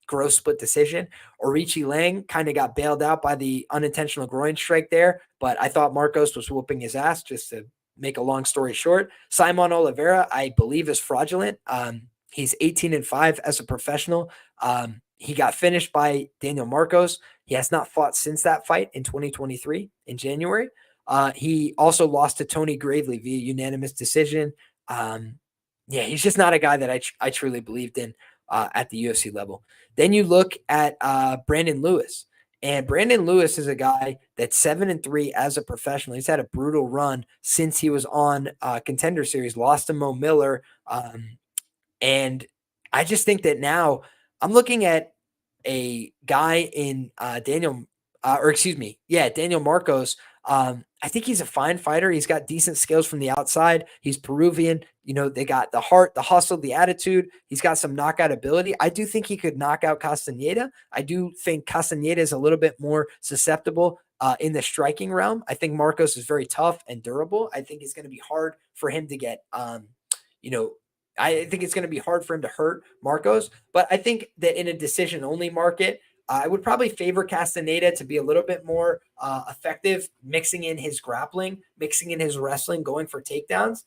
gross split decision. Orichi Lang kind of got bailed out by the unintentional groin strike there, but I thought Marcos was whooping his ass, just to make a long story short. Simon Oliveira, I believe, is fraudulent. He's 18-5 as a professional. He got finished by Daniel Marcos. He has not fought since that fight in 2023 in January. He also lost to Tony Gravely via unanimous decision. He's just not a guy that I truly believed in at the UFC level. Then you look at Brandon Lewis. And Brandon Lewis is a guy that's 7-3 as a professional. He's had a brutal run since he was on Contender Series, lost to Mo Miller. And I just think that now I'm looking at a guy in Daniel Marcos. I think he's a fine fighter. He's got decent skills from the outside. He's Peruvian. They got the heart, the hustle, the attitude. He's got some knockout ability. I do think he could knock out Casteneda. I do think Casteneda is a little bit more susceptible in the striking realm. I think Marcos is very tough and durable. I think it's going to be hard for him to get, I think it's going to be hard for him to hurt Marcos. But I think that in a decision-only market, I would probably favor Casteneda to be a little bit more effective, mixing in his grappling, mixing in his wrestling, going for takedowns.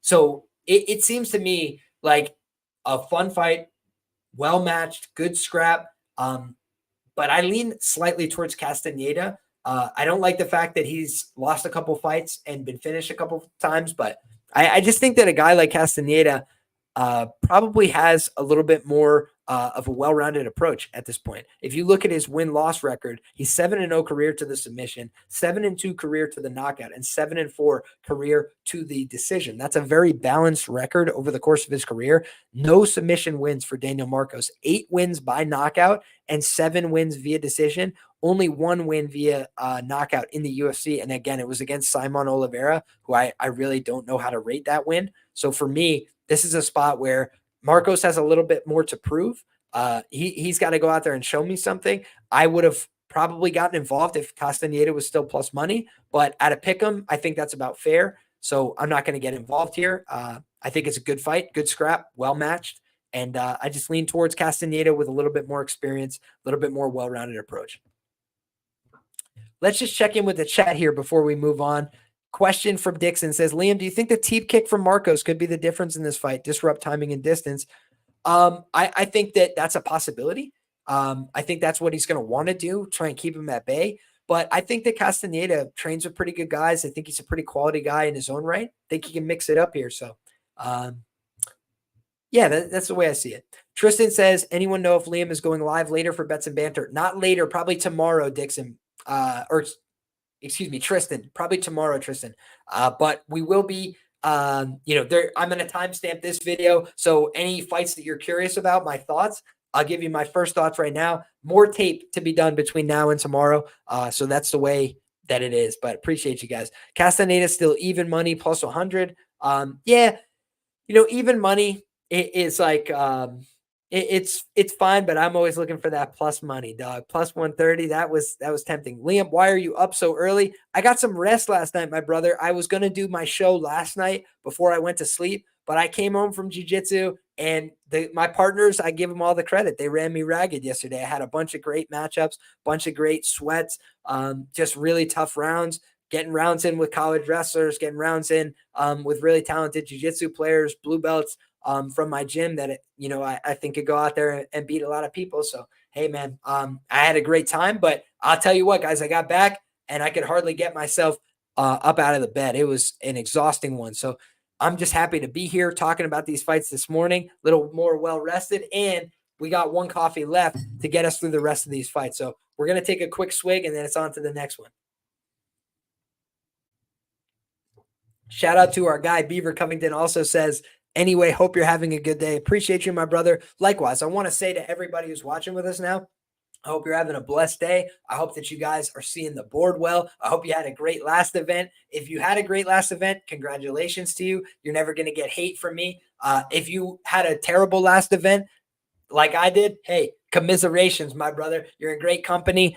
So it seems to me like a fun fight, well-matched, good scrap. But I lean slightly towards Casteneda. I don't like the fact that he's lost a couple fights and been finished a couple times, but I just think that a guy like Casteneda probably has a little bit more of a well-rounded approach at this point. If you look at his win-loss record, he's 7-0 career to the submission, 7-2 career to the knockout, and 7-4 career to the decision. That's a very balanced record over the course of his career. No submission wins for Daniel Marcos. 8 wins by knockout and 7 wins via decision. Only 1 win via knockout in the UFC. And again, it was against Simon Oliveira, who I really don't know how to rate that win. So for me, this is a spot where Marcos has a little bit more to prove. He's got to go out there and show me something. I would have probably gotten involved if Casteneda was still plus money, but at a pick'em, I think that's about fair. So I'm not going to get involved here. I think it's a good fight, good scrap, well matched. And I just lean towards Casteneda with a little bit more experience, a little bit more well-rounded approach. Let's just check in with the chat here before we move on. question from Dixon says, Liam, do you think the teep kick from Marcos could be the difference in this fight? Disrupt timing and distance. I think that's a possibility. I think that's what he's going to want to do, try and keep him at bay. But I think that Casteneda trains with pretty good guys. I think he's a pretty quality guy in his own right. I think he can mix it up here. So, yeah, that's the way I see it. Tristan says, anyone know if Liam is going live later for Bets and Banter? Not later, probably tomorrow, Dixon. Excuse me, Tristan. Probably tomorrow, Tristan. But we will be, I'm going to timestamp this video. So any fights that you're curious about, my thoughts, I'll give you my first thoughts right now. More tape to be done between now and tomorrow. So that's the way that it is. But appreciate you guys. Castaneda still even money, plus 100. Yeah, even money is like it's fine, but I'm always looking for that plus money, dog. Plus 130. That was tempting. Liam, why are you up so early? I got some rest last night, my brother. I was gonna do my show last night before I went to sleep, but I came home from jiu-jitsu and my partners, I give them all the credit. They ran me ragged yesterday. I had a bunch of great matchups, bunch of great sweats, just really tough rounds. Getting rounds in with college wrestlers, getting rounds in with really talented jiu-jitsu players, blue belts from my gym that, I think could go out there and beat a lot of people. So, hey, man, I had a great time. But I'll tell you what, guys, I got back and I could hardly get myself up out of the bed. It was an exhausting one. So I'm just happy to be here talking about these fights this morning, a little more well-rested, and we got one coffee left to get us through the rest of these fights. So we're going to take a quick swig, and then it's on to the next one. Shout out to our guy, Beaver Covington, also says, anyway, hope you're having a good day. Appreciate you, my brother. Likewise, I want to say to everybody who's watching with us now, I hope you're having a blessed day. I hope that you guys are seeing the board well. I hope you had a great last event. If you had a great last event, congratulations to you. You're never going to get hate from me. If you had a terrible last event, like I did, hey, commiserations, my brother. You're in great company.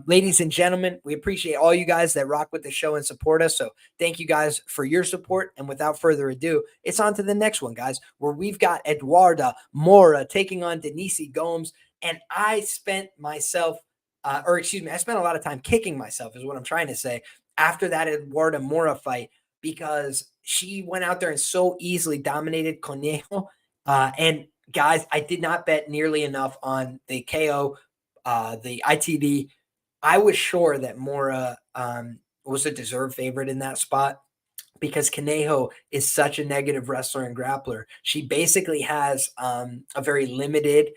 Ladies and gentlemen, we appreciate all you guys that rock with the show and support us. So thank you guys for your support. And without further ado, it's on to the next one, guys, where we've got Eduarda Mora taking on Denise Gomes. And I spent I spent a lot of time kicking myself is what I'm trying to say after that Eduarda Mora fight, because she went out there and so easily dominated Conejo. And guys, I did not bet nearly enough on the KO, the ITD. I was sure that Mora was a deserved favorite in that spot because Conejo is such a negative wrestler and grappler. She basically has a very limited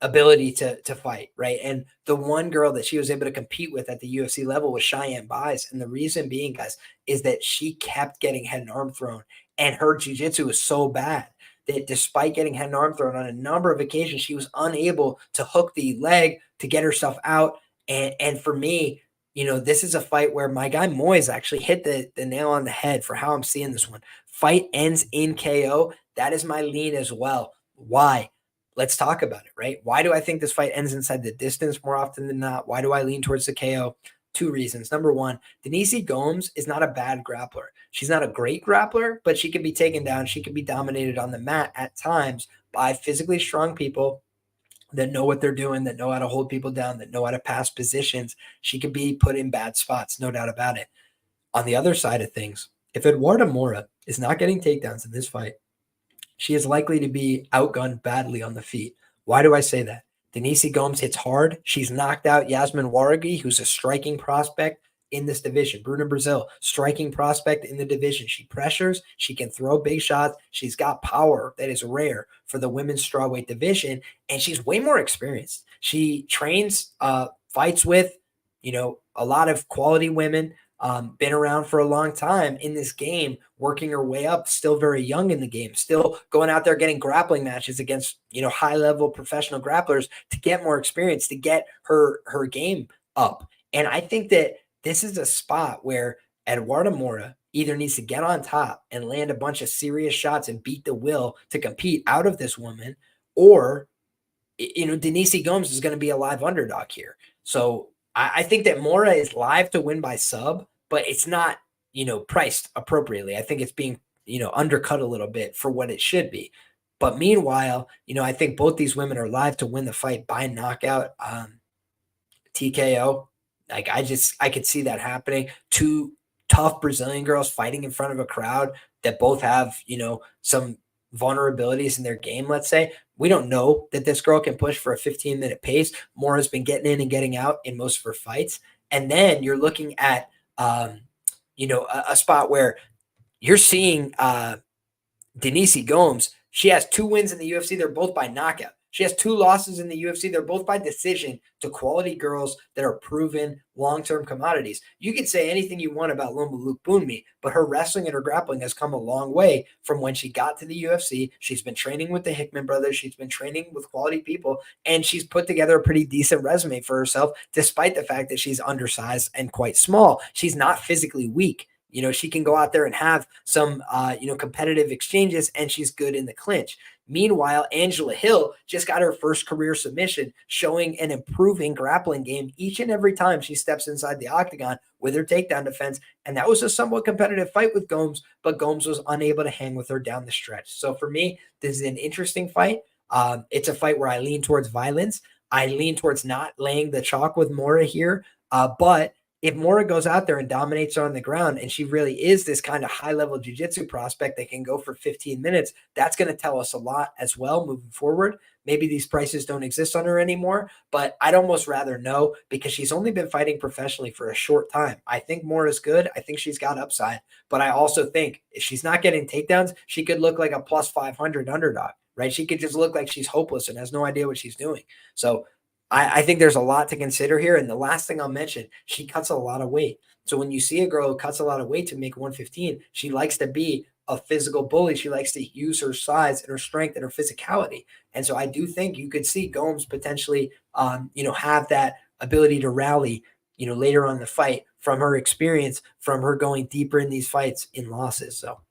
ability to fight, right? And the one girl that she was able to compete with at the UFC level was Cheyenne Baeza. And the reason being, guys, is that she kept getting head and arm thrown, and her jiu-jitsu was so bad that despite getting head and arm thrown on a number of occasions, she was unable to hook the leg to get herself out. And for me, this is a fight where my guy Moises actually hit the nail on the head for how I'm seeing this one. Fight ends in KO. That is my lean as well. Why? Let's talk about it, right? Why do I think this fight ends inside the distance more often than not? Why do I lean towards the KO? Two reasons. Number one, Denise Gomes is not a bad grappler. She's not a great grappler, but she can be taken down. She can be dominated on the mat at times by physically strong people that know what they're doing, that know how to hold people down, that know how to pass positions. She could be put in bad spots, no doubt about it. On the other side of things, if Eduarda Mora is not getting takedowns in this fight, she is likely to be outgunned badly on the feet. Why do I say that? Denise Gomes hits hard. She's knocked out Yasmin Waragi, who's a striking prospect in this division. Bruna Brazil, striking prospect in the division. She pressures. She can throw big shots. She's got power that is rare for the women's strawweight division, and she's way more experienced. She trains, fights with, a lot of quality women. Been around for a long time in this game, working her way up, still very young in the game, still going out there getting grappling matches against, high-level professional grapplers to get more experience, to get her game up. And I think that this is a spot where Eduarda Mora either needs to get on top and land a bunch of serious shots and beat the will to compete out of this woman, or, Denise Gomes is going to be a live underdog here. So I think that Mora is live to win by sub, but it's not, priced appropriately. I think it's being, undercut a little bit for what it should be. But meanwhile, I think both these women are live to win the fight by knockout, TKO. Like I could see that happening. Two tough Brazilian girls fighting in front of a crowd that both have, some vulnerabilities in their game, let's say. We don't know that this girl can push for a 15-minute pace. Mora's been getting in and getting out in most of her fights. And then you're looking at, a spot where you're seeing Denise Gomes. She has 2 wins in the UFC. They're both by knockout. She has 2 losses in the UFC. They're both by decision to quality girls that are proven long-term commodities. You can say anything you want about Loma Lookboonmee, but her wrestling and her grappling has come a long way from when she got to the UFC. She's been training with the Hickman brothers. She's been training with quality people, and she's put together a pretty decent resume for herself, despite the fact that she's undersized and quite small. She's not physically weak. She can go out there and have some, competitive exchanges, and she's good in the clinch. Meanwhile, Angela Hill just got her first career submission, showing an improving grappling game each and every time she steps inside the octagon with her takedown defense. And that was a somewhat competitive fight with Gomes, but Gomes was unable to hang with her down the stretch. So for me, this is an interesting fight. It's a fight where I lean towards violence. I lean towards not laying the chalk with Mora here, but if Mora goes out there and dominates her on the ground, and she really is this kind of high-level jiu-jitsu prospect that can go for 15 minutes, that's going to tell us a lot as well moving forward. Maybe these prices don't exist on her anymore, but I'd almost rather know, because she's only been fighting professionally for a short time. I think Mora's good. I think she's got upside, but I also think if she's not getting takedowns, she could look like a plus 500 underdog, right? She could just look like she's hopeless and has no idea what she's doing. So I think there's a lot to consider here. And the last thing I'll mention, she cuts a lot of weight. So when you see a girl who cuts a lot of weight to make 115, she likes to be a physical bully. She likes to use her size and her strength and her physicality. And so I do think you could see Gomes potentially, have that ability to rally, later on in the fight from her experience, from her going deeper in these fights in losses. So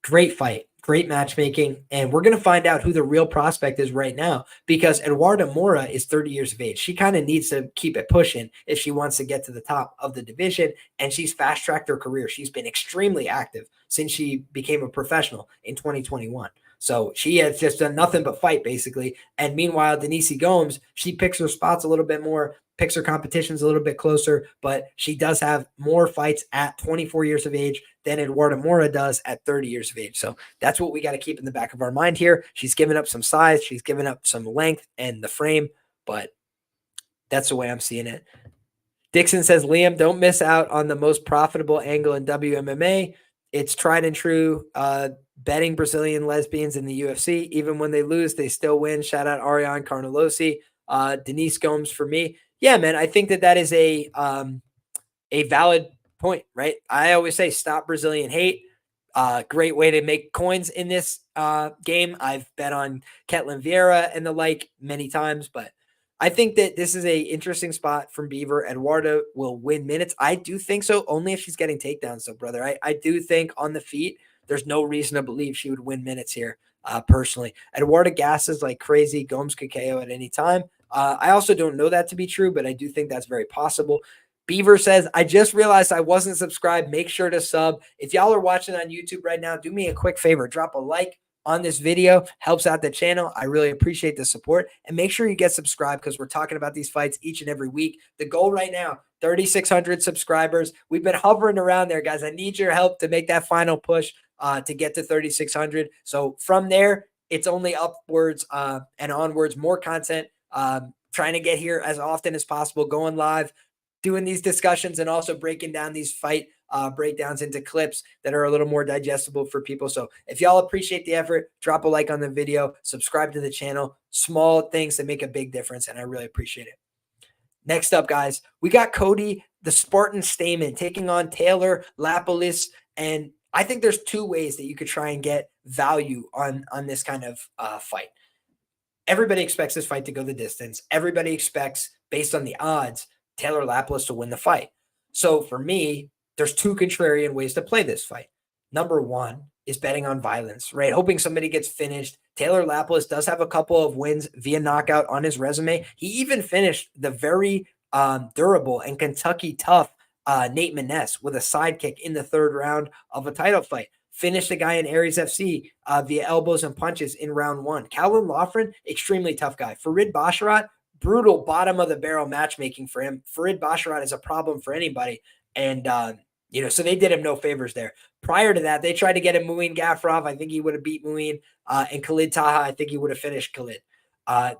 great fight. Great matchmaking, and we're going to find out who the real prospect is right now, because Eduarda Mora is 30 years of age. She kind of needs to keep it pushing if she wants to get to the top of the division, and she's fast-tracked her career. She's been extremely active since she became a professional in 2021. So she has just done nothing but fight, basically. And meanwhile, Denise Gomes, she picks her spots a little bit more, picks her competitions a little bit closer, but she does have more fights at 24 years of age than Eduarda Mora does at 30 years of age. So that's what we got to keep in the back of our mind here. She's given up some size, she's given up some length and the frame, but that's the way I'm seeing it. Dixon says, Liam, don't miss out on the most profitable angle in WMMA. It's tried and true. Betting Brazilian lesbians in the UFC. Even when they lose, they still win. Shout out Ariane Carnelosi. Denise Gomes for me. Yeah, man, I think that is a valid point, right? I always say stop Brazilian hate. Great way to make coins in this game. I've bet on Ketlin Vieira and the like many times, but I think that this is a interesting spot from Beaver. Eduarda will win minutes. I do think so, only if she's getting takedowns, though, brother. I do think on the feet, there's no reason to believe she would win minutes here, personally. Eduarda gasses like crazy. Gomes could KO at any time. I also don't know that to be true, but I do think that's very possible. Beaver says, I just realized I wasn't subscribed. Make sure to sub. If y'all are watching on YouTube right now, do me a quick favor. Drop a like on this video. Helps out the channel. I really appreciate the support. And make sure you get subscribed, because we're talking about these fights each and every week. The goal right now, 3,600 subscribers. We've been hovering around there, guys. I need your help to make that final push to get to 3,600. So from there, it's only upwards and onwards. More content. Trying to get here as often as possible, going live, doing these discussions, and also breaking down these fight breakdowns into clips that are a little more digestible for people. So if y'all appreciate the effort, drop a like on the video, subscribe to the channel. Small things that make a big difference, and I really appreciate it. Next up, guys, we got Cody, the Spartan Stamen, taking on Taylor Lapalus, and I think there's 2 ways that you could try and get value on this kind of fight. Everybody expects this fight to go the distance. Everybody expects, based on the odds, Taylor Lapalus to win the fight. So for me, there's 2 contrarian ways to play this fight. Number 1 is betting on violence, right? Hoping somebody gets finished. Taylor Lapalus does have a couple of wins via knockout on his resume. He even finished the very durable and Kentucky tough Nate Maness with a sidekick in the 3rd round of a title fight. Finished the guy in Aries FC via elbows and punches in round 1. Calvin Loughran, extremely tough guy. Farid Basharat, brutal bottom of the barrel matchmaking for him. Farid Basharat is a problem for anybody. And So they did him no favors there. Prior to that, they tried to get him Muin Gafurov. I think he would have beat Muin. And Khalid Taha, I think he would have finished Khalid.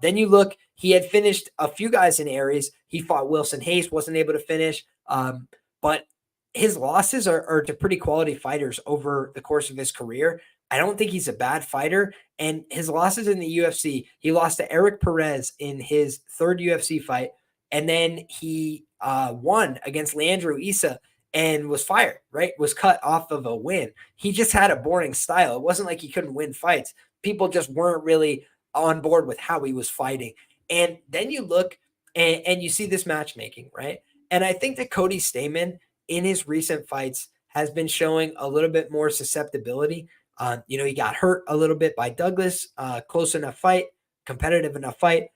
Then you look, he had finished a few guys in Aries. He fought Wilson Hayes, wasn't able to finish. But his losses are to pretty quality fighters over the course of his career. I don't think he's a bad fighter. And his losses in the UFC, he lost to Eric Perez in his third UFC fight. And then he won against Leandro Issa and was fired, right? Was cut off of a win. He just had a boring style. It wasn't like he couldn't win fights. People just weren't really on board with how he was fighting. And then you look and you see this matchmaking, right? And I think that Cody Stamann in his recent fights has been showing a little bit more susceptibility. He got hurt a little bit by Douglas, close enough fight, competitive enough fight.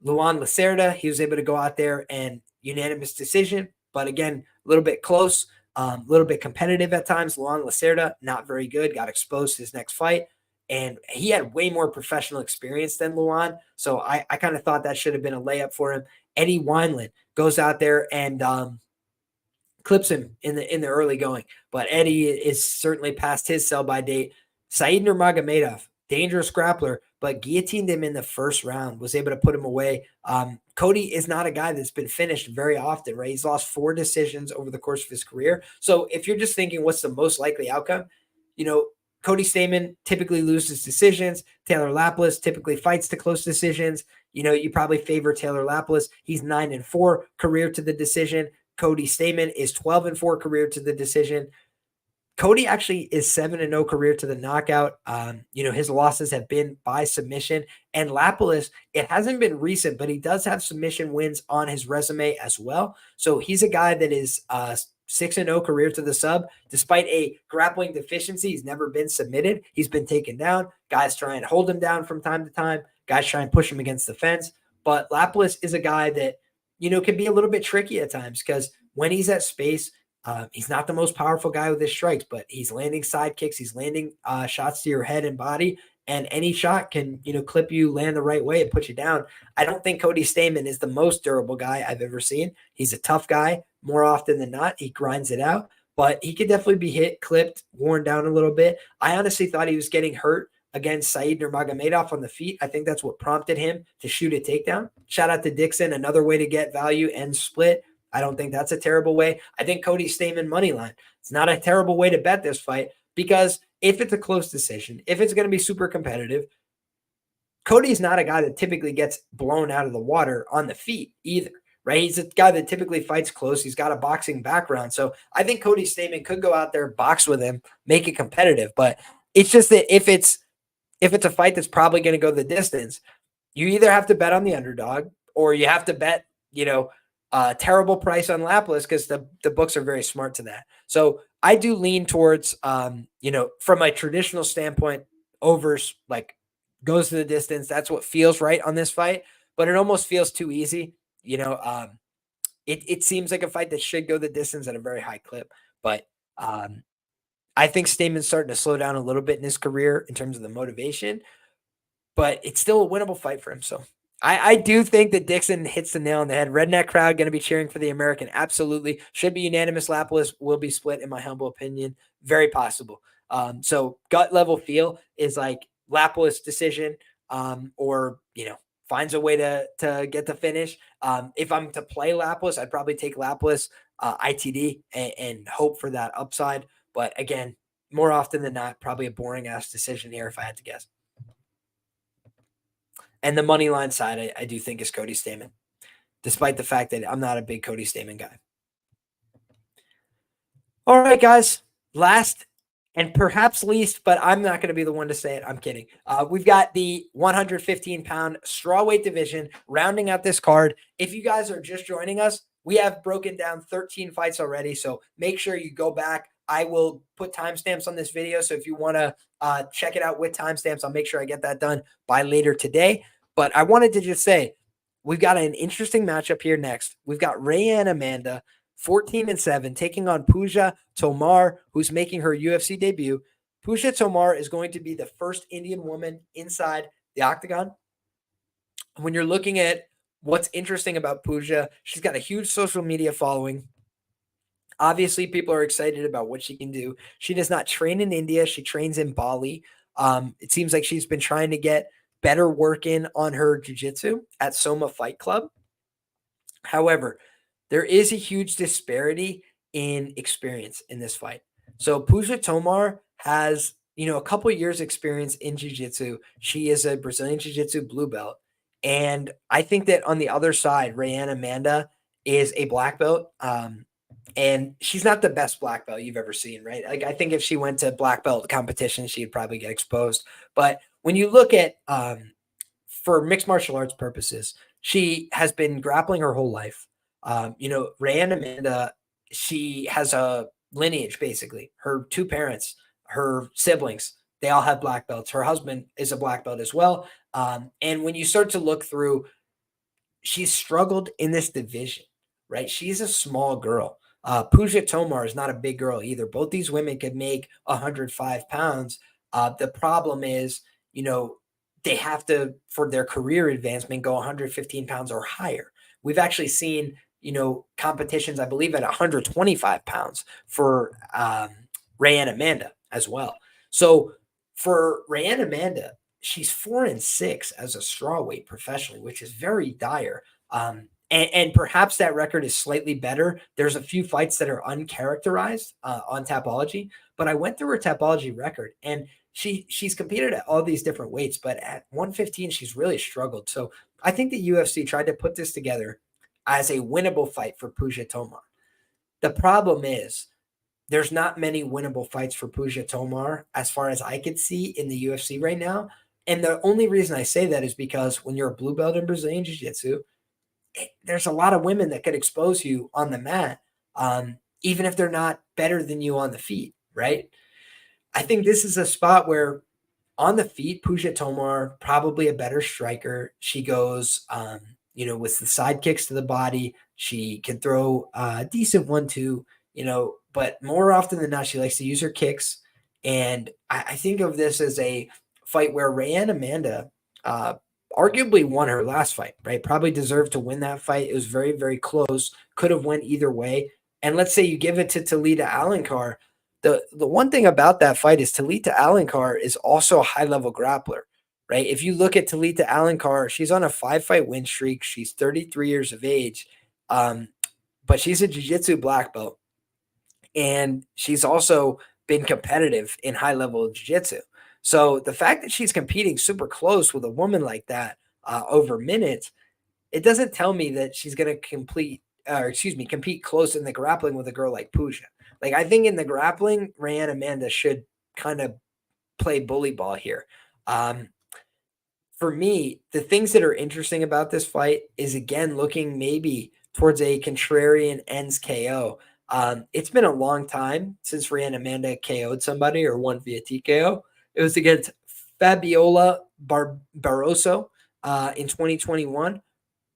Luan Lacerda, he was able to go out there and unanimous decision, but again, a little bit close, a little bit competitive at times. Luan Lacerda, not very good, got exposed his next fight. And he had way more professional experience than Luan. So I kind of thought that should have been a layup for him. Eddie Wineland goes out there and clips him in the early going. But Eddie is certainly past his sell-by date. Said Nurmagomedov, dangerous grappler, but guillotined him in the first round, was able to put him away. Cody is not a guy that's been finished very often, right? He's lost 4 decisions over the course of his career. So if you're just thinking what's the most likely outcome, Cody Stamann typically loses decisions. Taylor Lapilus typically fights to close decisions. You probably favor Taylor Lapilus. He's 9-4 career to the decision. Cody Stamann is 12-4 career to the decision. Cody actually is 7-0 career to the knockout. His losses have been by submission. And Lapilus, it hasn't been recent, but he does have submission wins on his resume as well. So he's a guy that is 6-0 career to the sub. Despite a grappling deficiency, he's never been submitted. He's been taken down. Guys try and hold him down from time to time. Guys try and push him against the fence. But Lapilus is a guy that, can be a little bit tricky at times because when he's at space, he's not the most powerful guy with his strikes, but he's landing side kicks. He's landing shots to your head and body. And any shot can, clip you, land the right way, and put you down. I don't think Cody Stamann is the most durable guy I've ever seen. He's a tough guy. More often than not, he grinds it out. But he could definitely be hit, clipped, worn down a little bit. I honestly thought he was getting hurt against Said Nurmagomedov on the feet. I think that's what prompted him to shoot a takedown. Shout out to Dixon, another way to get value and split. I don't think that's a terrible way. I think Cody Stamann money line. It's not a terrible way to bet this fight because if it's a close decision, if it's going to be super competitive, Cody's not a guy that typically gets blown out of the water on the feet either, right? He's a guy that typically fights close. He's got a boxing background. So I think Cody Stamann could go out there, box with him, make it competitive. But it's just that if it's a fight that's probably going to go the distance, you either have to bet on the underdog or you have to bet, terrible price on Lapilus because the books are very smart to that. So I do lean towards, from a traditional standpoint, overs, like goes to the distance. That's what feels right on this fight, but it almost feels too easy. It seems like a fight that should go the distance at a very high clip, but I think Stamann's starting to slow down a little bit in his career in terms of the motivation, but it's still a winnable fight for him. So I do think that Dixon hits the nail on the head. Redneck crowd going to be cheering for the American. Absolutely. Should be unanimous. Lapilus will be split in my humble opinion. Very possible. So gut level feel is like Lapilus decision or, finds a way to get the finish. If I'm to play Lapilus, I'd probably take Lapilus ITD and hope for that upside. But again, more often than not, probably a boring ass decision here if I had to guess. And the money line side, I do think is Cody Stamann, despite the fact that I'm not a big Cody Stamann guy. All right, guys. Last and perhaps least, but I'm not going to be the one to say it. I'm kidding. We've got the 115-pound strawweight division rounding out this card. If you guys are just joining us, we have broken down 13 fights already, so make sure you go back. I will put timestamps on this video, so if you want to check it out with timestamps, I'll make sure I get that done by later today. But I wanted to just say, we've got an interesting matchup here next. We've got Reyes Amanda, 14-7, taking on Pooja Tomar, who's making her UFC debut. Pooja Tomar is going to be the first Indian woman inside the octagon. When you're looking at what's interesting about Pooja, she's got a huge social media following. Obviously, people are excited about what she can do. She does not train in India. She trains in Bali. It seems like she's been trying to get better work in on her jiu-jitsu at Soma Fight Club. However, there is a huge disparity in experience in this fight. So Puja Tomar has, a couple years experience in jiu-jitsu. She is a Brazilian jiu-jitsu blue belt. And I think that on the other side, Rayanne Amanda is a black belt. And she's not the best black belt you've ever seen, right? Like, I think if she went to black belt competition, she'd probably get exposed. But when you look at, for mixed martial arts purposes, she has been grappling her whole life. Rayanne Amanda, she has a lineage, basically. Her two parents, her siblings, they all have black belts. Her husband is a black belt as well. And when you start to look through, she's struggled in this division, right? She's a small girl. Puja Tomar is not a big girl either. Both these women could make 105 pounds. The problem is, they have to, for their career advancement, go 115 pounds or higher. We've actually seen, competitions, I believe, at 125 pounds for Rayanne Amanda as well. So for Rayanne Amanda, she's 4-6 as a strawweight professionally, which is very dire. And perhaps that record is slightly better. There's a few fights that are uncharacterized on Tapology, but I went through her Tapology record, and she's competed at all these different weights, but at 115, she's really struggled. So I think the UFC tried to put this together as a winnable fight for Puja Tomar. The problem is there's not many winnable fights for Puja Tomar as far as I could see in the UFC right now. And the only reason I say that is because when you're a blue belt in Brazilian Jiu-Jitsu, there's a lot of women that could expose you on the mat, even if they're not better than you on the feet, right? I think this is a spot where on the feet, Puja Tomar, probably a better striker. She goes, with the side kicks to the body. She can throw a decent 1-2, but more often than not, she likes to use her kicks. And I think of this as a fight where Rayanne Amanda arguably won her last fight, right? Probably deserved to win that fight. It was very, very close. Could have went either way. And let's say you give it to Talita Alencar. The one thing about that fight is Talita Alencar is also a high-level grappler, right? If you look at Talita Alencar, she's on a 5-fight win streak. She's 33 years of age, but she's a jiu-jitsu black belt. And she's also been competitive in high-level jiu-jitsu. So the fact that she's competing super close with a woman like that over minutes, it doesn't tell me that she's going to compete close in the grappling with a girl like Puja. Like, I think in the grappling, Rayanne Amanda should kind of play bully ball here. For me, the things that are interesting about this fight is, again, looking maybe towards a contrarian ends KO. It's been a long time since Rayanne Amanda KO'd somebody or won via TKO. It was against Fabiola Barroso in 2021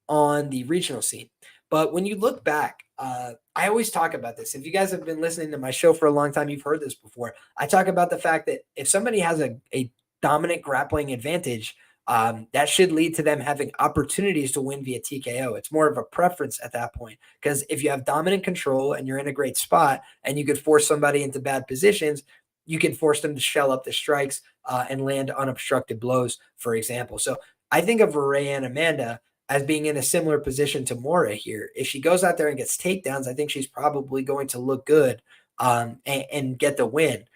on the regional scene. But when you look back, I always talk about this. If you guys have been listening to my show for a long time, you've heard this before. I talk about the fact that if somebody has a dominant grappling advantage, that should lead to them having opportunities to win via TKO. It's more of a preference at that point, because if you have dominant control and you're in a great spot and you could force somebody into bad positions, you can force them to shell up the strikes and land unobstructed blows, for example. So I think of Rayanne Amanda as being in a similar position to Mora here. If she goes out there and gets takedowns, I think she's probably going to look good and get the win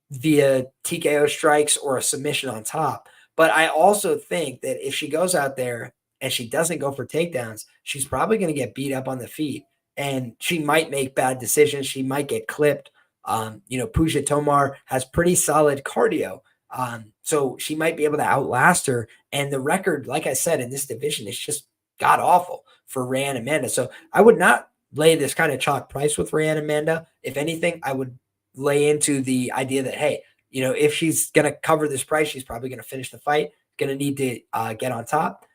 via TKO strikes or a submission on top. But I also think that if she goes out there and she doesn't go for takedowns, she's probably going to get beat up on the feet, and she might make bad decisions. She might get clipped. Puja Tomar has pretty solid cardio. So she might be able to outlast her. And the record, like I said, in this division is just god awful for Rayanne Amanda. So I would not lay this kind of chalk price with Rayanne Amanda. If anything, I would lay into the idea that, hey, if she's going to cover this price, she's probably going to finish the fight, going to need to get on top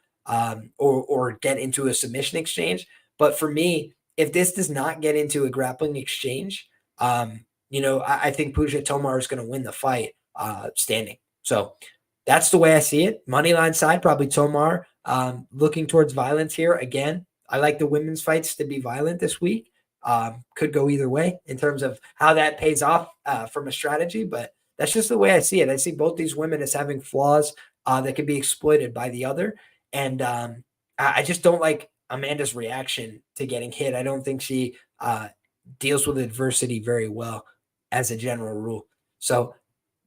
or get into a submission exchange. But for me, if this does not get into a grappling exchange, I think Puja Tomar is going to win the fight standing. So that's the way I see it. Moneyline side, probably Tomar. Looking towards violence here. Again, I like the women's fights to be violent this week. Could go either way in terms of how that pays off from a strategy, but that's just the way I see it. I see both these women as having flaws that can be exploited by the other. And I just don't like Amanda's reaction to getting hit. I don't think she deals with adversity very well as a general rule. So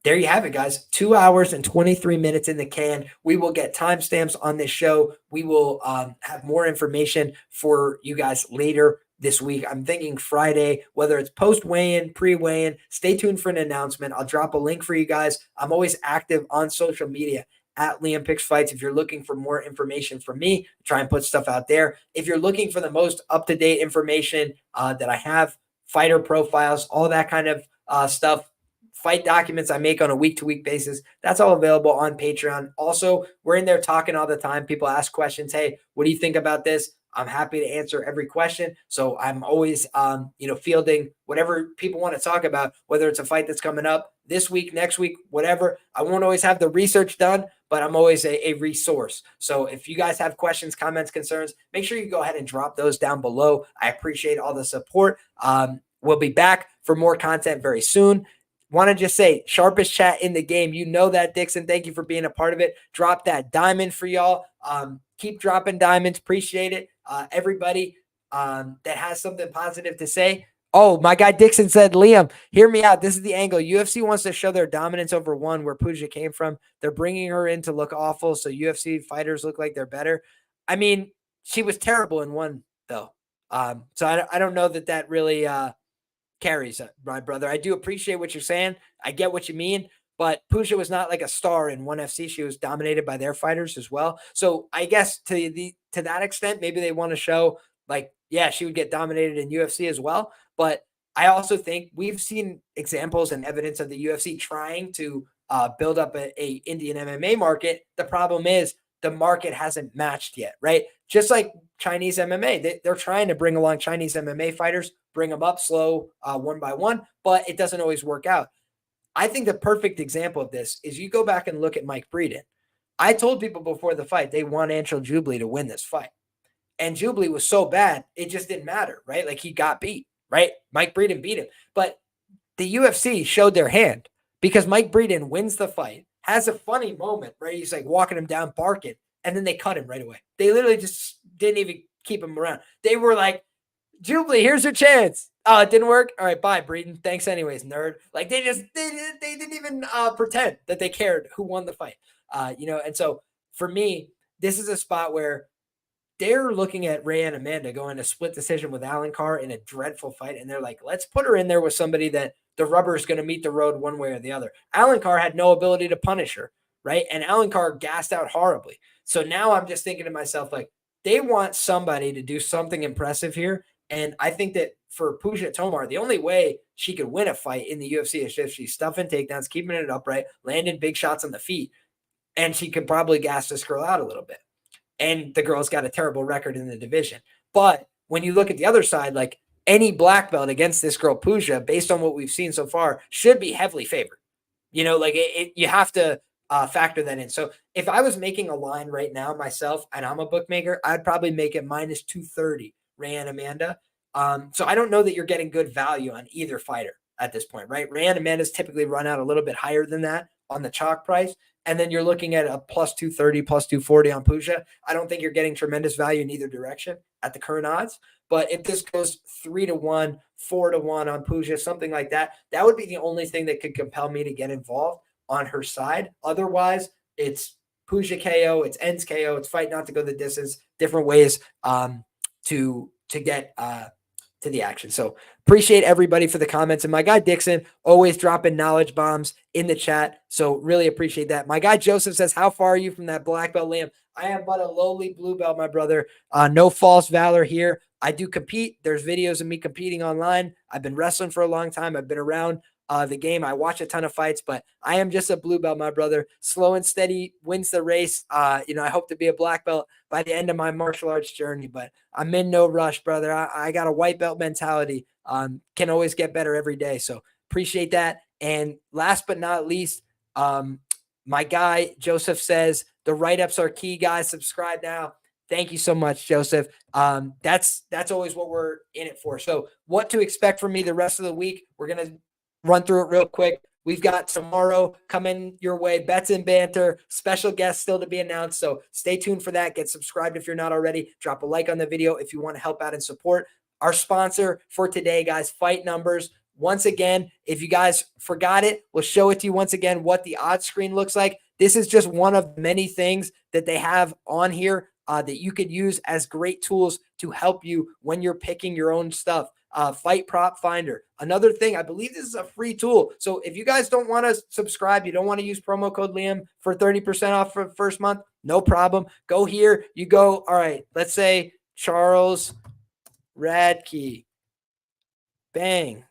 there you have it, guys. 2 hours and 23 minutes in the can. We will get timestamps on this show. We will have more information for you guys later this week. I'm thinking Friday, whether it's post weigh-in, pre-weigh-in. Stay tuned for an announcement. I'll drop a link for you guys. I'm always active on social media at Liam Picks Fights. If you're looking for more information from me, try and put stuff out there. If you're looking for the most up-to-date information that I have, fighter profiles, all that kind of stuff, fight documents I make on a week-to-week basis, that's all available on Patreon. Also, we're in there talking all the time. People ask questions. Hey, what do you think about this? I'm happy to answer every question. So I'm always, fielding whatever people want to talk about, whether it's a fight that's coming up this week, next week, whatever. I won't always have the research done, but I'm always a resource. So if you guys have questions, comments, concerns, make sure you go ahead and drop those down below. I appreciate all the support. We'll be back for more content very soon. Want to just say, sharpest chat in the game. You know that, Dixon. Thank you for being a part of it. Drop that diamond for y'all. Keep dropping diamonds. Appreciate it. Everybody that has something positive to say. Oh, my guy Dixon said, Liam, hear me out. This is the angle. UFC wants to show their dominance over one where Punahele came from. They're bringing her in to look awful, so UFC fighters look like they're better. I mean, she was terrible in one, though. So I don't know that really carries, my brother. I do appreciate what you're saying. I get what you mean, but Punahele was not like a star in ONE FC. She was dominated by their fighters as well. So I guess to that extent, maybe they want to show like, yeah, she would get dominated in UFC as well. But I also think we've seen examples and evidence of the UFC trying to build up a Indian MMA market. The problem is the market hasn't matched yet, right? Just like Chinese MMA, they're trying to bring along Chinese MMA fighters, bring them up slow one by one, but it doesn't always work out. I think the perfect example of this is you go back and look at Mike Breeden. I told people before the fight they want Anshul Jubilee to win this fight. And Jubilee was so bad, it just didn't matter, right? Like he got beat, right? Mike Breeden beat him. But the UFC showed their hand because Mike Breeden wins the fight, has a funny moment, right? He's like walking him down, barking, and then they cut him right away. They literally just didn't even keep him around. They were like, Jubilee, here's your chance. Oh, it didn't work? All right, bye, Breeden. Thanks anyways, nerd. Like they didn't even pretend that they cared who won the fight. And so for me, this is a spot where they're looking at Ray and Amanda going a split decision with Alan Carr in a dreadful fight. And they're like, let's put her in there with somebody that the rubber is going to meet the road one way or the other. Alan Carr had no ability to punish her, right? And Alan Carr gassed out horribly. So now I'm just thinking to myself, like, they want somebody to do something impressive here. And I think that for Punahele Tomar, the only way she could win a fight in the UFC is if she's stuffing takedowns, keeping it upright, landing big shots on the feet. And she could probably gas this girl out a little bit. And the girl's got a terrible record in the division. But when you look at the other side, like any black belt against this girl, Punahele, based on what we've seen so far, should be heavily favored. You have to factor that in. So if I was making a line right now myself and I'm a bookmaker, I'd probably make it minus 230, Ray and Amanda. So I don't know that you're getting good value on either fighter at this point, right? Ray and Amanda's typically run out a little bit higher than that on the chalk price. And then you're looking at a plus 230, plus 240 on Punahele. I don't think you're getting tremendous value in either direction at the current odds. But if this goes 3-1, 4-1 on Punahele, something like that, that would be the only thing that could compel me to get involved on her side. Otherwise, it's Punahele KO, it's ends KO, it's fight not to go the distance, different ways to get to the action. So appreciate everybody for the comments. And my guy Dixon always dropping knowledge bombs in the chat. So really appreciate that. My guy Joseph says, how far are you from that black belt, Liam? I am but a lowly blue belt, my brother. No false valor here. I do compete. There's videos of me competing online. I've been wrestling for a long time. I've been around the game. I watch a ton of fights, but I am just a blue belt, my brother. Slow and steady wins the race. I hope to be a black belt by the end of my martial arts journey, but I'm in no rush, brother. I got a white belt mentality. Can always get better every day. So appreciate that. And last but not least, my guy Joseph says the write-ups are key, guys. Subscribe now. Thank you so much, Joseph. That's always what we're in it for. So what to expect from me the rest of the week, we're going to run through it real quick. We've got tomorrow coming your way, bets and banter, special guests still to be announced. So stay tuned for that. Get subscribed if you're not already. Drop a like on the video if you want to help out and support our sponsor for today, guys, Fight Numbers. Once again, if you guys forgot it, we'll show it to you once again what the odds screen looks like. This is just one of many things that they have on here that you could use as great tools to help you when you're picking your own stuff. Fight Prop Finder. Another thing, I believe this is a free tool. So if you guys don't want to subscribe, you don't want to use promo code Liam for 30% off for the first month, no problem. Go here. You go, all right, let's say Charles Radtke. Bang.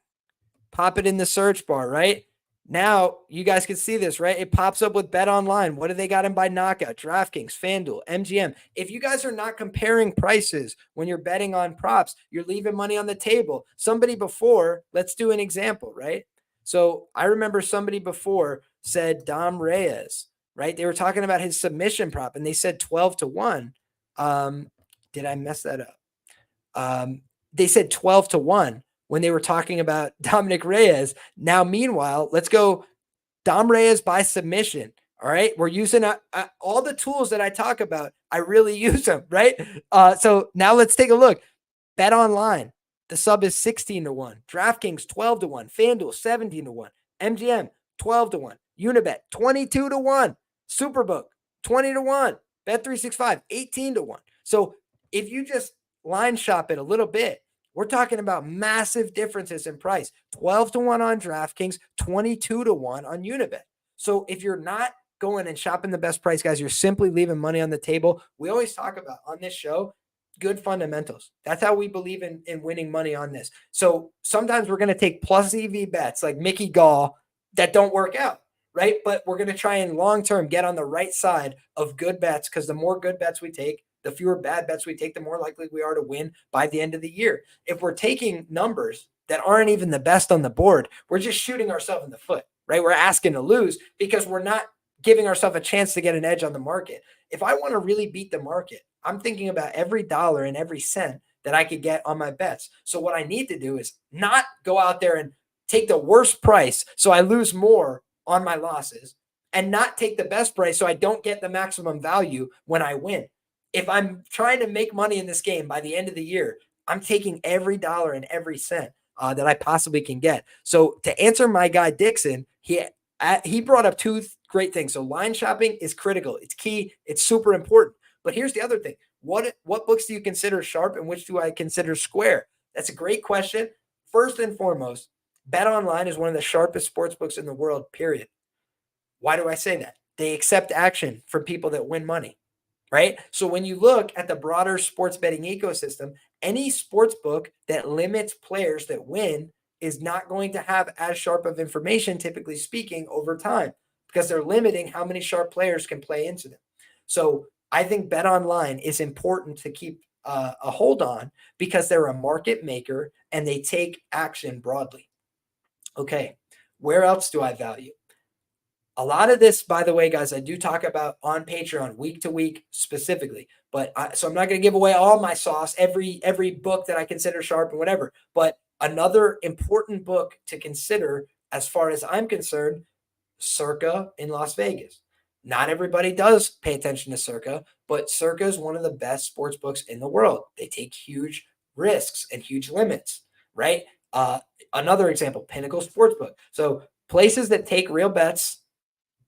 Pop it in the search bar, right? Now, you guys can see this, right? It pops up with Bet Online. What do they got in by knockout? DraftKings, FanDuel, MGM. If you guys are not comparing prices when you're betting on props, you're leaving money on the table. Somebody before, let's do an example, right? So I remember somebody before said Dom Reyes, right? They were talking about his submission prop, and they said 12-1. Did I mess that up? They said 12-1. When they were talking about Dominick Reyes. Now, meanwhile, let's go Dom Reyes by submission. All right. We're using all the tools that I talk about. I really use them, right? So now let's take a look. Bet Online. The sub is 16-1. DraftKings 12-1. FanDuel 17-1. MGM 12-1. Unibet 22-1. Superbook 20-1. Bet365 18-1. So if you just line shop it a little bit, we're talking about massive differences in price. 12-1 on DraftKings, 22-1 on Unibet. So if you're not going and shopping the best price, guys, you're simply leaving money on the table. We always talk about on this show, good fundamentals. That's how we believe in winning money on this. So sometimes we're going to take plus EV bets like Mickey Gall that don't work out, right? But we're going to try and long-term get on the right side of good bets, because the more good bets we take, the fewer bad bets we take, the more likely we are to win by the end of the year. If we're taking numbers that aren't even the best on the board, we're just shooting ourselves in the foot, right? We're asking to lose because we're not giving ourselves a chance to get an edge on the market. If I want to really beat the market, I'm thinking about every dollar and every cent that I could get on my bets. So what I need to do is not go out there and take the worst price so I lose more on my losses, and not take the best price so I don't get the maximum value when I win. If I'm trying to make money in this game by the end of the year, I'm taking every dollar and every cent that I possibly can get. So to answer my guy Dixon, he brought up two great things. So line shopping is critical. It's key. It's super important. But here's the other thing. What books do you consider sharp and which do I consider square? That's a great question. First and foremost, Bet Online is one of the sharpest sports books in the world, period. Why do I say that? They accept action from people that win money. Right? So when you look at the broader sports betting ecosystem, any sports book that limits players that win is not going to have as sharp of information, typically speaking, over time, because they're limiting how many sharp players can play into them. So I think Bet Online is important to keep a hold on, because they're a market maker and they take action broadly. Okay, where else do I value? A lot of this, by the way, guys, I do talk about on Patreon week to week specifically, but so I'm not going to give away all my sauce, every book that I consider sharp and whatever. But another important book to consider, as far as I'm concerned, Circa in Las Vegas. Not everybody does pay attention to Circa, but Circa is one of the best sports books in the world. They take huge risks and huge limits, right? Another example, Pinnacle Sportsbook. So places that take real bets,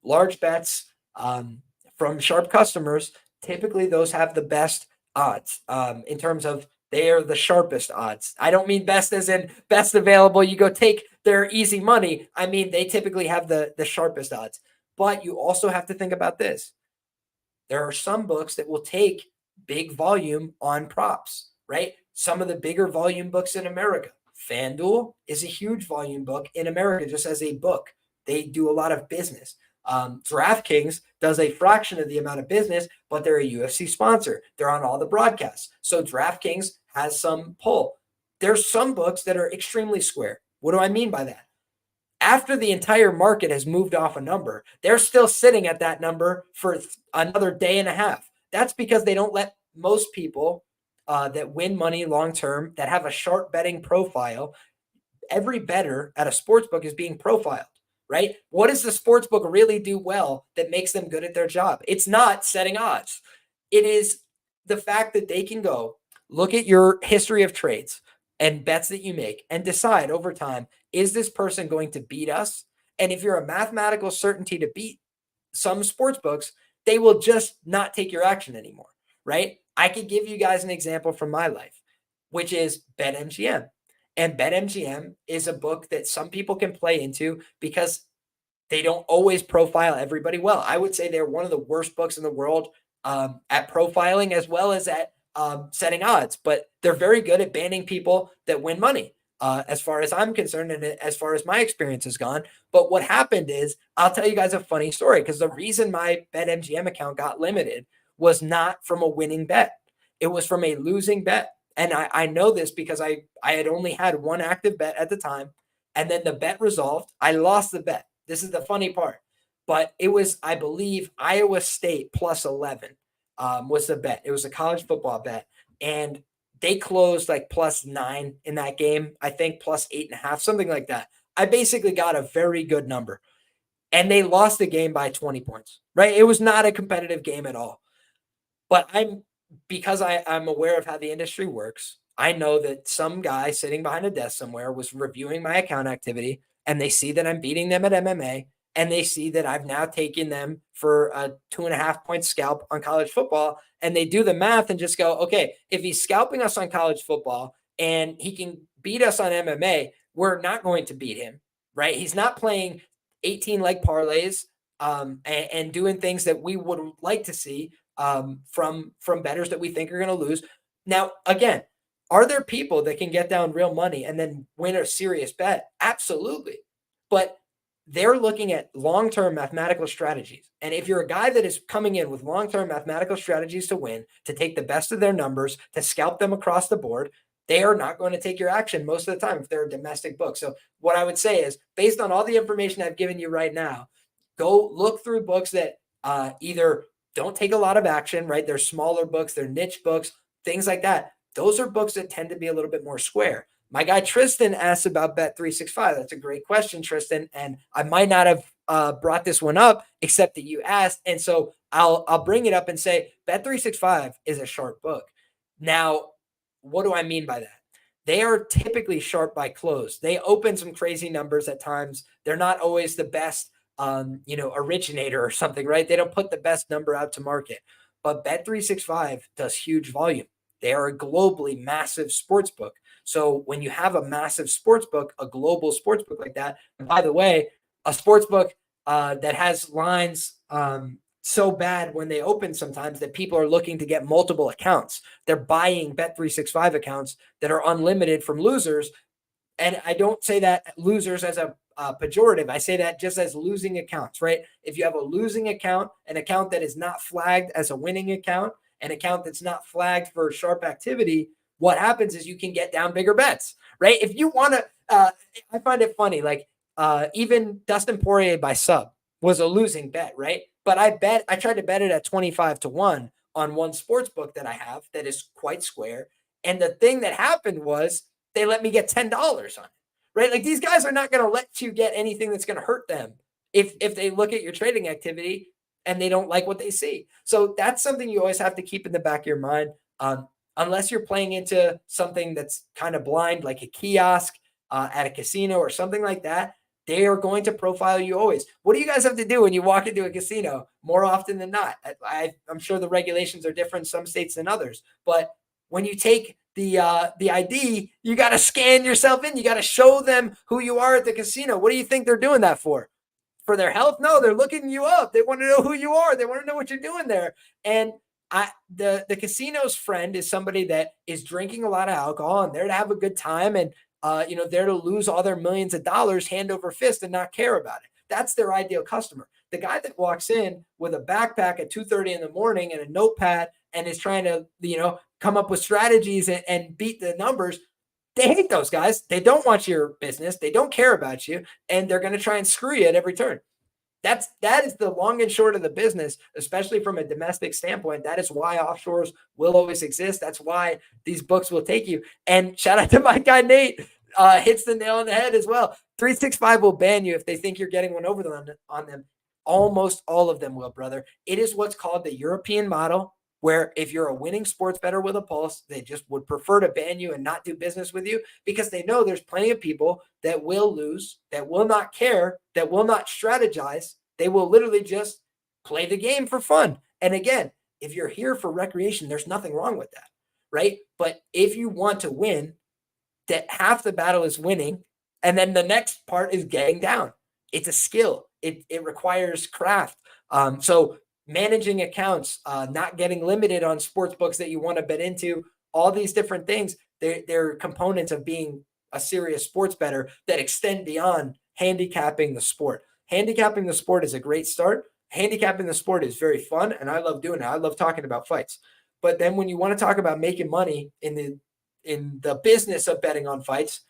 large bets from sharp customers, typically those have the best odds in terms of they are the sharpest odds. I don't mean best as in best available. You go take their easy money. I mean, they typically have the sharpest odds. But you also have to think about this. There are some books that will take big volume on props, right? Some of the bigger volume books in America. FanDuel is a huge volume book in America just as a book. They do a lot of business. DraftKings does a fraction of the amount of business, but they're a UFC sponsor. They're on all the broadcasts. So DraftKings has some pull. There's some books that are extremely square. What do I mean by that? After the entire market has moved off a number, they're still sitting at that number for another day and a half. That's because they don't let most people that win money long-term, that have a sharp betting profile, every bettor at a sports book is being profiled, right? What does the sports book really do well that makes them good at their job? It's not setting odds. It is the fact that they can go look at your history of trades and bets that you make and decide over time, is this person going to beat us? And if you're a mathematical certainty to beat some sports books, they will just not take your action anymore, right? I could give you guys an example from my life, which is BetMGM. And BetMGM is a book that some people can play into because they don't always profile everybody well. I would say they're one of the worst books in the world at profiling as well as at setting odds, but they're very good at banning people that win money. As far as I'm concerned, and as far as my experience has gone. But what happened is, I'll tell you guys a funny story, because the reason my BetMGM account got limited was not from a winning bet. It was from a losing bet. And I know this because I had only had one active bet at the time. And then the bet resolved. I lost the bet. This is the funny part. But it was, I believe, Iowa State plus 11 was the bet. It was a college football bet. And they closed like +9 in that game. I think +8.5, something like that. I basically got a very good number. And they lost the game by 20 points, right? It was not a competitive game at all. But because I'm aware of how the industry works, I know that some guy sitting behind a desk somewhere was reviewing my account activity, and they see that I'm beating them at MMA, and they see that I've now taken them for a 2.5-point scalp on college football, and they do the math and just go, okay, if he's scalping us on college football and he can beat us on MMA, we're not going to beat him, right? He's not playing 18-leg parlays and doing things that we would like to see from bettors that we think are going to lose. Now, again, are there people that can get down real money and then win a serious bet? Absolutely. But they're looking at long-term mathematical strategies. And if you're a guy that is coming in with long-term mathematical strategies to win, to take the best of their numbers, to scalp them across the board, they are not going to take your action most of the time if they're a domestic book. So what I would say is, based on all the information I've given you right now, go look through books that either don't take a lot of action, right? They're smaller books, they're niche books, things like that. Those are books that tend to be a little bit more square. My guy Tristan asked about Bet365. That's a great question, Tristan. And I might not have brought this one up except that you asked. And so I'll bring it up and say Bet365 is a sharp book. Now, what do I mean by that? They are typically sharp by close. They open some crazy numbers at times. They're not always the best, originator or something, right? They don't put the best number out to market. But Bet365 does huge volume. They are a globally massive sports book. So when you have a massive sports book, a global sports book like that, and by the way, a sports book that has lines so bad when they open sometimes that people are looking to get multiple accounts. They're buying Bet365 accounts that are unlimited from losers. And I don't say that losers as a pejorative. I say that just as losing accounts, right? If you have a losing account, an account that is not flagged as a winning account, an account that's not flagged for sharp activity, what happens is you can get down bigger bets, right? If you want to, I find it funny, like even Dustin Poirier by sub was a losing bet, right? But I tried to bet it at 25-1 on one sports book that I have that is quite square. And the thing that happened was they let me get $10 on it, right? Like these guys are not going to let you get anything that's going to hurt them if they look at your trading activity and they don't like what they see. So that's something you always have to keep in the back of your mind. Unless you're playing into something that's kind of blind, like a kiosk at a casino or something like that, they are going to profile you always. What do you guys have to do when you walk into a casino more often than not? I'm sure the regulations are different in some states than others, but when you take the ID, you got to scan yourself in. You got to show them who you are at the casino. What do you think they're doing that for? For their health? No, they're looking you up. They want to know who you are. They want to know what you're doing there. And the casino's friend is somebody that is drinking a lot of alcohol and there to have a good time and there to lose all their millions of dollars hand over fist and not care about it. That's their ideal customer. The guy that walks in with a backpack at 2:30 in the morning and a notepad and is trying to, come up with strategies and beat the numbers, they hate those guys. They don't want your business. They don't care about you. And they're going to try and screw you at every turn. That is the long and short of the business, especially from a domestic standpoint. That is why offshores will always exist. That's why these books will take you. And shout out to my guy Nate, hits the nail on the head as well. 365 will ban you if they think you're getting one over on them. Almost all of them will, brother. It is what's called the European model, where if you're a winning sports bettor with a pulse, they just would prefer to ban you and not do business with you because they know there's plenty of people that will lose, that will not care, that will not strategize. They will literally just play the game for fun. And again, if you're here for recreation, there's nothing wrong with that, right? But if you want to win, that half the battle is winning, and then the next part is getting down. It's a skill. It requires craft. So managing accounts, not getting limited on sports books that you want to bet into, all these different things, they're components of being a serious sports bettor that extend beyond handicapping the sport. Handicapping the sport is a great start. Handicapping the sport is very fun, and I love doing it. I love talking about fights. But then when you want to talk about making money in the business of betting on fights,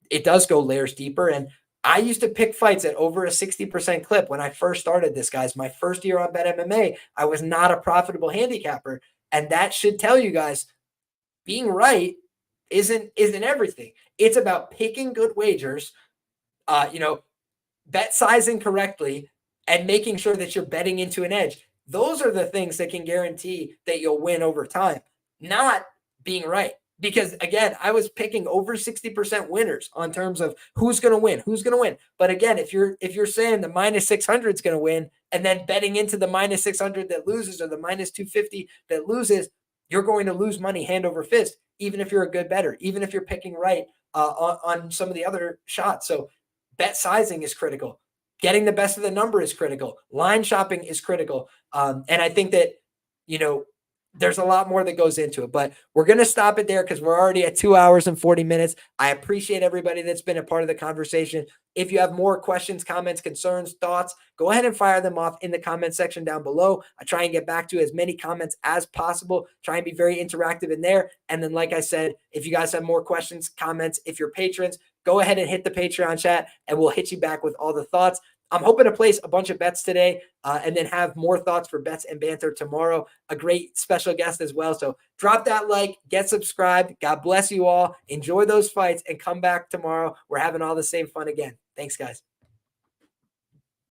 it does go layers deeper. And I used to pick fights at over a 60% clip when I first started this, guys. My first year on Bet MMA, I was not a profitable handicapper. And that should tell you guys, being right isn't everything. It's about picking good wagers, bet sizing correctly, and making sure that you're betting into an edge. Those are the things that can guarantee that you'll win over time, not being right. Because again, I was picking over 60% winners on terms of who's going to win. But again, if you're saying the minus 600 is going to win and then betting into the minus 600 that loses or the minus 250 that loses, you're going to lose money hand over fist, even if you're a good bettor, even if you're picking right on some of the other shots. So bet sizing is critical. Getting the best of the number is critical. Line shopping is critical. And I think that, there's a lot more that goes into it, but we're going to stop it there because we're already at 2 hours and 40 minutes. I appreciate everybody that's been a part of the conversation. If you have more questions, comments, concerns, thoughts, go ahead and fire them off in the comment section down below. I try and get back to as many comments as possible. Try and be very interactive in there. And then, like I said, if you guys have more questions, comments, if you're patrons, go ahead and hit the Patreon chat and we'll hit you back with all the thoughts. I'm hoping to place a bunch of bets today and then have more thoughts for bets and banter tomorrow. A great special guest as well. So drop that like, get subscribed. God bless you all. Enjoy those fights and come back tomorrow. We're having all the same fun again. Thanks, guys.